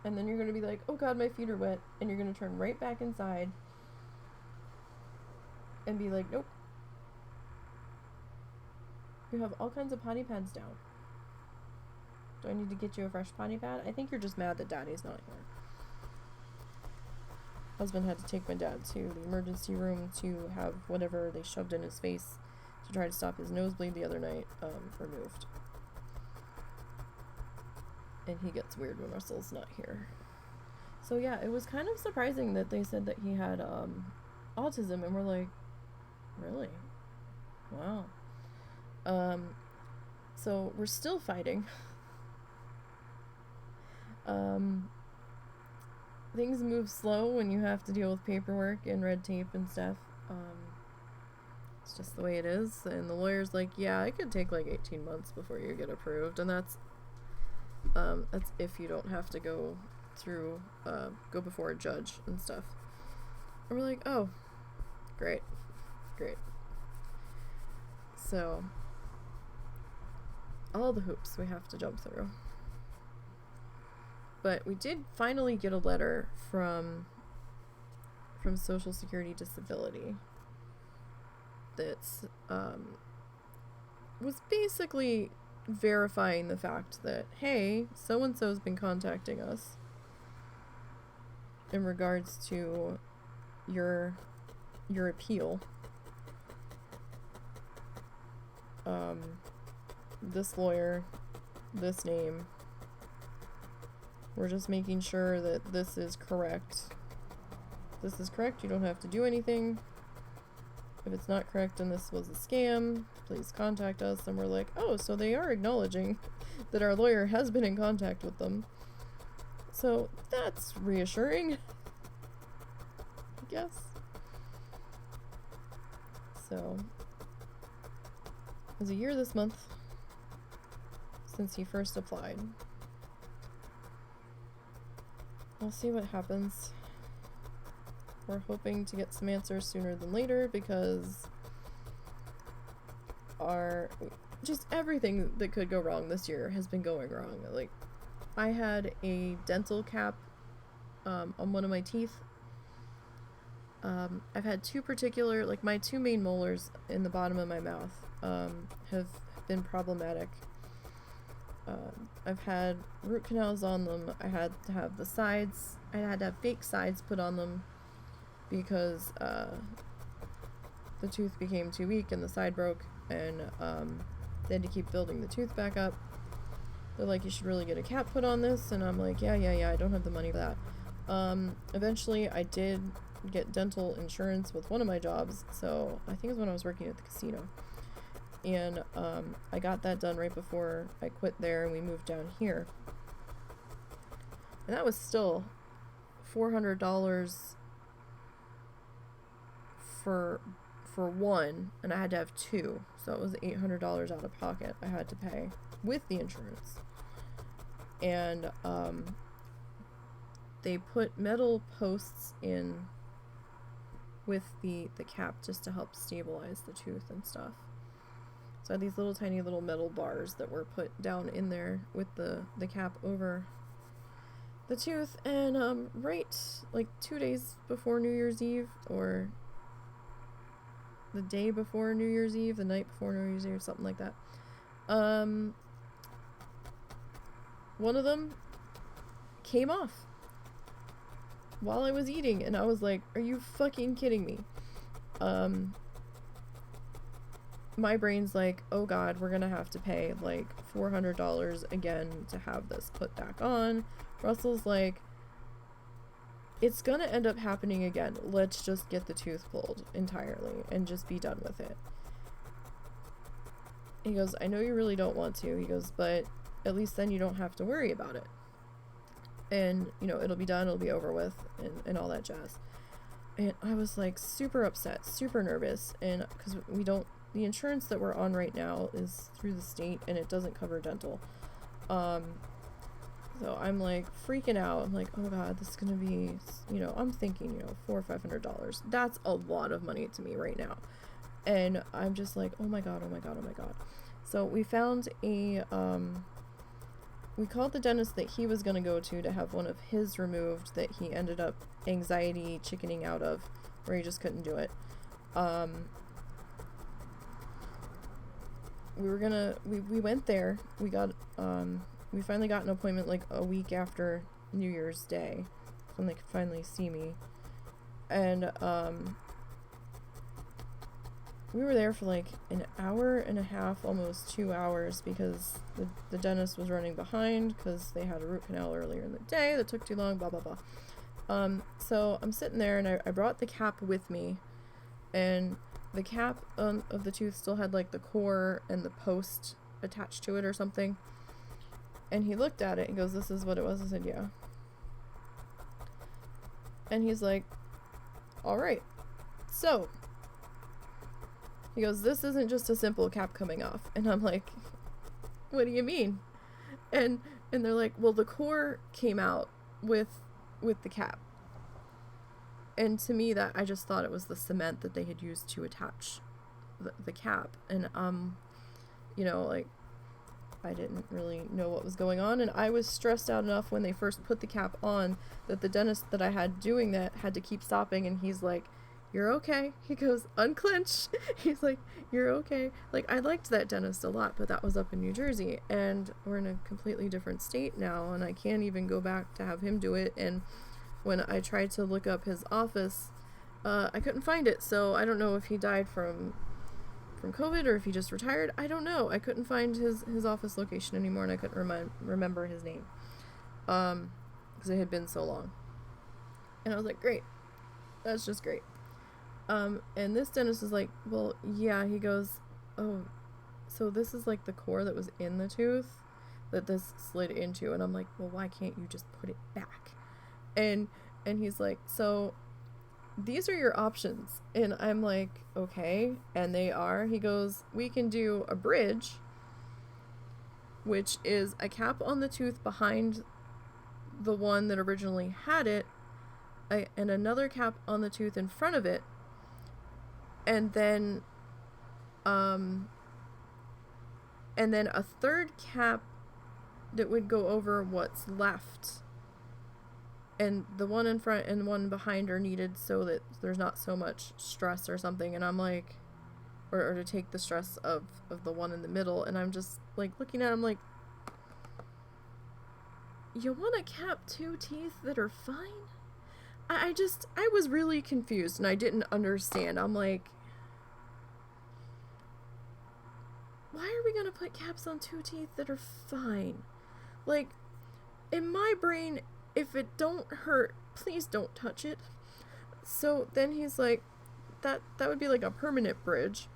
and then you're going to be like, oh God, my feet are wet, and you're going to turn right back inside and be like, nope. You have all kinds of potty pads down. Do I need to get you a fresh potty pad? I think you're just mad that Daddy's not here. Husband had to take my dad to the emergency room to have whatever they shoved in his face to try to stop his nosebleed the other night removed. And he gets weird when Russell's not here. So yeah, it was kind of surprising that they said that he had autism, and we're like, really? Wow. So we're still fighting. Things move slow when you have to deal with paperwork and red tape and stuff. It's just the way it is. And the lawyer's like, yeah, it could take like 18 months before you get approved, and that's if you don't have to go through go before a judge and stuff. And we're like, oh, great. So all the hoops we have to jump through. But we did finally get a letter from Social Security Disability that's was basically verifying the fact that, hey, so-and-so's been contacting us in regards to your appeal. This lawyer, this name. We're just making sure that this is correct. This is correct. You don't have to do anything. If it's not correct and this was a scam, please contact us. And we're like, oh, so they are acknowledging that our lawyer has been in contact with them. So that's reassuring, I guess. So it was a year this month since he first applied. We'll see what happens. We're hoping to get some answers sooner than later because just everything that could go wrong this year has been going wrong. Like, I had a dental cap on one of my teeth. I've had two particular, like my two main molars in the bottom of my mouth have been problematic. I've had root canals on them. I had to have the sides. I had to have fake sides put on them because the tooth became too weak and the side broke, and they had to keep building the tooth back up. They're like, you should really get a cap put on this, and I'm like, yeah, I don't have the money for that. Eventually I did get dental insurance with one of my jobs, so I think it was when I was working at the casino. And I got that done right before I quit there and we moved down here. And that was still $400 for one, and I had to have two. So it was $800 out of pocket I had to pay with the insurance. And they put metal posts in with the cap just to help stabilize the tooth and stuff. So I had these little tiny little metal bars that were put down in there with the cap over the tooth, and right like 2 days before New Year's Eve, or the day before New Year's Eve, the night before New Year's Eve, or something like that, one of them came off while I was eating, and I was like, are you fucking kidding me? My brain's like, oh God, we're gonna have to pay like $400 again to have this put back on. Russell's like, it's gonna end up happening again. Let's just get the tooth pulled entirely and just be done with it. He goes, I know you really don't want to. He goes, but at least then you don't have to worry about it. And, you know, it'll be done, it'll be over with, and all that jazz. And I was like super upset, super nervous, and because the insurance that we're on right now is through the state, and it doesn't cover dental. So I'm like freaking out. I'm like, oh god, this is gonna be, you know, I'm thinking, you know, $400 or $500. That's a lot of money to me right now. And I'm just like, oh my god, oh my god, oh my god. So we found a, we called the dentist that he was gonna go to have one of his removed that he ended up anxiety chickening out of, where he just couldn't do it. We went there. We got, we finally got an appointment like a week after New Year's Day when they could finally see me. And, we were there for like an hour and a half, almost 2 hours, because the dentist was running behind because they had a root canal earlier in the day that took too long, blah, blah, blah. So I'm sitting there, and I brought the cap with me, and the cap of the tooth still had like the core and the post attached to it or something. And he looked at it and goes, this is what it was? I said, yeah. And he's like, all right. So he goes, this isn't just a simple cap coming off. And I'm like, what do you mean? And they're like, well, the core came out with the cap. And to me, that I just thought it was the cement that they had used to attach the cap. And, you know, like, I didn't really know what was going on. And I was stressed out enough when they first put the cap on that the dentist that I had doing that had to keep stopping. And he's like, you're okay. He goes, unclench. He's like, you're okay. Like, I liked that dentist a lot, but that was up in New Jersey. And we're in a completely different state now. And I can't even go back to have him do it. And when I tried to look up his office, I couldn't find it. So I don't know if he died from COVID or if he just retired. I don't know. I couldn't find his office location anymore, and I couldn't remember his name because it had been so long. And I was like, great. That's just great. And this dentist is like, well, yeah. He goes, oh, so this is like the core that was in the tooth that this slid into. And I'm like, well, why can't you just put it back? And he's like, so these are your options. And I'm like, okay. And they are, he goes, we can do a bridge, which is a cap on the tooth behind the one that originally had it, and another cap on the tooth in front of it, and then a third cap that would go over what's left. And the one in front and one behind are needed so that there's not so much stress or something. And I'm like, or to take the stress of the one in the middle. And I'm just like looking at him like, you want to cap 2 teeth that are fine? I was really confused and I didn't understand. I'm like, why are we going to put caps on 2 teeth that are fine? Like, in my brain, if it don't hurt, please don't touch it. So then he's like, that would be like a permanent bridge.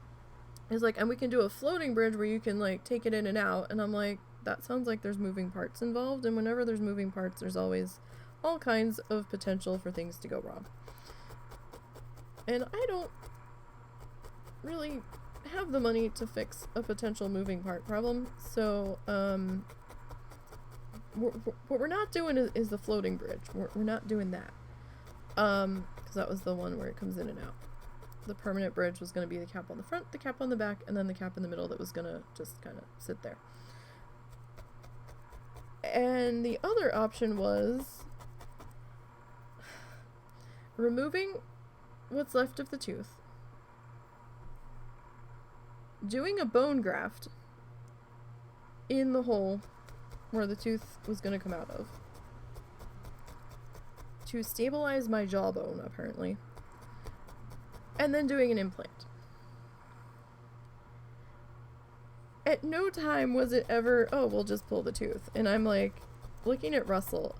He's like, and we can do a floating bridge where you can like take it in and out. And I'm like, that sounds like there's moving parts involved. And whenever there's moving parts, there's always all kinds of potential for things to go wrong. And I don't really have the money to fix a potential moving part problem. So, what we're not doing is the floating bridge. We're not doing that. Because that was the one where it comes in and out. The permanent bridge was going to be the cap on the front, the cap on the back, and then the cap in the middle that was going to just kind of sit there. And the other option was removing what's left of the tooth, doing a bone graft in the hole where the tooth was going to come out of to stabilize my jawbone, apparently, and then doing an implant. At no time was it ever, oh, we'll just pull the tooth. And I'm like looking at Russell,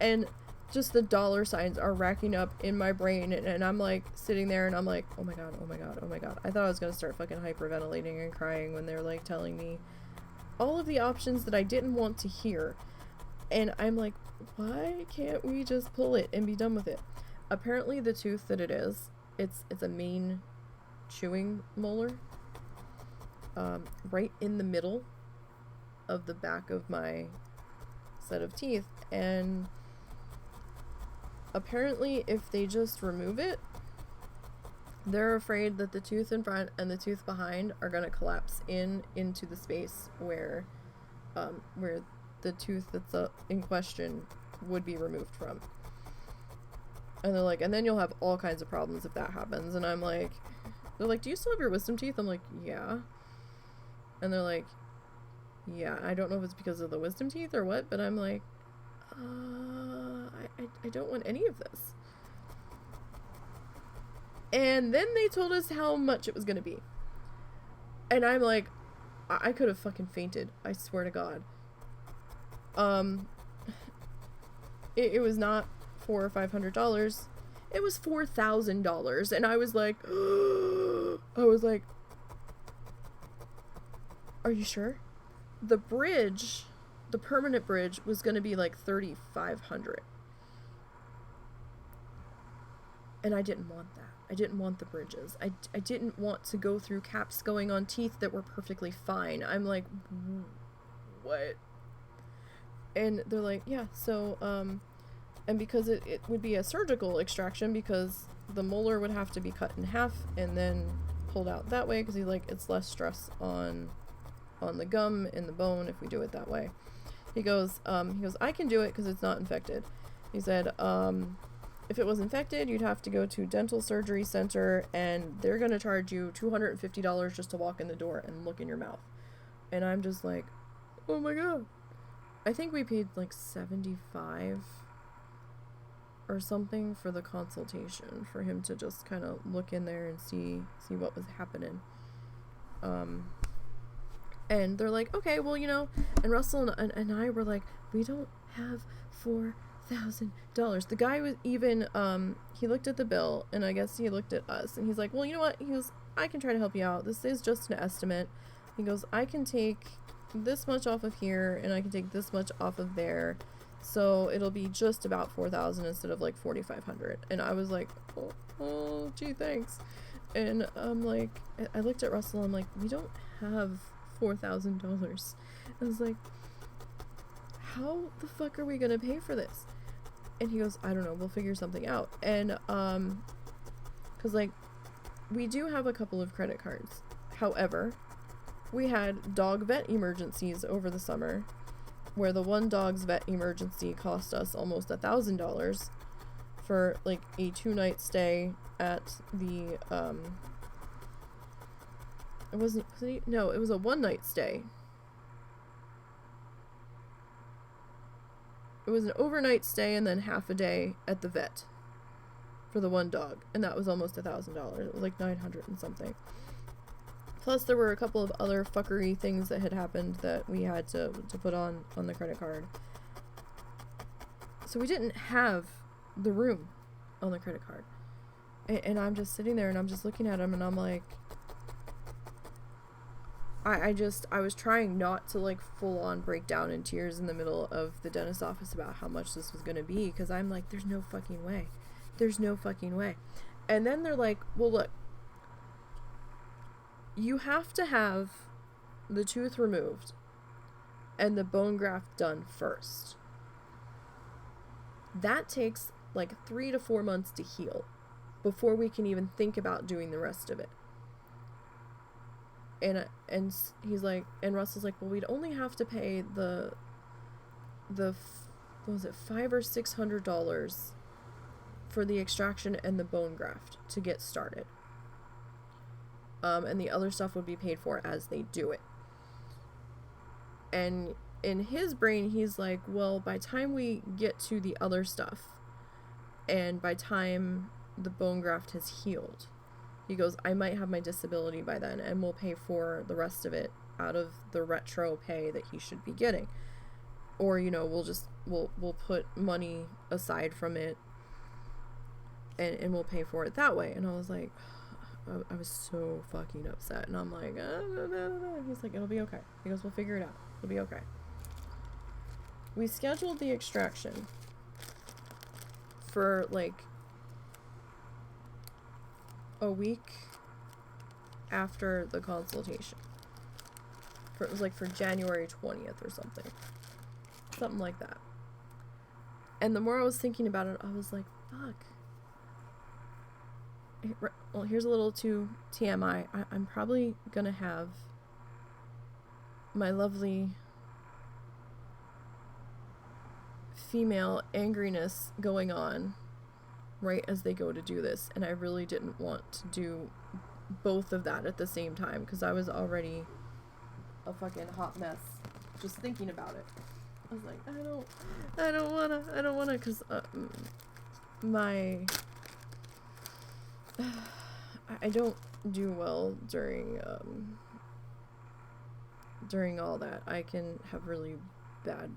and just the dollar signs are racking up in my brain, and I'm like sitting there and I'm like, oh my god, oh my god, oh my god. I thought I was going to start fucking hyperventilating and crying when they're like telling me all of the options that I didn't want to hear. And I'm like, why can't we just pull it and be done with it? Apparently the tooth that it is, it's a main chewing molar, right in the middle of the back of my set of teeth, and apparently if they just remove it, they're afraid that the tooth in front and the tooth behind are going to collapse into the space where the tooth that's in question would be removed from. And they're like, and then you'll have all kinds of problems if that happens. And I'm like, they're like, do you still have your wisdom teeth? I'm like, yeah. And they're like, yeah, I don't know if it's because of the wisdom teeth or what, but I'm like, I don't want any of this. And then they told us how much it was going to be. And I'm like, I could have fucking fainted. I swear to God. It was not $400 or $500. It was $4,000. And I was like, are you sure? The bridge, the permanent bridge, was going to be like $3,500. And I didn't want that. I didn't want the bridges. I didn't want to go through caps going on teeth that were perfectly fine. I'm like, what? And they're like, yeah, so, and because it would be a surgical extraction, because the molar would have to be cut in half and then pulled out that way, because he's like, it's less stress on the gum and the bone if we do it that way. He goes, I can do it because it's not infected. He said, if it was infected, you'd have to go to dental surgery center, and they're going to charge you $250 just to walk in the door and look in your mouth. And I'm just like, oh my God. I think we paid like $75 or something for the consultation, for him to just kind of look in there and see what was happening. And they're like, okay, well, you know, and Russell and I were like, we don't have $4,000. The guy was even, he looked at the bill, and I guess he looked at us, and he's like, well, you know what? He goes, I can try to help you out. This is just an estimate. He goes, I can take this much off of here, and I can take this much off of there. So it'll be just about 4,000 instead of like 4,500. And I was like, oh, gee, thanks. And I'm like, I looked at Russell, I'm like, we don't have $4,000. I was like, how the fuck are we gonna pay for this? And he goes, I don't know, we'll figure something out. And because like, we do have a couple of credit cards. However, we had dog vet emergencies over the summer, where the one dog's vet emergency cost us almost $1,000 for like a 2-night stay at the it was a 1-night stay. It was an overnight stay and then half a day at the vet for the one dog, and that was almost $1,000. It was like 900 and something. Plus, there were a couple of other fuckery things that had happened that we had to put on the credit card. So we didn't have the room on the credit card. And I'm just sitting there and I'm just looking at him and I'm like, I was trying not to like full on break down in tears in the middle of the dentist's office about how much this was going to be, because I'm like, there's no fucking way. There's no fucking way. And then they're like, well, look, you have to have the tooth removed and the bone graft done first. That takes like 3 to 4 months to heal before we can even think about doing the rest of it. And he's like, and Russell's like, well, we'd only have to pay the what was it, $500 or $600 for the extraction and the bone graft to get started. And the other stuff would be paid for as they do it. And in his brain, he's like, well, by time we get to the other stuff, and by time the bone graft has healed, he goes, I might have my disability by then, and we'll pay for the rest of it out of the retro pay that he should be getting. Or, you know, we'll put money aside from it, and we'll pay for it that way. And I was like, I was so fucking upset, and I'm like, he's like, it'll be okay. He goes, we'll figure it out. It'll be okay. We scheduled the extraction for like a week after the consultation. It was like for January 20th or something. Something like that. And the more I was thinking about it, I was like, fuck. Well, here's a little too TMI. I'm probably gonna have my lovely female angriness going on right as they go to do this, and I really didn't want to do both of that at the same time because I was already a fucking hot mess just thinking about it. I was like, I don't wanna, because I don't do well during all that. I can have really bad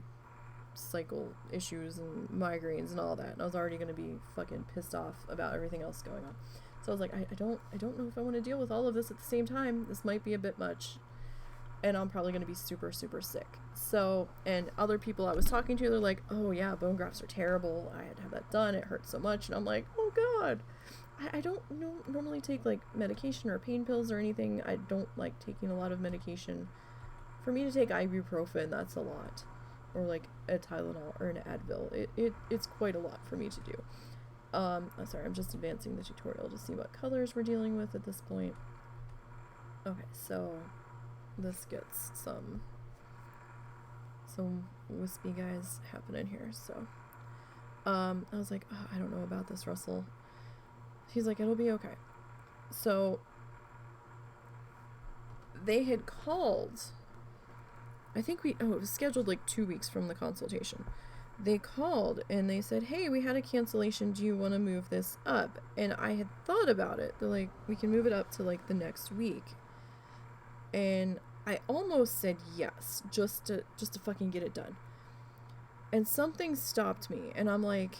cycle issues and migraines and all that, and I was already going to be fucking pissed off about everything else going on. So I was like, I don't know if I want to deal with all of this at the same time. This might be a bit much, and I'm probably going to be super, super sick. So, and other people I was talking to, they're like, oh yeah, bone grafts are terrible. I had to have that done. It hurts so much. And I'm like, oh God. I don't normally take like medication or pain pills or anything. I don't like taking a lot of medication. For me to take ibuprofen, that's a lot. Or like a Tylenol or an Advil. It's quite a lot for me to do. Sorry, I'm just advancing the tutorial to see what colors we're dealing with at this point. Okay, so this gets some wispy guys happening here. So I was like, oh, I don't know about this, Russell. He's like, it'll be okay. So they had called, I think it was scheduled like 2 weeks from the consultation. They called and they said, hey, we had a cancellation. Do you want to move this up? And I had thought about it. They're like, we can move it up to like the next week. And I almost said yes, just to fucking get it done. And something stopped me. And I'm like,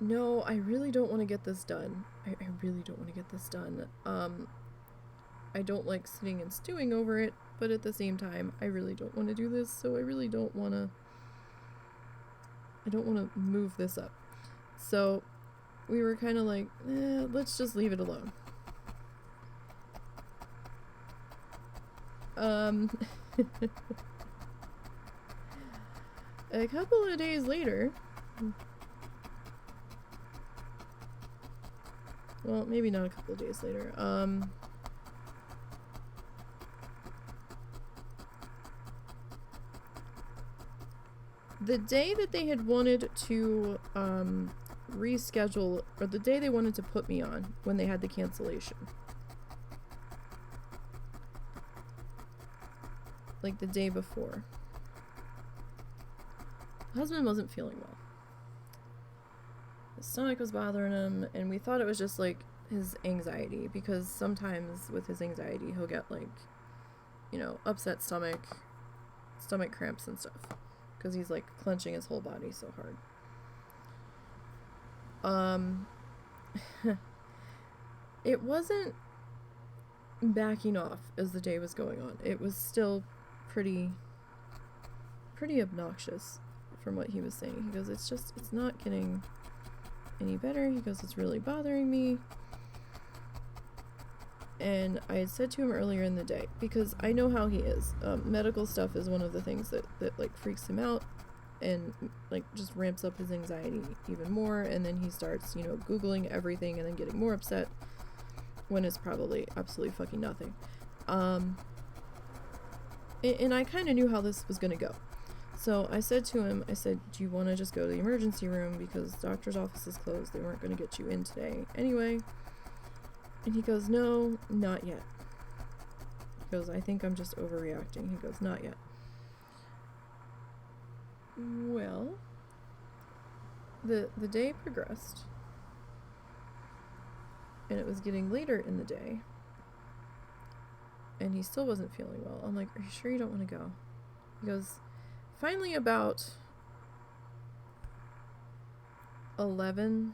no, I really don't want to get this done. I really don't want to get this done. I don't like sitting and stewing over it, but at the same time, I really don't want to do this, so I really don't want to... I don't want to move this up. So, we were kind of like, let's just leave it alone. A couple of days later... Well, maybe not a couple of days later. The day that they had wanted to reschedule, or the day they wanted to put me on when they had the cancellation. Like the day before. My husband wasn't feeling well. His stomach was bothering him, and we thought it was just like his anxiety, because sometimes with his anxiety he'll get like, you know, upset stomach cramps and stuff, because he's like clenching his whole body so hard. It wasn't backing off as the day was going on. It was still pretty obnoxious from what he was saying. He goes, it's not getting any better. He goes, it's really bothering me. And I had said to him earlier in the day, because I know how he is. Medical stuff is one of the things that like freaks him out and like just ramps up his anxiety even more. And then he starts, you know, Googling everything and then getting more upset when it's probably absolutely fucking nothing. And I kind of knew how this was going to go. So I said to him, I said, do you want to just go to the emergency room because the doctor's office is closed. They weren't going to get you in today anyway. And he goes, no, not yet. He goes, I think I'm just overreacting. He goes, not yet. Well, the day progressed. And it was getting later in the day. And he still wasn't feeling well. I'm like, are you sure you don't want to go? He goes, finally about 11,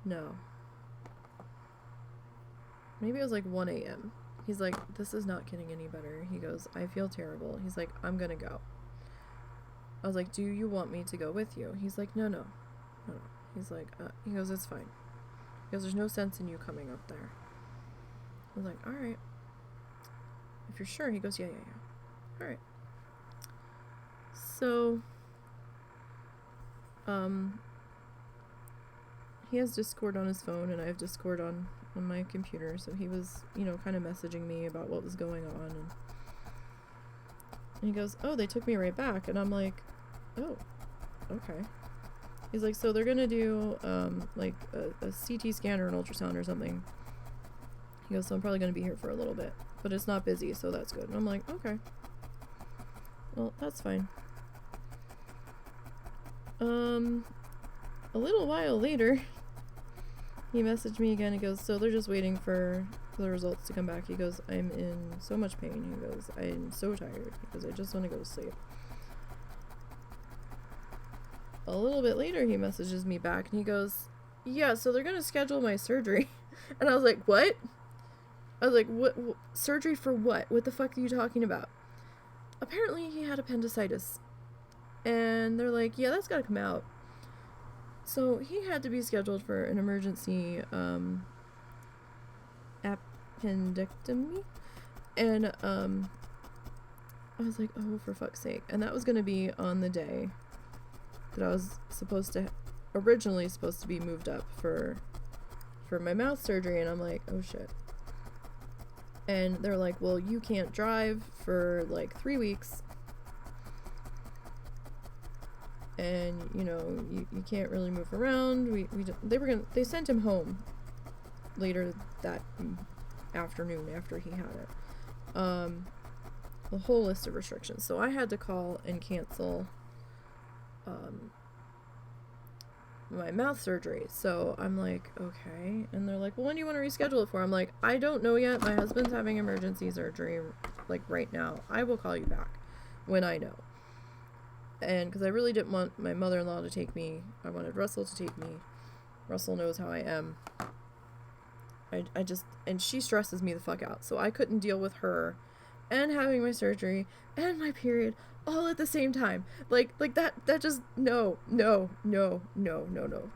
no. Maybe it was like 1 a.m. He's like, this is not getting any better. He goes, I feel terrible. He's like, I'm gonna go. I was like, do you want me to go with you? He's like, no. He's like, he goes, it's fine. He goes, there's no sense in you coming up there. I was like, alright. If you're sure. He goes, yeah. Alright. So, he has Discord on his phone, and I have Discord on my computer, so he was, you know, kind of messaging me about what was going on, and he goes, oh, they took me right back, and I'm like, oh, okay. He's like, so they're gonna do, like, a CT scan or an ultrasound or something. He goes, so I'm probably gonna be here for a little bit, but it's not busy, so that's good. And I'm like, okay. Well, that's fine. A little while later, he messaged me again. He goes, so they're just waiting for the results to come back. He goes, I'm in so much pain. He goes, I'm so tired. He goes, I just want to go to sleep. A little bit later, he messages me back, and he goes, yeah, so they're going to schedule my surgery. And I was like, what? I was like, what? Surgery for what? What the fuck are you talking about? Apparently, he had appendicitis. And they're like, yeah, that's got to come out. So he had to be scheduled for an emergency appendectomy. And I was like, oh, for fuck's sake. And that was going to be on the day that I was originally supposed to be moved up for my mouth surgery. And I'm like, oh shit. And they're like, well, you can't drive for like 3 weeks. And, you know, you can't really move around. They sent him home later that afternoon after he had it. A whole list of restrictions. So I had to call and cancel my mouth surgery. So I'm like, okay. And they're like, well, when do you want to reschedule it for? I'm like, I don't know yet. My husband's having emergency surgery like right now. I will call you back when I know. And because I really didn't want my mother-in-law to take me. I wanted Russell to take me. Russell knows how I am. And she stresses me the fuck out. So I couldn't deal with her and having my surgery and my period all at the same time. Like that just, no.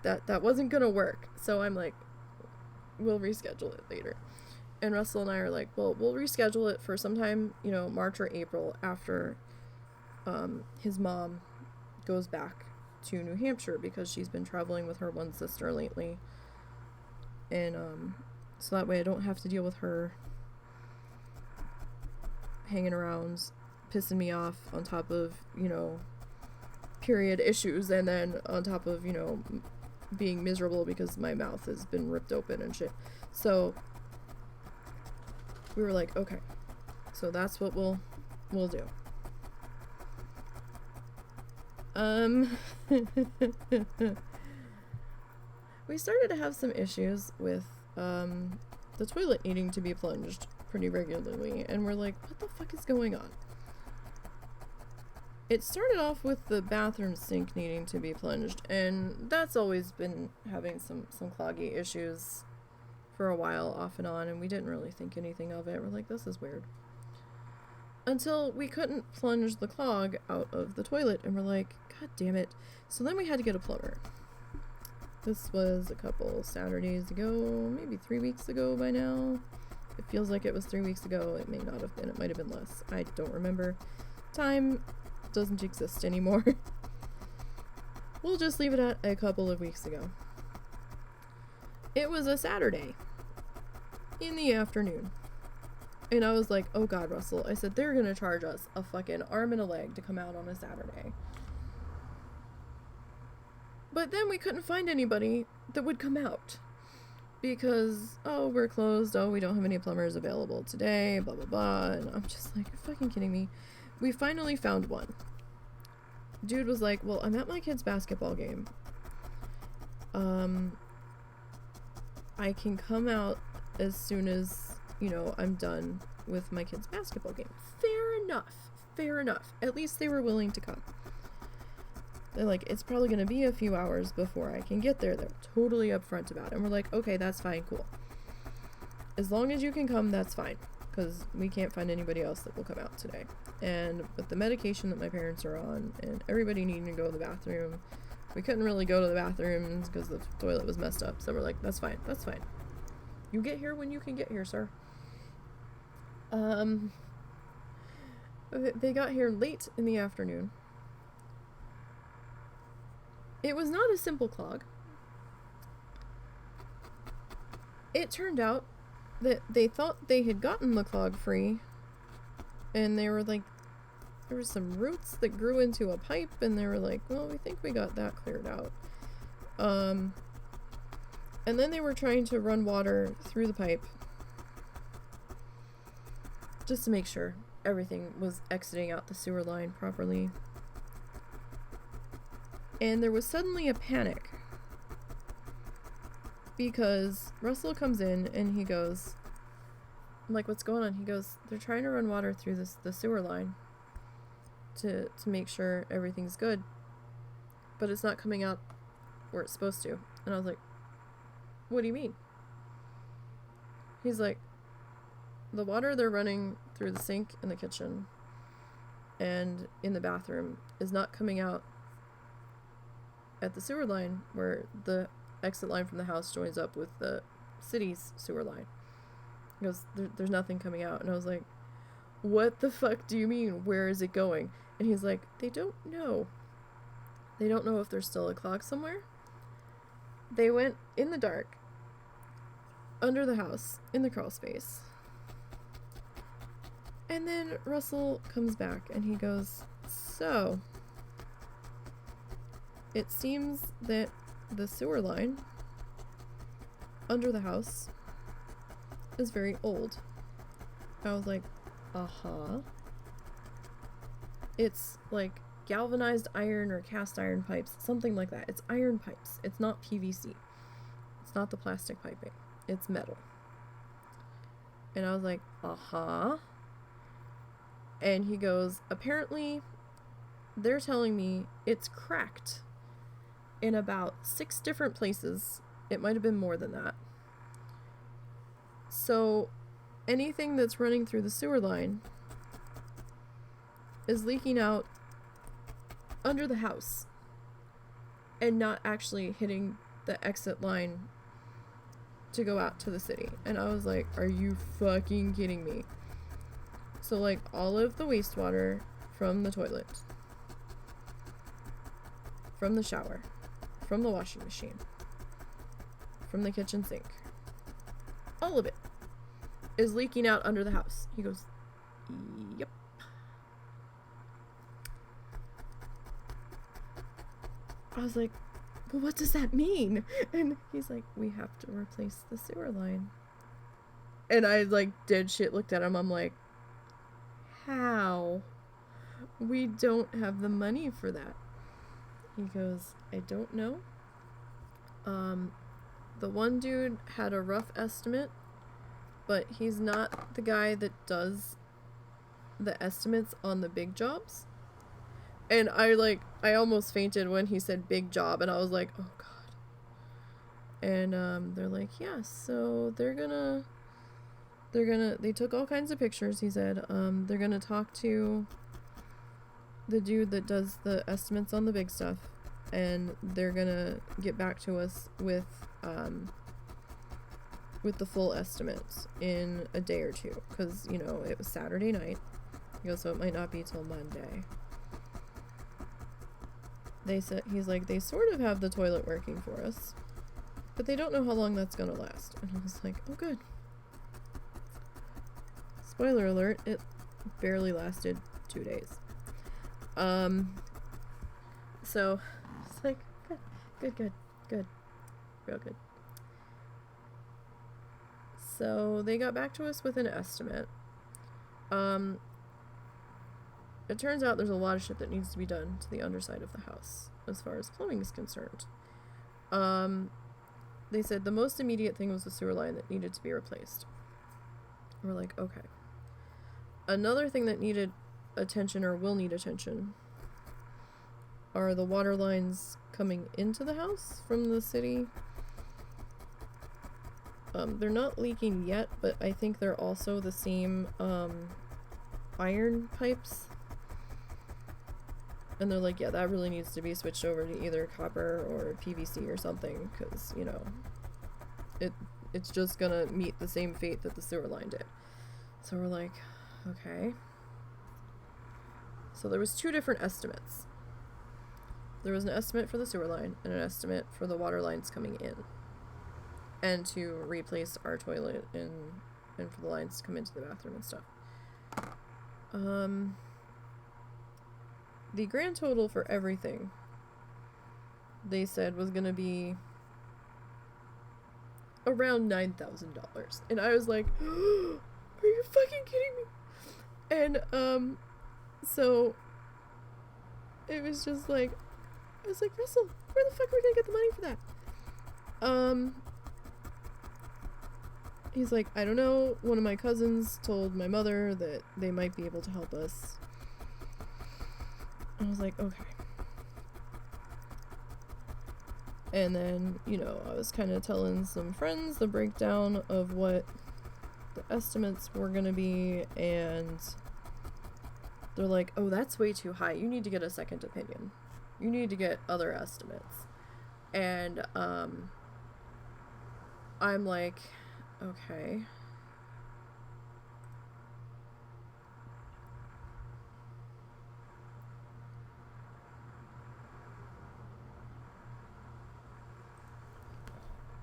That wasn't gonna work. So I'm like, we'll reschedule it later. And Russell and I are like, well, we'll reschedule it for sometime, you know, March or April after his mom goes back to New Hampshire because she's been traveling with her one sister lately. And so that way I don't have to deal with her hanging around, pissing me off on top of, you know, period issues, and then on top of, you know, being miserable because my mouth has been ripped open and shit. So we were like, okay, so that's what we'll do. We started to have some issues with the toilet needing to be plunged pretty regularly, and we're like, what the fuck is going on? It started off with the bathroom sink needing to be plunged, and that's always been having some cloggy issues for a while, off and on, and we didn't really think anything of it. We're like, this is weird. Until we couldn't plunge the clog out of the toilet, and we're like, god damn it. So then we had to get a plumber. This was a couple Saturdays ago, maybe 3 weeks ago by now. It feels like it was 3 weeks ago. It may not have been. It might have been less. I don't remember. Time doesn't exist anymore. We'll just leave it at a couple of weeks ago. It was a Saturday in the afternoon. And I was like, oh god, Russell. I said, they're gonna charge us a fucking arm and a leg to come out on a Saturday. But then we couldn't find anybody that would come out. Because, oh, we're closed. Oh, we don't have any plumbers available today. Blah, blah, blah. And I'm just like, you're fucking kidding me. We finally found one. Dude was like, well, I'm at my kid's basketball game. I can come out as soon as, you know, I'm done with my kid's basketball game. Fair enough. Fair enough. At least they were willing to come. They're like, it's probably going to be a few hours before I can get there. They're totally upfront about it. And we're like, okay, that's fine, cool. As long as you can come, that's fine. Because we can't find anybody else that will come out today. And with the medication that my parents are on, and everybody needing to go to the bathroom, we couldn't really go to the bathrooms because the toilet was messed up. So we're like, that's fine, that's fine. You get here when you can get here, sir. They got here late in the afternoon. It was not a simple clog. It turned out that they thought they had gotten the clog free, and they were like, there were some roots that grew into a pipe, and they were like, well, we think we got that cleared out. And then they were trying to run water through the pipe just to make sure everything was exiting out the sewer line properly. And there was suddenly a panic because Russell comes in and he goes, I'm like, what's going on? He goes, they're trying to run water through the sewer line to make sure everything's good, but it's not coming out where it's supposed to. And I was like, what do you mean? He's like, the water they're running through the sink in the kitchen and in the bathroom is not coming out at the sewer line where the exit line from the house joins up with the city's sewer line. He goes, there's nothing coming out. And I was like, what the fuck do you mean? Where is it going? And he's like, they don't know. They don't know if there's still a clog somewhere. They went in the dark, under the house, in the crawl space. And then Russell comes back and he goes, so, it seems that the sewer line under the house is very old. I was like, uh-huh. It's like galvanized iron or cast iron pipes, something like that. It's iron pipes. It's not PVC. It's not the plastic piping. It's metal. And I was like, uh-huh. And he goes, apparently they're telling me it's cracked in about 6 different places. It might have been more than that. So anything that's running through the sewer line is leaking out under the house and not actually hitting the exit line to go out to the city. And I was like, are you fucking kidding me? So like all of the wastewater from the toilet, from the shower, from the washing machine, from the kitchen sink, all of it is leaking out under the house. He goes, yep. I was like, well, what does that mean? And he's like, we have to replace the sewer line. And I like dead shit looked at him. I'm like, how? We don't have the money for that. He goes, I don't know. The one dude had a rough estimate, but he's not the guy that does the estimates on the big jobs. And I almost fainted when he said big job, and I was like, oh god. And they're like, yeah, so they took all kinds of pictures, he said. They're gonna talk to the dude that does the estimates on the big stuff, and they're gonna get back to us with the full estimates in a day or two, because, you know, it was Saturday night. He goes, so it might not be till Monday. They said, he's like, they sort of have the toilet working for us, but they don't know how long that's gonna last. And I was like, oh good. Spoiler alert, it barely lasted 2 days. So it's like, good, real good. So they got back to us with an estimate. It turns out there's a lot of shit that needs to be done to the underside of the house as far as plumbing is concerned. They said the most immediate thing was the sewer line that needed to be replaced. We're like, okay. Another thing that needed attention, or will need attention, are the water lines coming into the house from the city. They're not leaking yet, but I think they're also the same iron pipes. And they're like, yeah, that really needs to be switched over to either copper or PVC or something, because, you know, it's just gonna meet the same fate that the sewer line did. So we're like, okay. So there was 2 different estimates. There was an estimate for the sewer line and an estimate for the water lines coming in. And to replace our toilet and for the lines to come into the bathroom and stuff. The grand total for everything, they said, was gonna be around $9,000. And I was like, are you fucking kidding me? And, so it was just like, I was like, Russell, where the fuck are we gonna get the money for that? He's like, I don't know. One of my cousins told my mother that they might be able to help us. I was like, okay. And then, you know, I was kind of telling some friends the breakdown of what the estimates were gonna be, and they're like, oh, that's way too high. You need to get a second opinion. You need to get other estimates. And, I'm like, okay.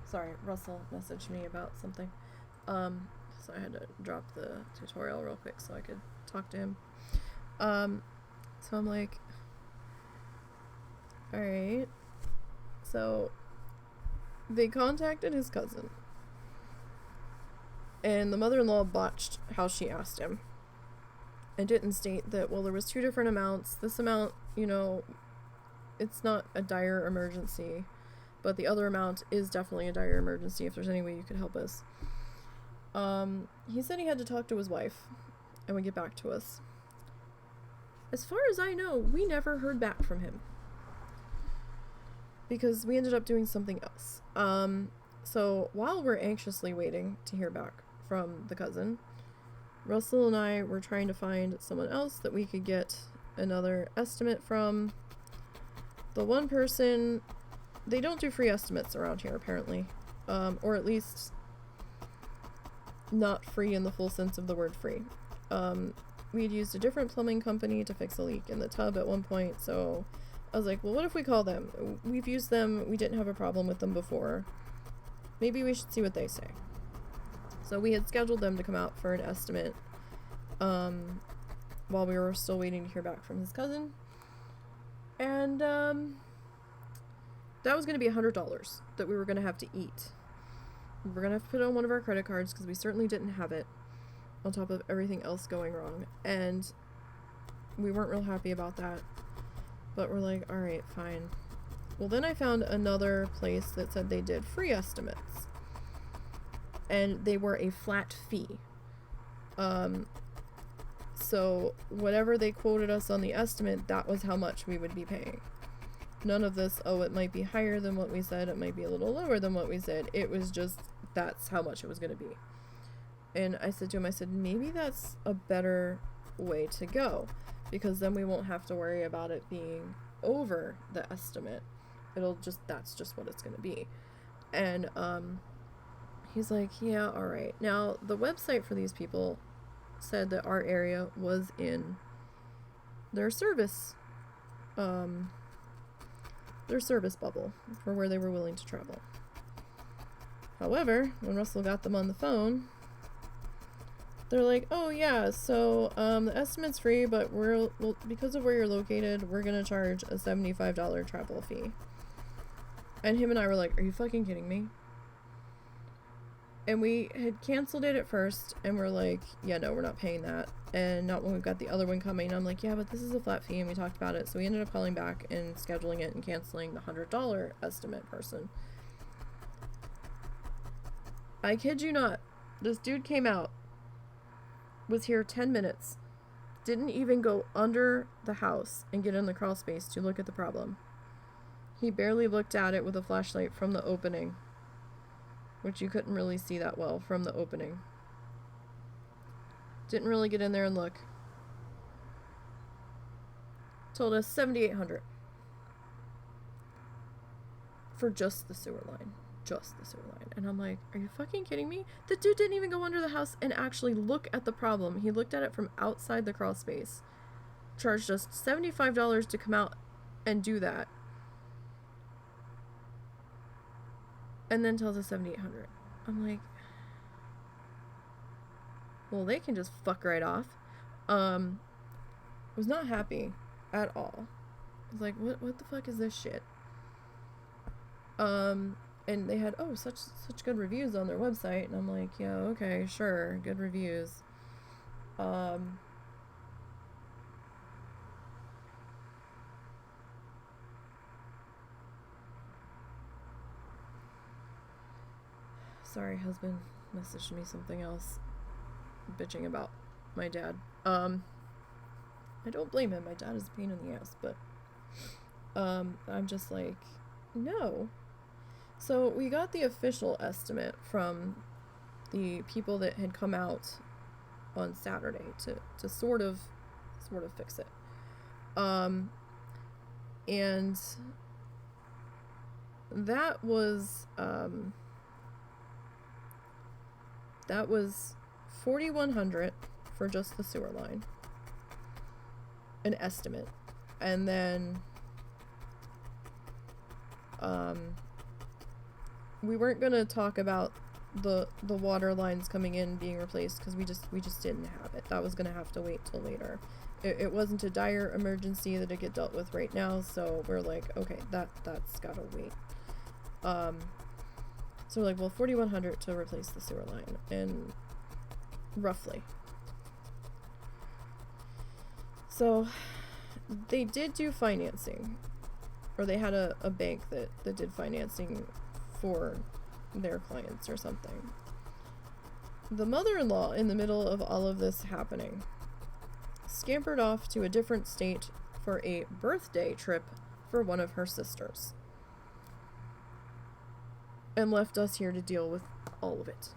Sorry, Russell messaged me about something. So I had to drop the tutorial real quick so I could talk to him. So I'm like, alright. So they contacted his cousin. And the mother-in-law botched how she asked him. And didn't state that, well, there was 2 different amounts. This amount, you know, it's not a dire emergency. But the other amount is definitely a dire emergency if there's any way you could help us. He said he had to talk to his wife and would get back to us. As far as I know, we never heard back from him. Because we ended up doing something else. So while we're anxiously waiting to hear back from the cousin, Russell and I were trying to find someone else that we could get another estimate from. The one person, they don't do free estimates around here apparently, or at least not free in the full sense of the word free. We had used a different plumbing company to fix a leak in the tub at one point, so I was like, well, what if we call them? We've used them, we didn't have a problem with them before. Maybe we should see what they say. So we had scheduled them to come out for an estimate while we were still waiting to hear back from his cousin. And that was going to be $100 that we were going to have to eat. We were going to have to put it on one of our credit cards because we certainly didn't have it, on top of everything else going wrong. And we weren't real happy about that. But we're like, alright, fine. Well, then I found another place that said they did free estimates. And they were a flat fee. So whatever they quoted us on the estimate, that was how much we would be paying. None of this, oh, it might be higher than what we said, it might be a little lower than what we said. It was just, that's how much it was going to be. And I said to him, I said, maybe that's a better way to go, because then we won't have to worry about it being over the estimate. It'll just, that's just what it's going to be. And he's like, yeah, all right. Now, the website for these people said that our area was in their service bubble for where they were willing to travel. However, when Russell got them on the phone, they're like, oh yeah, so the estimate's free, but well, because of where you're located, we're gonna charge a $75 travel fee. And him and I were like, are you fucking kidding me? And we had canceled it at first, and we're like, yeah, no, we're not paying that. And not when we've got the other one coming. I'm like, yeah, but this is a flat fee, and we talked about it. So we ended up calling back and scheduling it and canceling the $100 estimate person. I kid you not. This dude came out, was here 10 minutes, didn't even go under the house and get in the crawl space to look at the problem. He barely looked at it with a flashlight from the opening, which you couldn't really see that well from the opening. Didn't really get in there and look. Told us $7,800 for just the sewer line. Just the sewer line. And I'm like, are you fucking kidding me? The dude didn't even go under the house and actually look at the problem. He looked at it from outside the crawl space. Charged us $75 to come out and do that. And then tells us $7,800. I'm like, well, they can just fuck right off. Was not happy at all. I was like, what the fuck is this shit? And they had, such good reviews on their website, and I'm like, yeah, okay, sure, good reviews. Sorry, husband messaged me something else, bitching about my dad. I don't blame him. My dad is a pain in the ass, but I'm just like, no. So we got the official estimate from the people that had come out on Saturday to sort of fix it. And that was $4,100 for just the sewer line. An estimate. And then we weren't gonna talk about the water lines coming in being replaced because we just didn't have it. That was gonna have to wait till later. It wasn't a dire emergency that it get dealt with right now, so we're like, okay, that's gotta wait. So we're like, well, $4,100 to replace the sewer line, and roughly. So they did do financing, or they had a bank that did financing for their clients or something. The mother-in-law, in the middle of all of this happening, scampered off to a different state for a birthday trip for one of her sisters, and left us here to deal with all of it.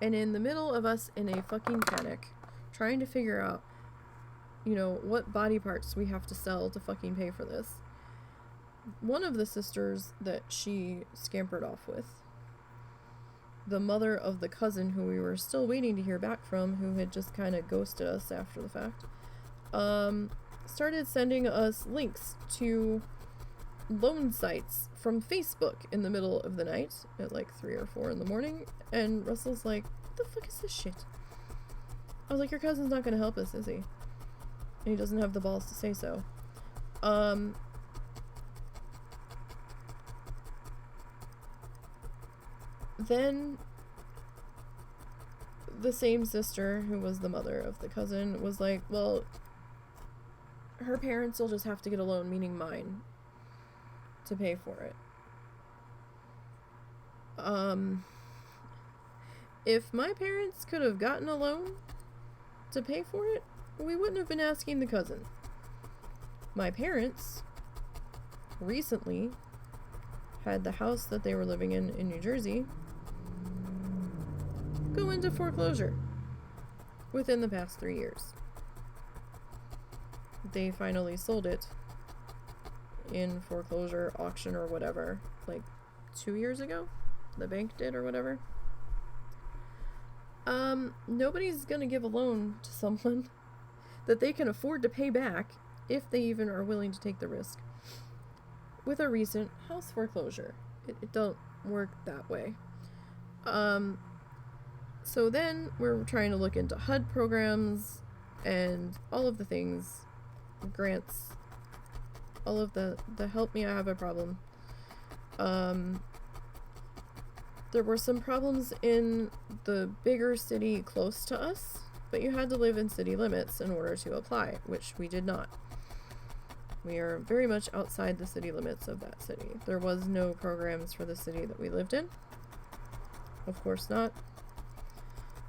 And in the middle of us in a fucking panic, trying to figure out, what body parts we have to sell to fucking pay for this, one of the sisters that she scampered off with, the mother of the cousin who we were still waiting to hear back from, who had just kind of ghosted us after the fact, started sending us links to loan sites from Facebook in the middle of the night at like 3 or 4 in the morning, and Russell's like, what the fuck is this shit? I was like, your cousin's not gonna help us, is he? And he doesn't have the balls to say so. Then the same sister, who was the mother of the cousin, was like, well, her parents will just have to get a loan, meaning mine, to pay for it. If my parents could have gotten a loan to pay for it, we wouldn't have been asking the cousin. My parents recently had the house that they were living in New Jersey go into foreclosure within the past 3 years. They finally sold it in foreclosure, auction, or whatever, like 2 years ago. The bank did, or whatever. Nobody's gonna give a loan to someone that they can afford to pay back, if they even are willing to take the risk, with a recent house foreclosure. It don't work that way. So then we're trying to look into HUD programs and all of the things, grants, all of the help me, I have a problem. There were some problems in the bigger city close to us, but you had to live in city limits in order to apply, which we did not. We are very much outside the city limits of that city. There was no programs for the city that we lived in. Of course not.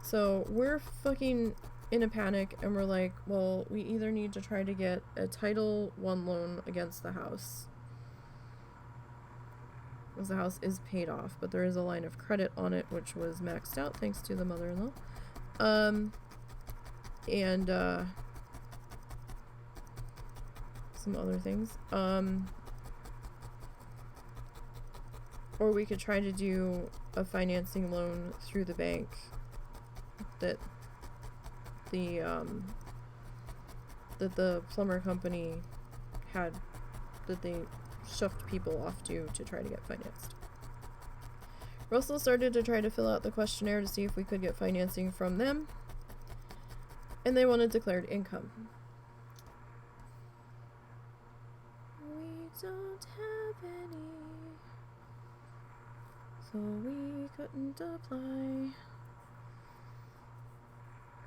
So we're fucking in a panic, and we're like, well, we either need to try to get a Title I loan against the house, because the house is paid off, but there is a line of credit on it, which was maxed out thanks to the mother-in-law. And some other things. Or we could try to do a financing loan through the bank that the plumber company had, that they shoved people off to try to get financed. Russell started to try to fill out the questionnaire to see if we could get financing from them, and they wanted declared income. We don't have any, so we couldn't apply.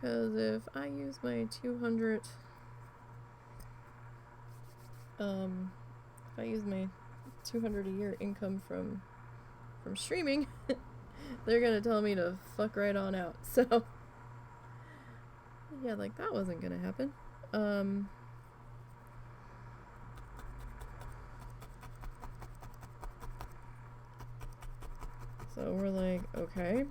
Because if I use my 200, if I use my 200 a year income from streaming, they're gonna tell me to fuck right on out. So yeah, like that wasn't gonna happen. So we're like, okay.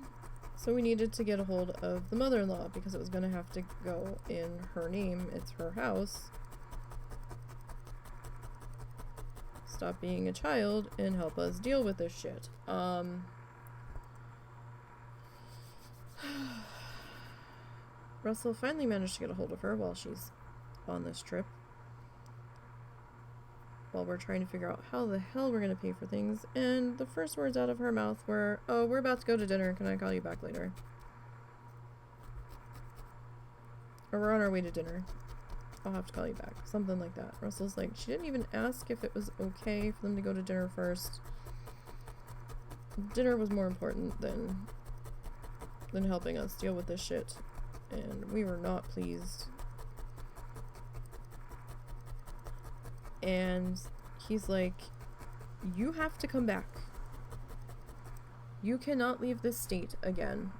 So we needed to get a hold of the mother-in-law because it was gonna have to go in her name. It's her house. Stop being a child and help us deal with this shit. Russell finally managed to get a hold of her while she's on this trip. While we're trying to figure out how the hell we're gonna pay for things. And the first words out of her mouth were, "Oh, we're about to go to dinner. Can I call you back later?" Or we're on our way to dinner. I'll have to call you back. Something like that. Russell's like, she didn't even ask if it was okay for them to go to dinner first. Dinner was more important than helping us deal with this shit. And we were not pleased. And he's like, you have to come back. You cannot leave this state again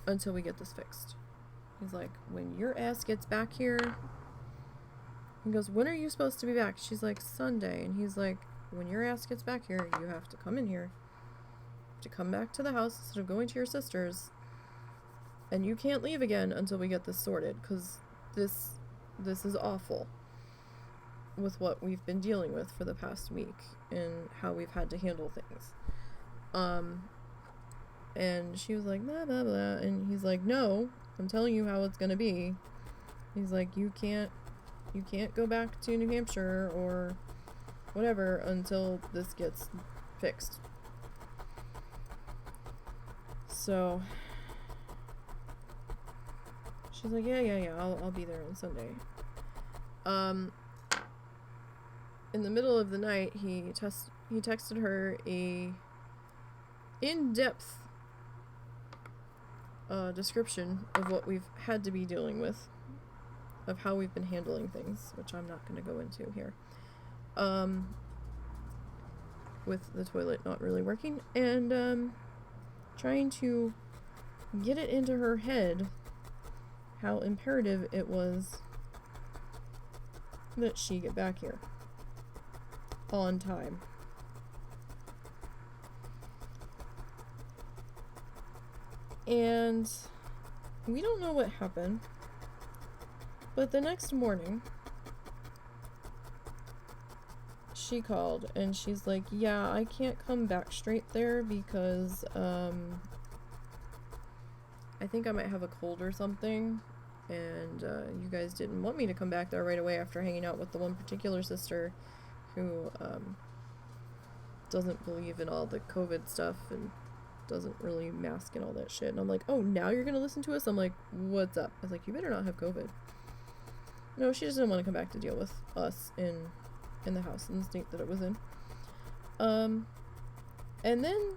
until we get this fixed. He's like, when your ass gets back here, he goes, when are you supposed to be back? She's like, Sunday. And he's like, when your ass gets back here, you have to come in here. To come back to the house instead of going to your sister's. And you can't leave again until we get this sorted, because this is awful with what we've been dealing with for the past week and how we've had to handle things. And she was like, blah, blah, blah. And he's like, no, I'm telling you how it's gonna be. He's like, you can't go back to New Hampshire or whatever until this gets fixed. So she's like, yeah, I'll be there on Sunday. In the middle of the night, he texted her a in-depth description of what we've had to be dealing with, of how we've been handling things, which I'm not going to go into here. With the toilet not really working, and trying to get it into her head how imperative it was that she get back here on time. And we don't know what happened, but the next morning she called and she's like, yeah, I can't come back straight there because I think I might have a cold or something, and you guys didn't want me to come back there right away after hanging out with the one particular sister who doesn't believe in all the COVID stuff and doesn't really mask and all that shit. And I'm like, oh, now you're gonna listen to us? I'm like, what's up? I was like, you better not have COVID. No, she just didn't want to come back to deal with us in the house in the state that it was in. And then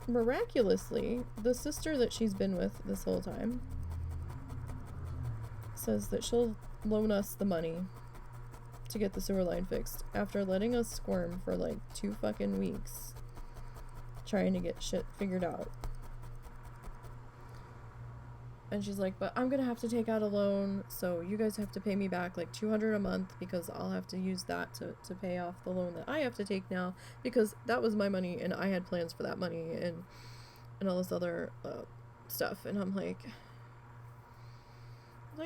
miraculously, the sister that she's been with this whole time says that she'll loan us the money to get the sewer line fixed after letting us squirm for like 2 fucking weeks trying to get shit figured out. And she's like, but I'm gonna have to take out a loan, so you guys have to pay me back like $200 a month because I'll have to use that to pay off the loan that I have to take now, because that was my money and I had plans for that money and all this other stuff. And I'm like,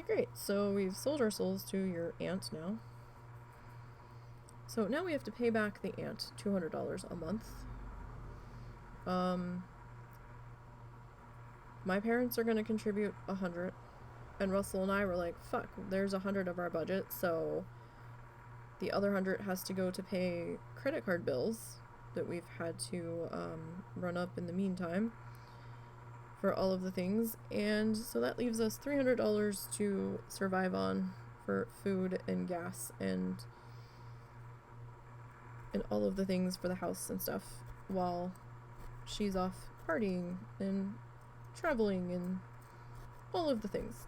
great, so we've sold our souls to your aunt now. So now we have to pay back the aunt $200 a month. My parents are going to contribute $100, and Russell and I were like, fuck, there's $100 of our budget, so The other 100 has to go to pay credit card bills that we've had to run up in the meantime for all of the things. And so that leaves us $300 to survive on for food and gas and all of the things for the house and stuff while she's off partying and traveling and all of the things.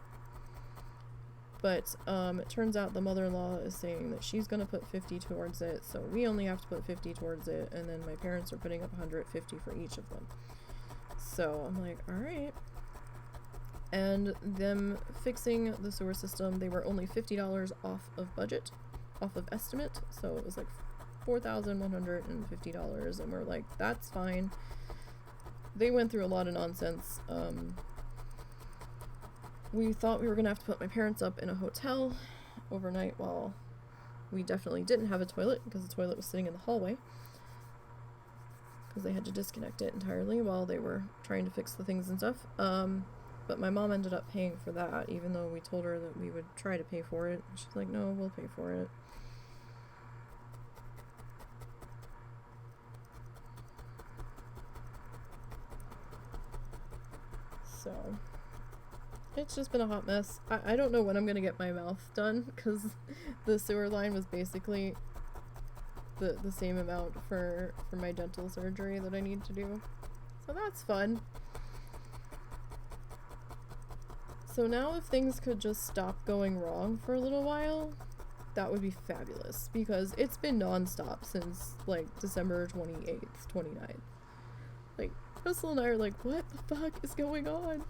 But it turns out the mother-in-law is saying that she's gonna put 50 towards it, so we only have to put 50 towards it, and then my parents are putting up 150 for each of them. So I'm like, alright. And them fixing the sewer system, they were only $50 off of budget, off of estimate, so it was like $4,150, and we're like, that's fine. They went through a lot of nonsense. We thought we were gonna have to put my parents up in a hotel overnight while we definitely didn't have a toilet because the toilet was sitting in the hallway because they had to disconnect it entirely while they were trying to fix the things and stuff. But my mom ended up paying for that, even though we told her that we would try to pay for it. She's like, no, we'll pay for it. So it's just been a hot mess. I don't know when I'm gonna get my mouth done because the sewer line was basically the same amount for my dental surgery that I need to do. So that's fun. So now if things could just stop going wrong for a little while, that would be fabulous because it's been non-stop since like December 28th, 29th. Like, Russell and I are like, what the fuck is going on?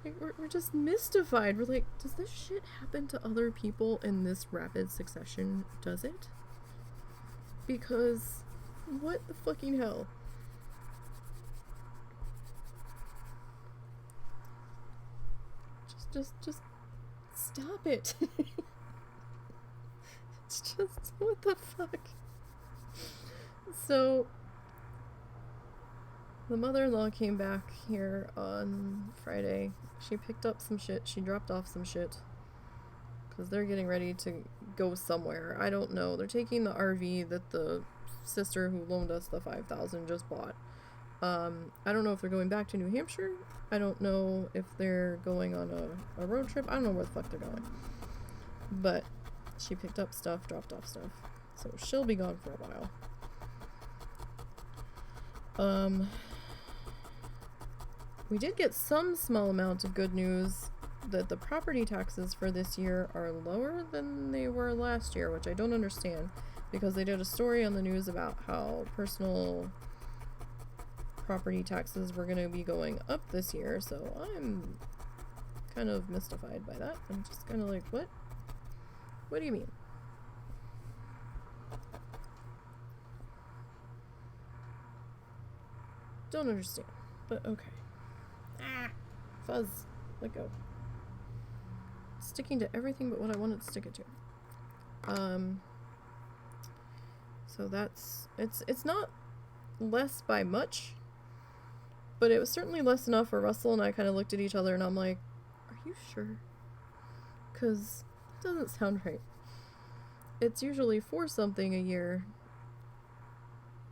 Like, we're just mystified. We're like, does this shit happen to other people in this rapid succession? Does it? Because, what the fucking hell? Just stop it. It's just, what the fuck? So, the mother-in-law came back here on Friday. She picked up some shit. She dropped off some shit. Because they're getting ready to go somewhere. I don't know. They're taking the RV that the sister who loaned us the $5,000 just bought. I don't know if they're going back to New Hampshire. I don't know if they're going on a road trip. I don't know where the fuck they're going. But she picked up stuff, dropped off stuff. So she'll be gone for a while. We did get some small amount of good news that the property taxes for this year are lower than they were last year, which I don't understand because they did a story on the news about how personal property taxes were going to be going up this year, so I'm kind of mystified by that. I'm just kind of like, what? What do you mean? Don't understand, but okay. Ah! Fuzz. Let go. Sticking to everything but what I wanted to stick it to. So that's... It's not less by much, but it was certainly less enough where Russell and I kind of looked at each other and I'm like, are you sure? Because it doesn't sound right. It's usually 4 something a year,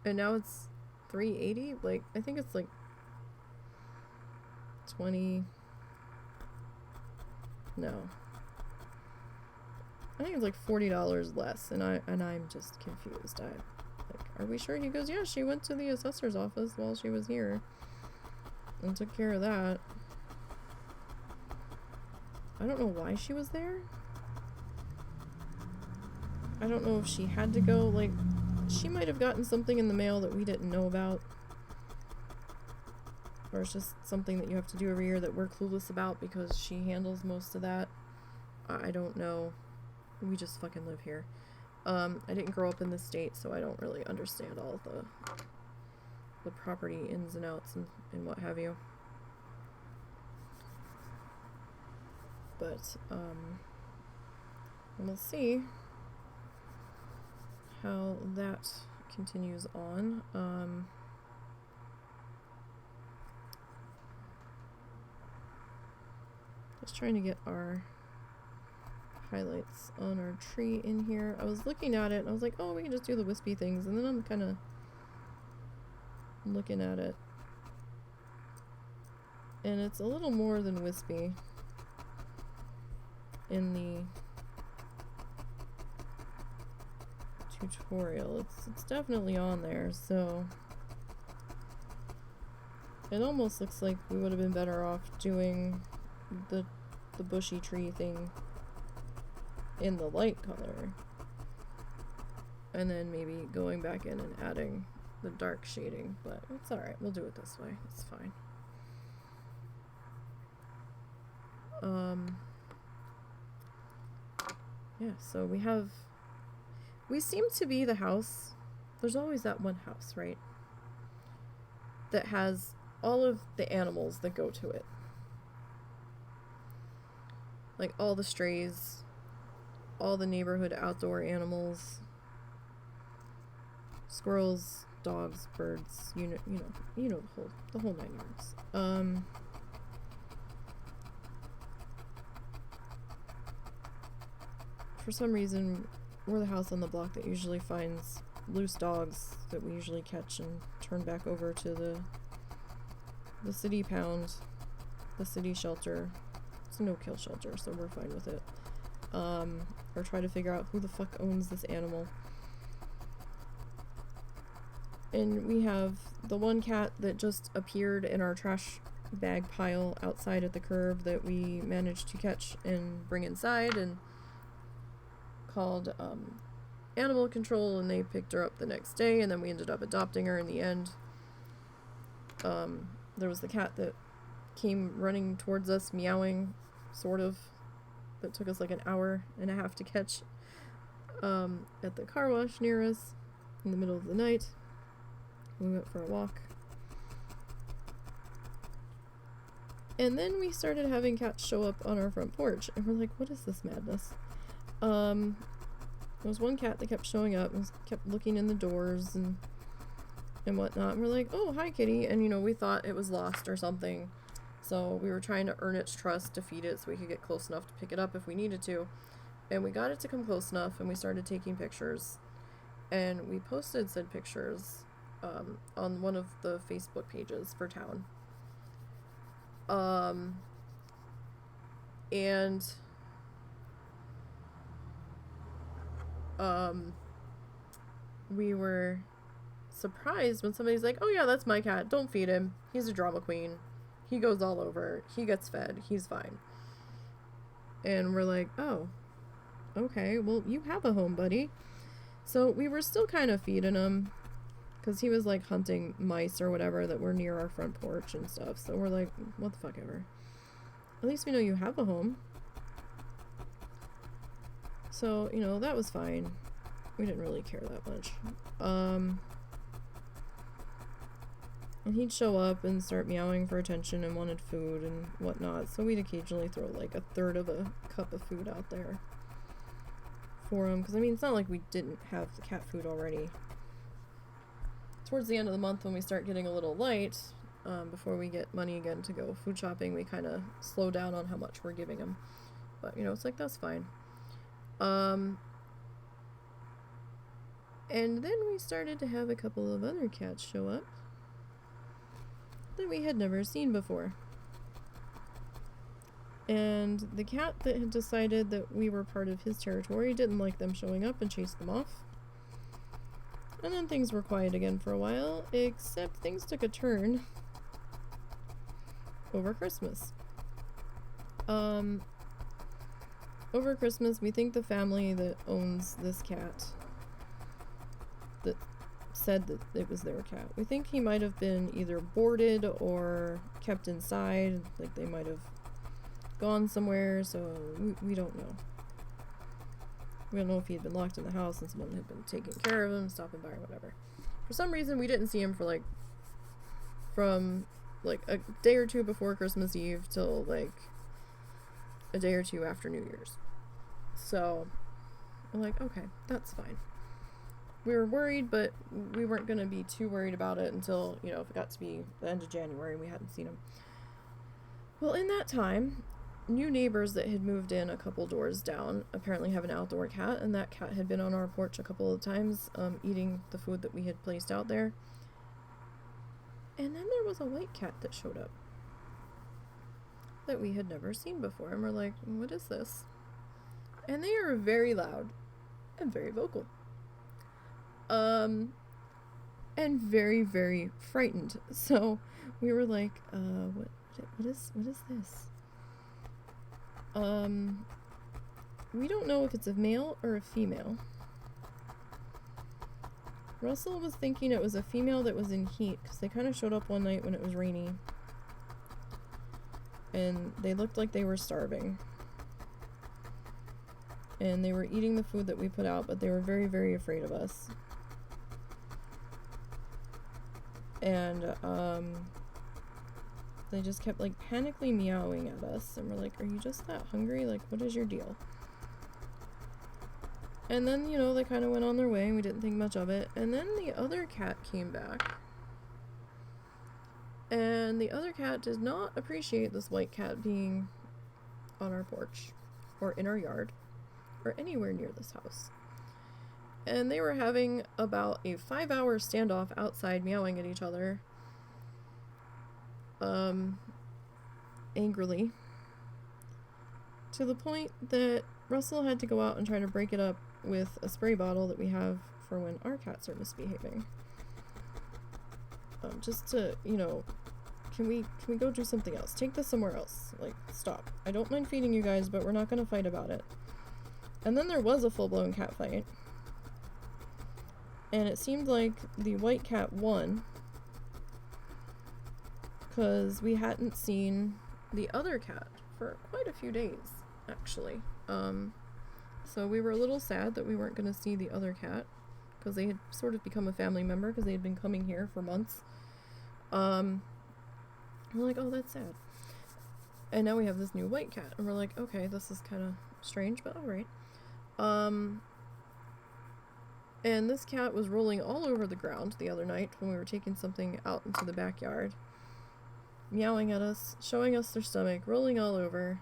and now it's 380. Like, I think it's like 20. No, I think it's like $40 less, and I'm just confused. Like, are we sure? He goes, yeah, she went to the assessor's office while she was here and took care of that. I don't know why she was there. I don't know if she had to go. Like, she might have gotten something in the mail that we didn't know about, or it's just something that you have to do every year that we're clueless about because she handles most of that. I don't know. We just fucking live here. I didn't grow up in this state, so I don't really understand all the property ins and outs and what have you. But, we'll see how that continues on. Just trying to get our highlights on our tree in here. I was looking at it and I was like, oh, we can just do the wispy things, and then I'm kind of looking at it and it's a little more than wispy in the tutorial. It's definitely on there, so it almost looks like we would have been better off doing the bushy tree thing in the light color, and then maybe going back in and adding the dark shading, but it's alright, we'll do it this way, it's fine. Yeah, so we seem to be the house, there's always that one house, right, that has all of the animals that go to it. Like all the strays, all the neighborhood outdoor animals, squirrels, dogs, birds, you know the whole 9 yards. For some reason, we're the house on the block that usually finds loose dogs that we usually catch and turn back over to the city pound, the city shelter. It's a no-kill shelter, so we're fine with it. Or try to figure out who the fuck owns this animal. And we have the one cat that just appeared in our trash bag pile outside at the curb that we managed to catch and bring inside and called animal control, and they picked her up the next day, and then we ended up adopting her in the end. There was the cat that came running towards us, meowing, sort of, that took us like an hour and a half to catch at the car wash near us in the middle of the night. We went for a walk. And then we started having cats show up on our front porch, and we're like, what is this madness? There was one cat that kept showing up and kept looking in the doors and whatnot, and we're like, oh, hi kitty, and we thought it was lost or something, so we were trying to earn its trust to feed it so we could get close enough to pick it up if we needed to, and we got it to come close enough, and we started taking pictures, and we posted said pictures on one of the Facebook pages for town, we were surprised when somebody's like, oh yeah, that's my cat, don't feed him, he's a drama queen, he goes all over, he gets fed, he's fine. And we're like, oh, okay, well, you have a home, buddy. So we were still kind of feeding him because he was like hunting mice or whatever that were near our front porch and stuff, so we're like, what the fuck ever, at least we know you have a home. So that was fine, we didn't really care that much. And he'd show up and start meowing for attention and wanted food and whatnot, so we'd occasionally throw like a third of a cup of food out there for him, because it's not like we didn't have the cat food already. Towards the end of the month, when we start getting a little light, before we get money again to go food shopping, we kind of slow down on how much we're giving him, but it's like, that's fine. And then we started to have a couple of other cats show up that we had never seen before. And the cat that had decided that we were part of his territory didn't like them showing up and chased them off. And then things were quiet again for a while, except things took a turn over Christmas. Over Christmas, we think the family that owns this cat, that said that it was their cat, we think he might have been either boarded or kept inside, like they might have gone somewhere, so we don't know. We don't know if he had been locked in the house and someone had been taking care of him, stopping by or whatever. For some reason, we didn't see him for from a day or two before Christmas Eve till a day or two after New Year's. So we're like, okay, that's fine. We were worried, but we weren't going to be too worried about it until, if it got to be the end of January and we hadn't seen him. Well, in that time, new neighbors that had moved in a couple doors down apparently have an outdoor cat, and that cat had been on our porch a couple of times, eating the food that we had placed out there. And then there was a white cat that showed up that we had never seen before, and we're like, what is this? And they are very loud and very vocal. And very, very frightened. So we were like, what is this? We don't know if it's a male or a female. Russell was thinking it was a female that was in heat, because they kind of showed up one night when it was rainy. And they looked like they were starving. And they were eating the food that we put out, but they were very, very afraid of us. And, they just kept, like, panically meowing at us. And we're like, are you just that hungry? Like, what is your deal? And then, you know, they kind of went on their way, and we didn't think much of it. And then the other cat came back. And the other cat did not appreciate this white cat being on our porch, or in our yard, or anywhere near this house. And they were having about a 5-hour standoff outside, meowing at each other. Angrily. To the point that Russell had to go out and try to break it up with a spray bottle that we have for when our cats are misbehaving. Just to, you know, can we go do something else? Take this somewhere else. Like, stop. I don't mind feeding you guys, but we're not gonna fight about it. And then there was a full-blown cat fight. And it seemed like the white cat won, because we hadn't seen the other cat for quite a few days, actually. So we were a little sad that we weren't going to see the other cat, because they had sort of become a family member, because they had been coming here for months. We're like, oh, that's sad. And now we have this new white cat, and we're like, okay, this is kind of strange, but alright. And this cat was rolling all over the ground the other night when we were taking something out into the backyard. Meowing at us, showing us their stomach, rolling all over.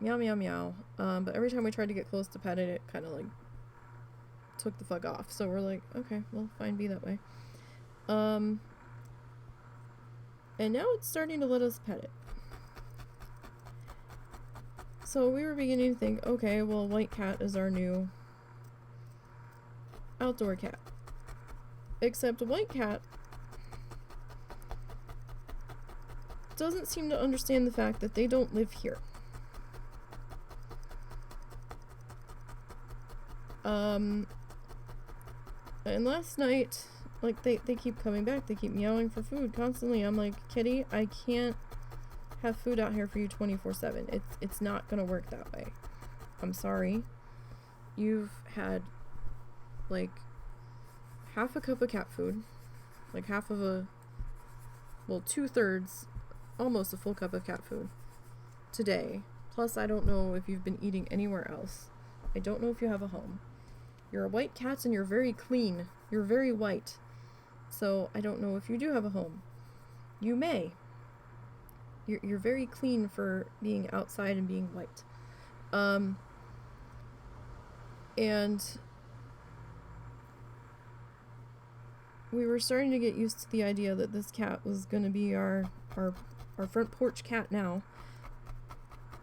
Meow, meow, meow. But every time we tried to get close to pet it, it kind of like took the fuck off. So we're like, okay, well, fine, be that way. And now it's starting to let us pet it. So we were beginning to think, okay, well, white cat is our new outdoor cat. Except a white cat doesn't seem to understand the fact that they don't live here. And last night, like, they keep coming back, they keep meowing for food constantly. I'm like, kitty, I can't have food out here for you 24/7. It's not gonna work that way. I'm sorry. You've had, like, half a cup of cat food, like half of a, well, 2/3, almost a full cup of cat food today. Plus, I don't know if you've been eating anywhere else. I don't know if you have a home. You're a white cat and you're very clean. You're very white. So I don't know if you do have a home. You may. You're very clean for being outside and being white. And we were starting to get used to the idea that this cat was going to be our front porch cat now.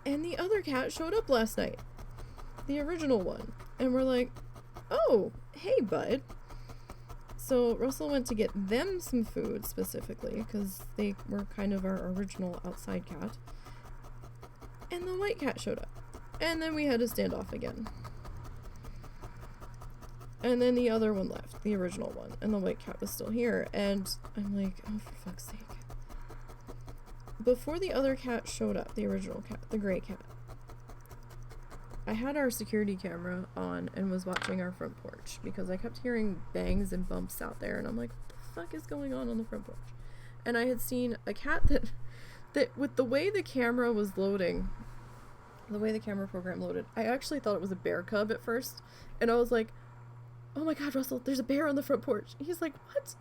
And the other cat showed up last night. The original one. And we're like, oh, hey, bud. So Russell went to get them some food specifically, because they were kind of our original outside cat. And the white cat showed up. And then we had to stand off again. And then the other one left, the original one, and the white cat was still here. And I'm like, oh, for fuck's sake. Before the other cat showed up, the original cat, the gray cat, I had our security camera on and was watching our front porch, because I kept hearing bangs and bumps out there, and I'm like, what the fuck is going on the front porch? And I had seen a cat that with the way the camera was loading, the way the camera program loaded, I actually thought it was a bear cub at first, and I was like, oh my god, Russell, there's a bear on the front porch. He's like, what?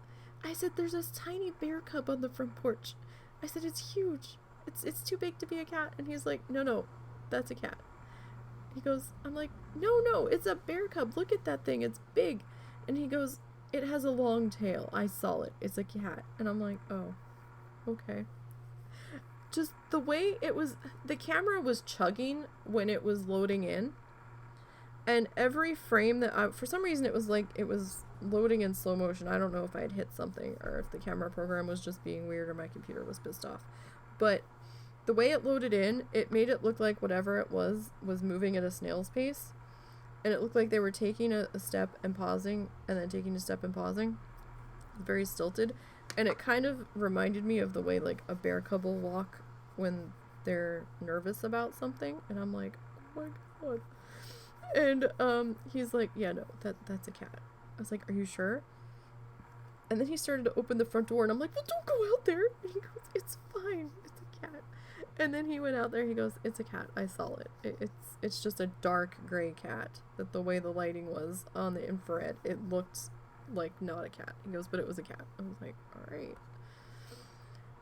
I said, there's this tiny bear cub on the front porch. I said, it's huge. it's too big to be a cat. And he's like, no, that's a cat. He goes, I'm like, no, it's a bear cub. Look at that thing. It's big. And he goes, it has a long tail. I saw it. It's a cat. And I'm like, oh, okay. Just the way it was, the camera was chugging when it was loading in. And every frame that for some reason it was loading in slow motion. I don't know if I had hit something or if the camera program was just being weird or my computer was pissed off. But the way it loaded in, it made it look like whatever it was moving at a snail's pace. And it looked like they were taking a step and pausing, and then taking a step and pausing. Very stilted. And it kind of reminded me of the way, like, a bear cub will walk when they're nervous about something. And I'm like, oh my god. And he's like, yeah, no, that's a cat. I was like, are you sure? And then he started to open the front door, and I'm like, well, don't go out there. And he goes, it's fine. It's a cat. And then he went out there, he goes, it's a cat. I saw it. It's just a dark gray cat. That the way the lighting was on the infrared, it looked like not a cat. He goes, but it was a cat. I was like, alright.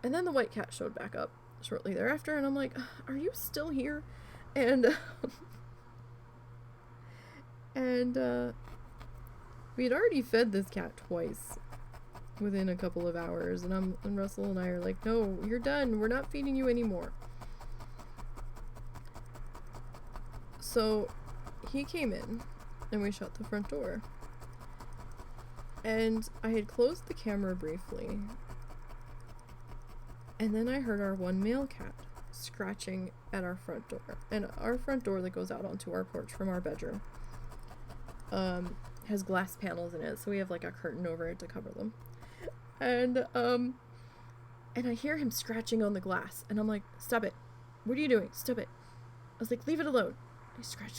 And then the white cat showed back up shortly thereafter, and I'm like, are you still here? And we had already fed this cat twice within a couple of hours, and Russell and I are like, no, you're done. We're not feeding you anymore. So he came in, and we shut the front door. And I had closed the camera briefly, and then I heard our one male cat scratching at our front door. And our front door that goes out onto our porch from our bedroom has glass panels in it, so we have like a curtain over it to cover them. And I hear him scratching on the glass, and I'm like, stop it. What are you doing? Stop it. I was like, leave it alone. He scratch.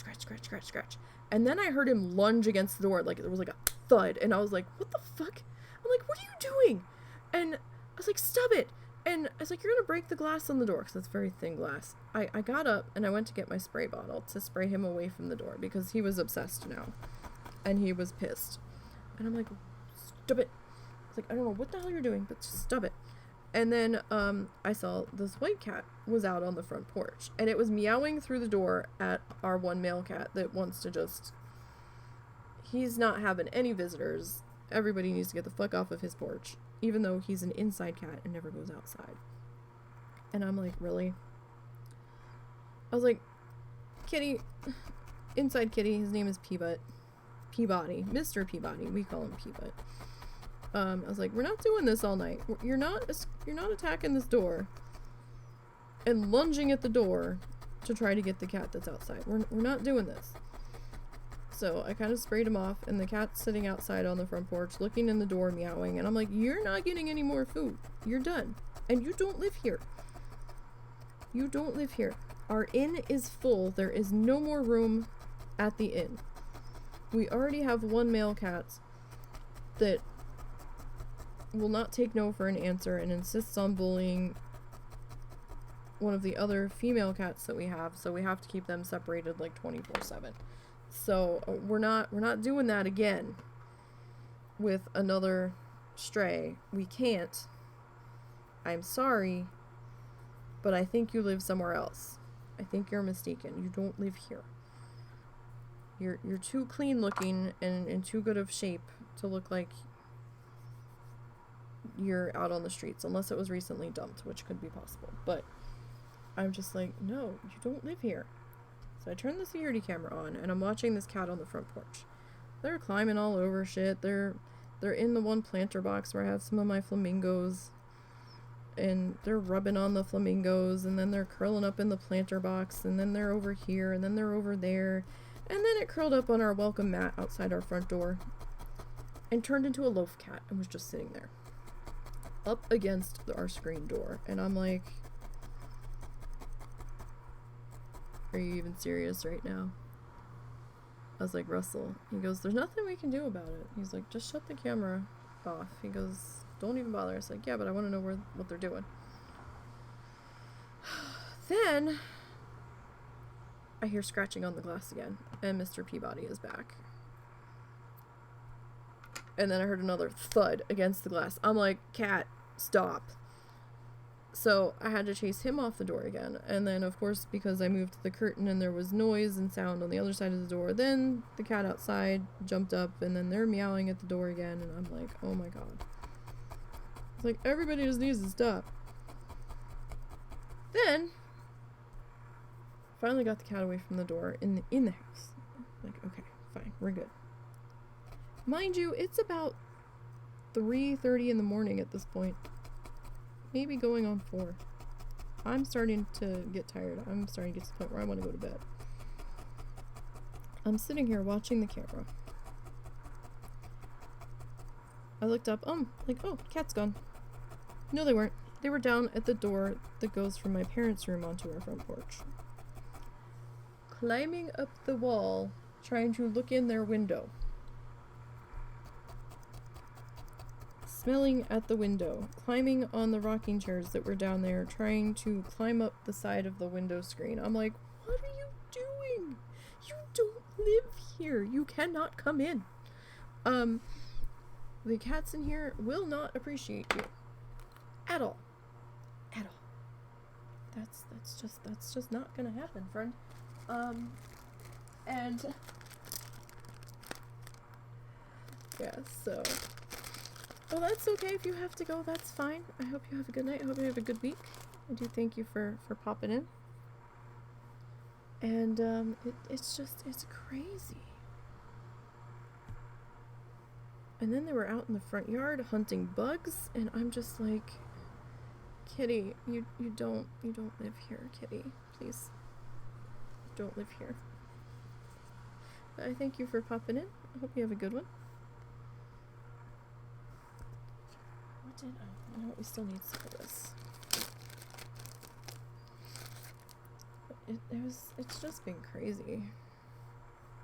And then I heard him lunge against the door, like there was like a thud, and I was like, what the fuck? I'm like, what are you doing? And I was like, stop it. And I was like, you're gonna break the glass on the door, because it's very thin glass. I got up, and I went to get my spray bottle to spray him away from the door, because he was obsessed now. And he was pissed. And I'm like, stop it. I was like, I don't know what the hell you're doing, but just stop it. And then I saw this white cat was out on the front porch, and it was meowing through the door at our one male cat that wants to just, he's not having any visitors. Everybody needs to get the fuck off of his porch, even though he's an inside cat and never goes outside. And I'm like, really? I was like, kitty, inside kitty, his name is Peabody, Mr. Peabody, we call him Peabody. I was like, we're not doing this all night. You're not attacking this door and lunging at the door to try to get the cat that's outside. We're not doing this. So I kind of sprayed him off, and the cat's sitting outside on the front porch looking in the door, meowing, and I'm like, you're not getting any more food. You're done. And you don't live here. You don't live here. Our inn is full. There is no more room at the inn. We already have one male cat that will not take no for an answer and insists on bullying one of the other female cats that we have, so we have to keep them separated like 24/7. So we're not doing that again with another stray. We can't. I'm sorry, but I think you live somewhere else. I think you're mistaken. You don't live here. You're too clean looking and in too good of shape to look like you're out on the streets, unless it was recently dumped, which could be possible. But I'm just like, no, you don't live here. So I turned the security camera on, and I'm watching this cat on the front porch. They're climbing all over shit. They're in the one planter box where I have some of my flamingos, and they're rubbing on the flamingos, and then they're curling up in the planter box, and then they're over here, and then they're over there, and then it curled up on our welcome mat outside our front door and turned into a loaf cat and was just sitting there up against our screen door. And I'm like, are you even serious right now? I was like, Russell. He goes, there's nothing we can do about it. He's like, just shut the camera off. He goes, don't even bother. I was like, yeah, but I want to know what they're doing. Then I hear scratching on the glass again, and Mr. Peabody is back. And then I heard another thud against the glass. I'm like, cat, stop. So I had to chase him off the door again. And then, of course, because I moved the curtain and there was noise and sound on the other side of the door, then the cat outside jumped up and then they're meowing at the door again. And I'm like, oh my god. It's like, everybody just needs to stop. Then, finally got the cat away from the door in the house. Like, okay, fine, we're good. Mind you, it's about 3:30 in the morning at this point. Maybe going on 4. I'm starting to get tired. I'm starting to get to the point where I want to go to bed. I'm sitting here watching the camera. I looked up, like, oh, cat's gone. No, they weren't. They were down at the door that goes from my parents' room onto our front porch. Climbing up the wall, trying to look in their window. Smelling at the window, climbing on the rocking chairs that were down there, trying to climb up the side of the window screen. I'm like, what are you doing? You don't live here. You cannot come in. The cats in here will not appreciate you. At all. At all. That's just not gonna happen, friend. And yeah, so well, that's okay if you have to go, that's fine. I hope you have a good night. I hope you have a good week. I do thank you for popping in. And it's crazy. And then they were out in the front yard hunting bugs, and I'm just like, Kitty, you don't live here, Kitty. Please. Don't live here. But I thank you for popping in. I hope you have a good one. What did I know? We still need some of this. It's just been crazy.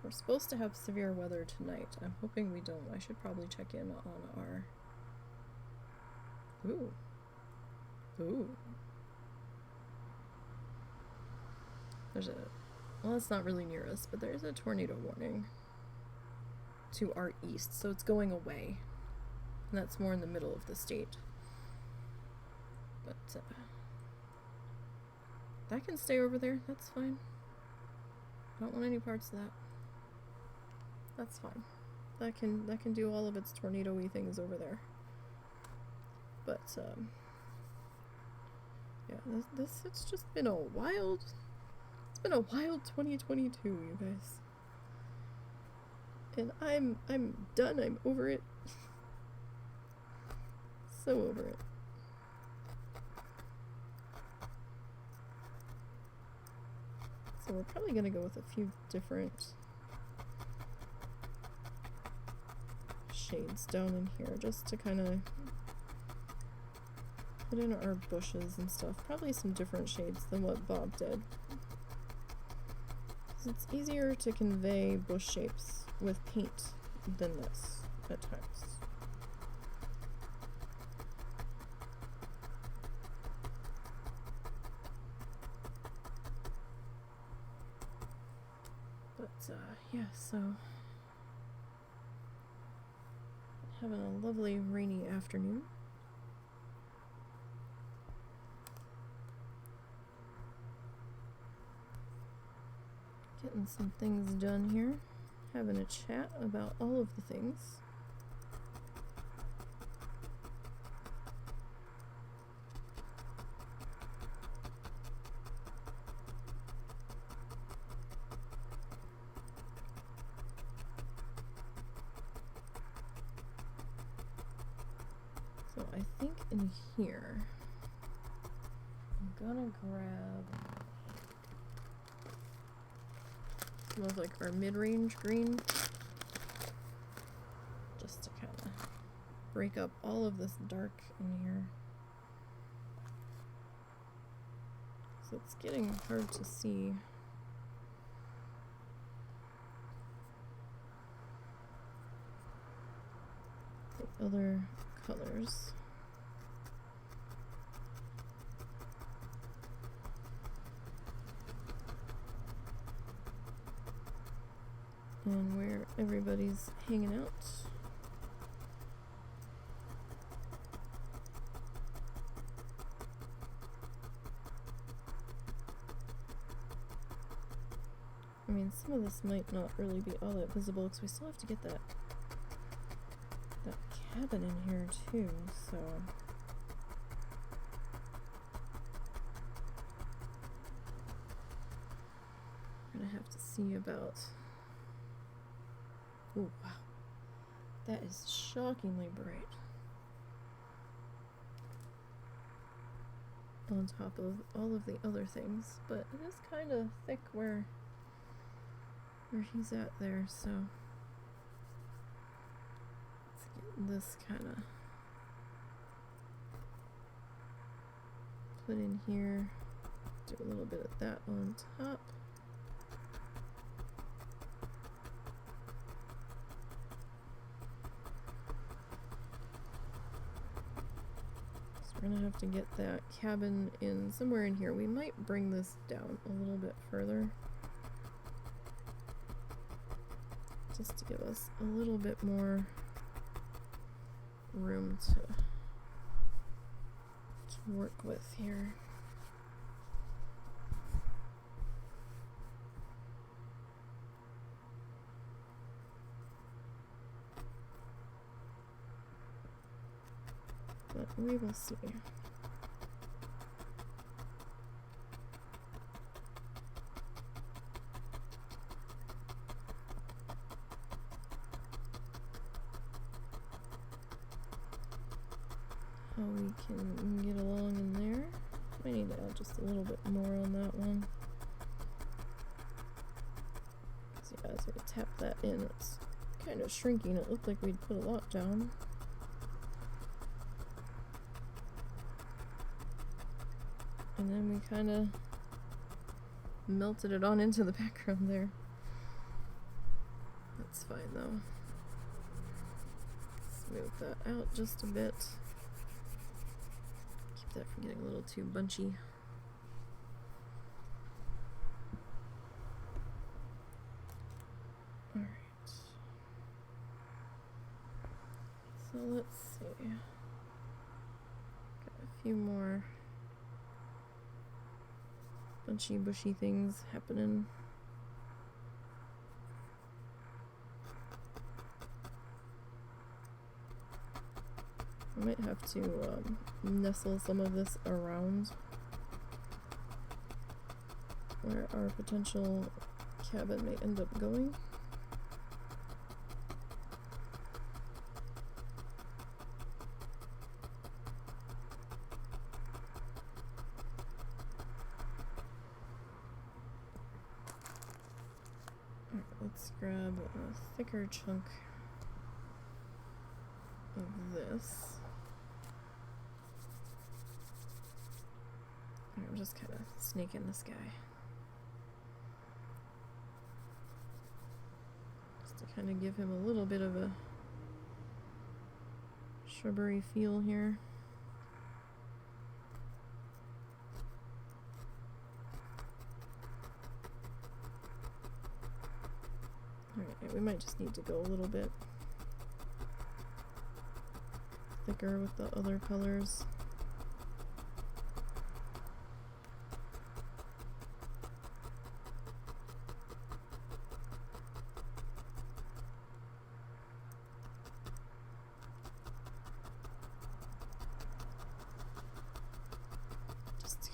We're supposed to have severe weather tonight. I'm hoping we don't. I should probably check in on our... Ooh. There's a... Well, it's not really near us, but there's a tornado warning to our east, so it's going away. And that's more in the middle of the state. But, that can stay over there. That's fine. I don't want any parts of that. That's fine. That can do all of its tornado-y things over there. But, yeah, it's just been a wild... It's been a wild 2022, you guys. And I'm done. I'm over it. So over it. So we're probably gonna go with a few different shades down in here just to kind of put in our bushes and stuff. Probably some different shades than what Bob did. It's easier to convey bush shapes with paint than this at times. But, yeah, so having a lovely rainy afternoon. Getting some things done here. Having a chat about all of the things. So I think in here, I'm gonna grab some of like our mid-range green, just to kind of break up all of this dark in here. So it's getting hard to see. The other colors. And where everybody's hanging out. mean, some of this might not really be all that visible because we still have to get that cabin in here too, so I'm gonna have to see about. Oh wow, that is shockingly bright on top of all of the other things, but it is kind of thick where he's at there, so this kind of put in here, do a little bit of that on top. So we're gonna have to get that cabin in somewhere in here. We might bring this down a little bit further just to give us a little bit more room to work with here. But we will see. How we can get along in there. I need to add just a little bit more on that one. So yeah, as we tap that in, it's kind of shrinking. It looked like we'd put a lot down. And then we kind of melted it on into the background there. That's fine though. Smooth that out just a bit. That from getting a little too bunchy. Alright. So let's see. Got a few more bunchy, bushy things happening. I might have to nestle some of this around where our potential cabin may end up going. Alright, let's grab a thicker chunk of this. I'm just kind of snaking this guy. Just to kind of give him a little bit of a shrubbery feel here. Alright, we might just need to go a little bit thicker with the other colors.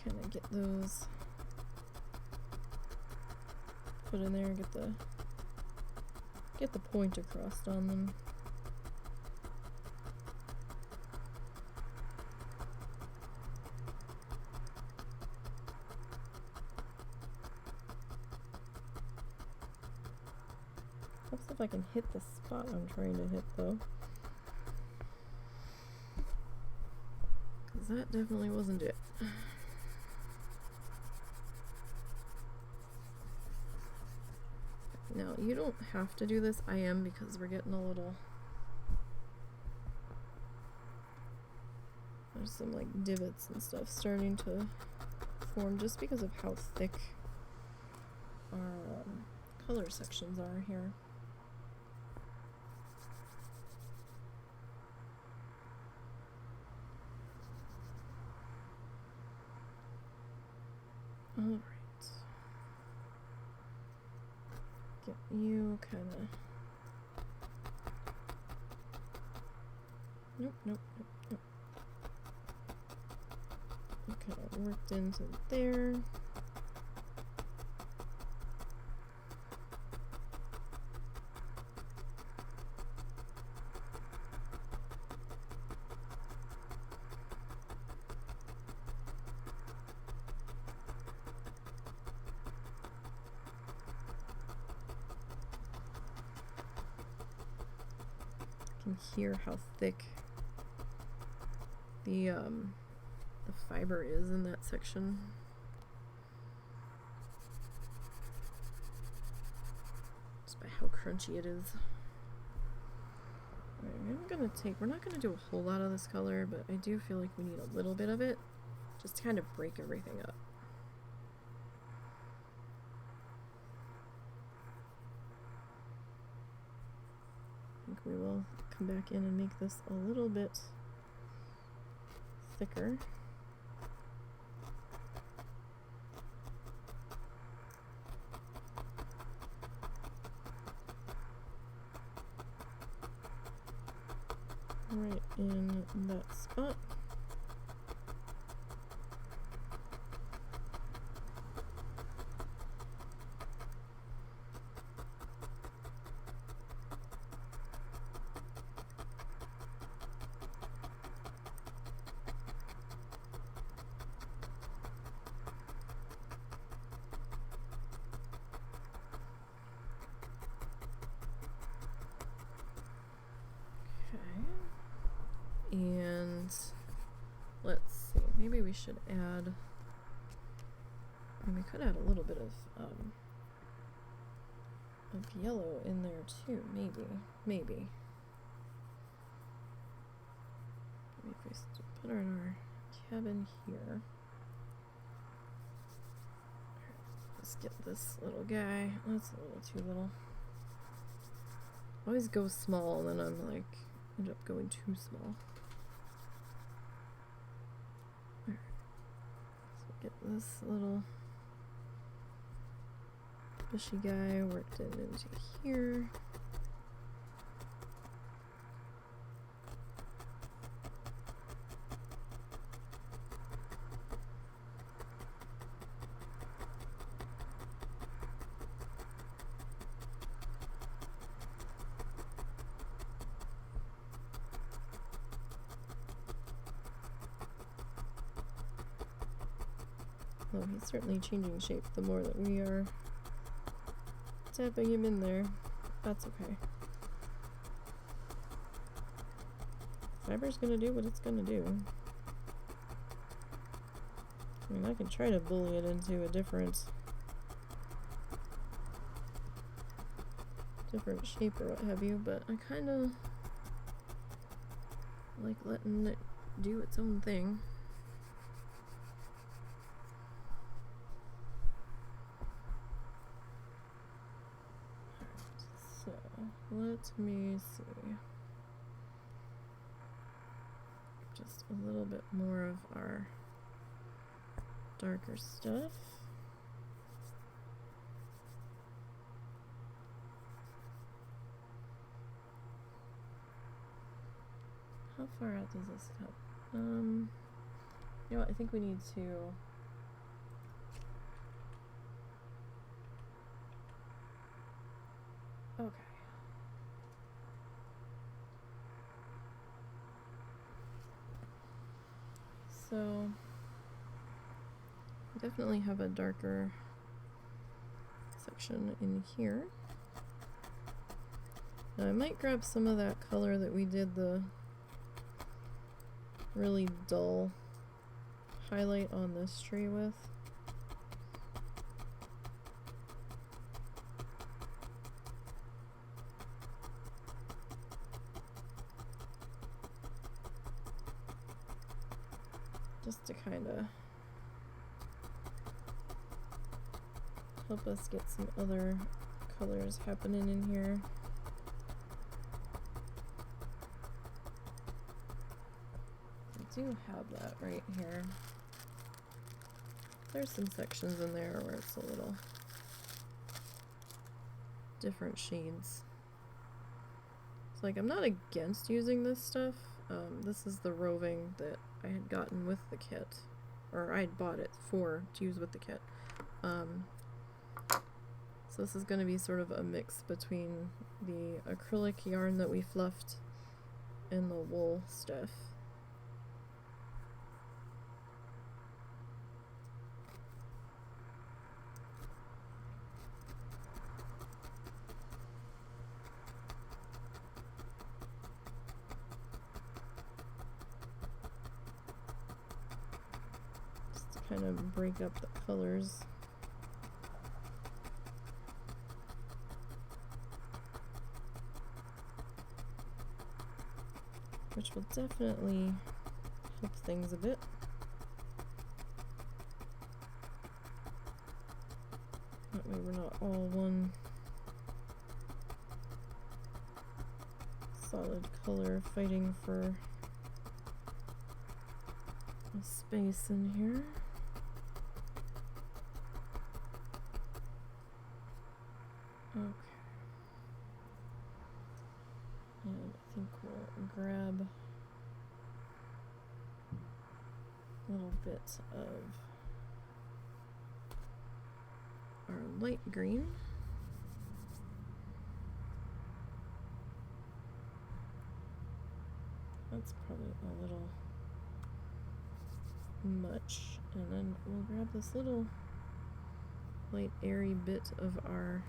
Kind of get those put in there, get the point across on them. Let's see if I can hit the spot I'm trying to hit though. Because that definitely wasn't it. Now, you don't have to do this. I am, because we're getting a little... There's some like divots and stuff starting to form just because of how thick our color sections are here. Alright. get you kind of... Nope, nope, nope, nope. You kind of worked into there. Can hear how thick the fiber is in that section. Just by how crunchy it is. Alright, I'm gonna take, we're not gonna do a whole lot of this color, but I do feel like we need a little bit of it just to kind of break everything up. I think we will come back in and make this a little bit thicker. Right in that spot. And let's see, maybe we should add, we could add a little bit of yellow in there too, maybe. Maybe if we put her in our cabin here. Let's get this little guy, that's a little too little. I always go small and then I'm like, end up going too small. Get this little bushy guy worked in into here. Oh, he's certainly changing shape the more that we are tapping him in there. That's okay. Fiber's gonna do what it's gonna do. I mean, I can try to bully it into a different shape or what have you, but I kind of like letting it do its own thing. Let me see. Just a little bit more of our darker stuff. How far out does this cut? You know what? I think we need to. Okay. So, we definitely have a darker section in here. Now I might grab some of that color that we did the really dull highlight on this tree with. Just to kind of help us get some other colors happening in here. I do have that right here. There's some sections in there where it's a little different shades. It's like, I'm not against using this stuff. This is the roving that I had gotten with the kit. Or I had bought it to use with the kit. So this is going to be sort of a mix between the acrylic yarn that we fluffed and the wool stuff. Just to kind of break up the colors. Which will definitely help things a bit. That way we're not all one solid color fighting for a space in here. Okay. And I think we'll grab a little bit of our light green. That's probably a little much. And then we'll grab this little light airy bit of our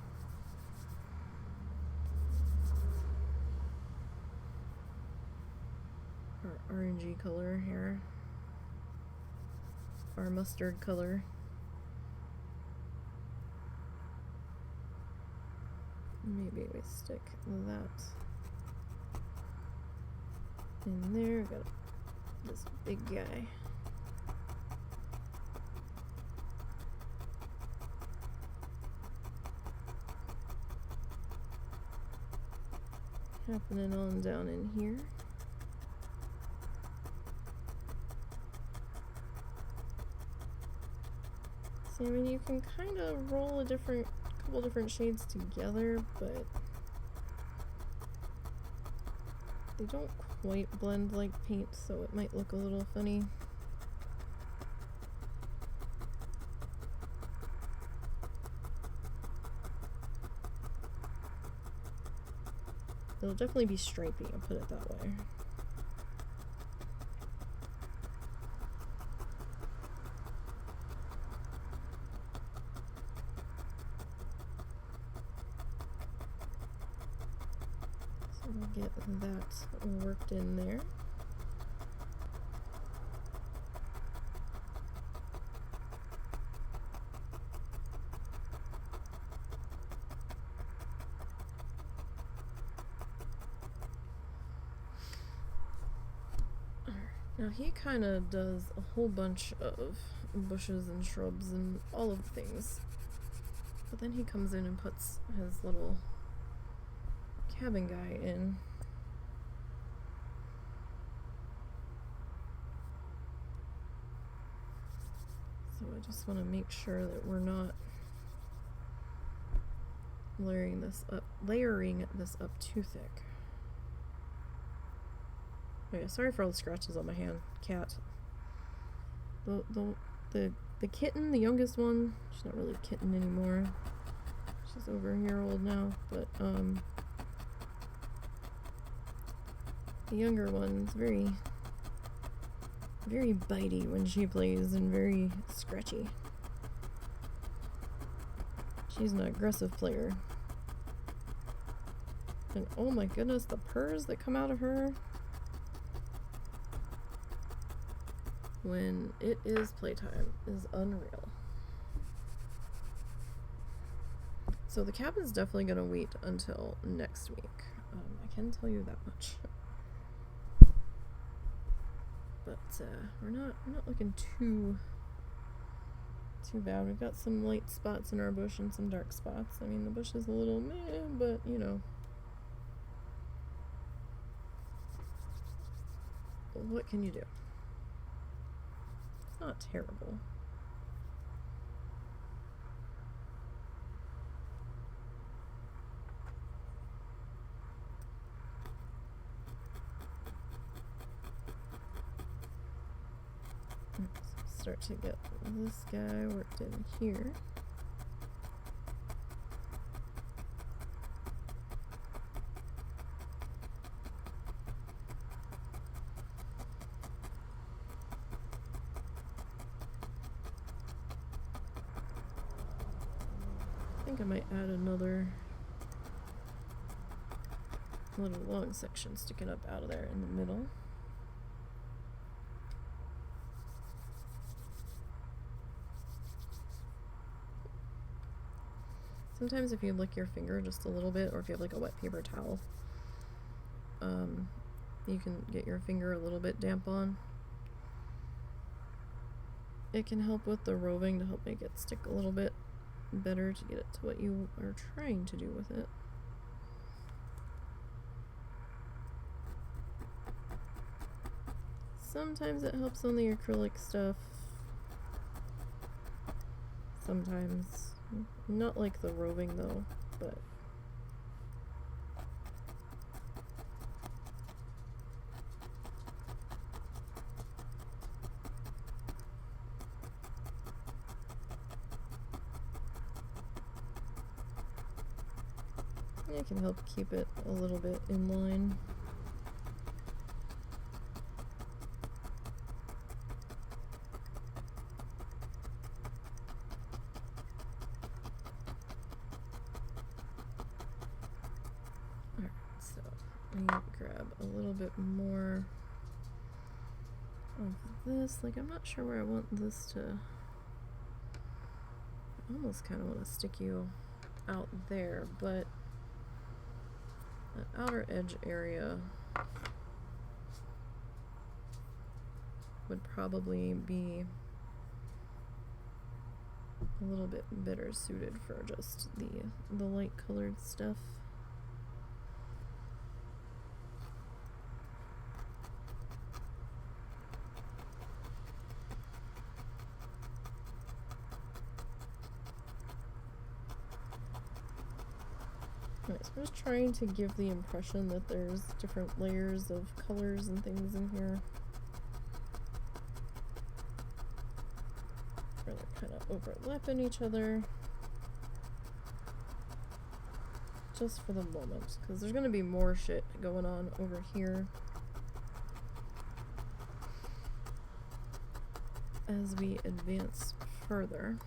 orangey color here, our mustard color. Maybe we stick that in there. Got this big guy. Happening on down in here. So, I mean, you can kind of roll a couple different shades together, but they don't quite blend like paint, so it might look a little funny. It'll definitely be stripy, I'll put it that way. Get that worked in there. Now he kind of does a whole bunch of bushes and shrubs and all of the things, but then he comes in and puts his little cabin guy in. So I just want to make sure that we're not layering this up too thick. Oh yeah, sorry for all the scratches on my hand. Cat. The kitten, the youngest one, she's not really a kitten anymore. She's over a year old now, but the younger one's very bitey when she plays and very scratchy. She's an aggressive player. And oh my goodness, the purrs that come out of her when it is playtime is unreal. So the cabin's definitely gonna wait until next week. I can tell you that much. But we're not looking too bad. We've got some light spots in our bush and some dark spots. I mean, the bush is a little meh, but you know, what can you do? It's not terrible. start to get this guy worked in here. I think I might add another little long section sticking up out of there in the middle. Sometimes if you lick your finger just a little bit, or if you have like a wet paper towel, you can get your finger a little bit damp on. It can help with the roving to help make it stick a little bit better to get it to what you are trying to do with it. Sometimes it helps on the acrylic stuff. Sometimes. Not like the roving though, but it can help keep it a little bit in line. Grab a little bit more of this. Like, I'm not sure where I want this to. I almost kind of want to stick you out there, but that outer edge area would probably be a little bit better suited for just the light colored stuff. Alright, so I'm just trying to give the impression that there's different layers of colors and things in here. Where they're kind of overlapping each other. Just for the moment, because there's going to be more shit going on over here as we advance further.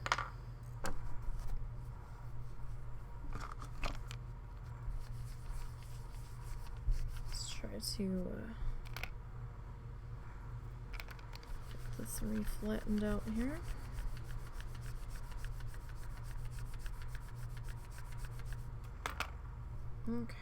To get this re-flattened out here. Okay.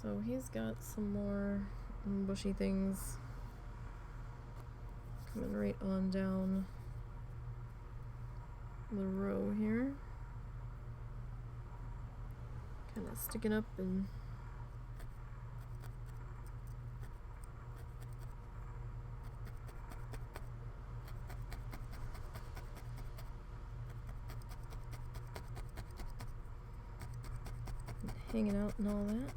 So he's got some more bushy things coming right on down the row here, kind of sticking up and hanging out and all that.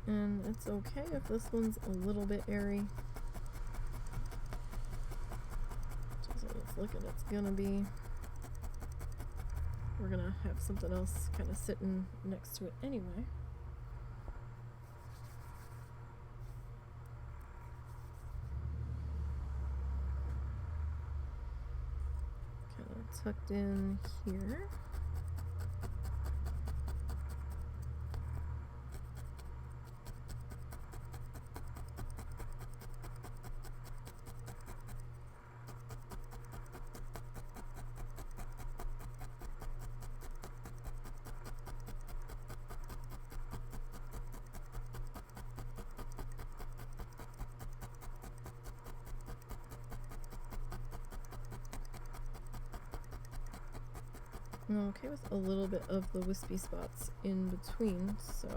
And it's okay if this one's a little bit airy. Just like it's looking, it's gonna be. We're gonna have something else kind of sitting next to it anyway. Kind of tucked in here. I'm okay with a little bit of the wispy spots in between, so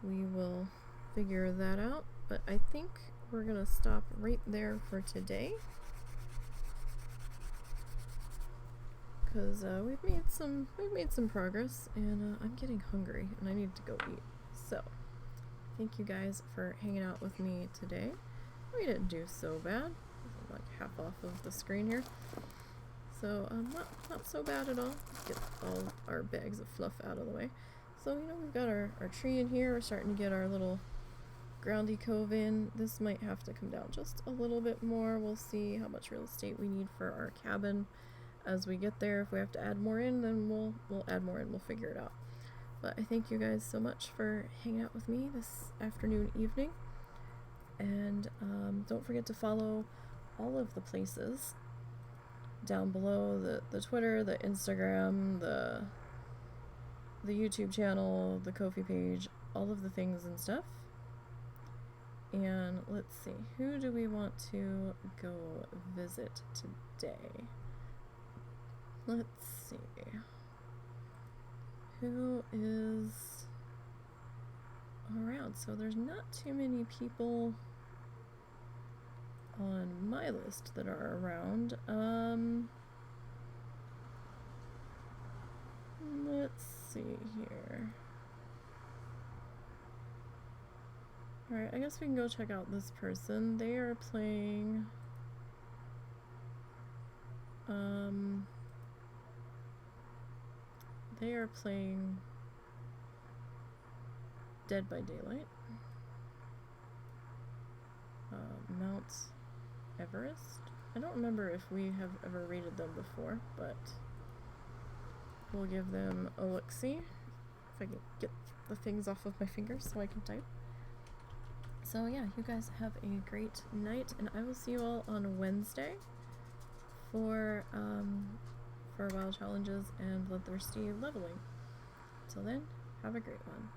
we will figure that out. But I think we're gonna stop right there for today, because we've made some progress, and I'm getting hungry and I need to go eat. So thank you guys for hanging out with me today. We didn't do so bad. I'm like half off of the screen here, so not so bad at all. Get all our bags of fluff out of the way. So we've got our tree in here. We're starting to get our little groundy cove in. This might have to come down just a little bit more. We'll see how much real estate we need for our cabin as we get there. If we have to add more in, then we'll add more in. We'll figure it out. But I thank you guys so much for hanging out with me this afternoon, evening. And don't forget to follow all of the places down below, the Twitter, the Instagram, the YouTube channel, the Kofi page, all of the things and stuff. And let's see, who do we want to go visit today? Let's see. Who is around? So there's not too many people on my list that are around. Let's see here. Alright, I guess we can go check out this person. They are playing Dead by Daylight. Mount Everest. I don't remember if we have ever rated them before, but we'll give them a look-see. If I can get the things off of my fingers so I can type. So yeah, you guys have a great night, and I will see you all on Wednesday for Wild Challenges and Bloodthirsty Leveling. Till then, have a great one.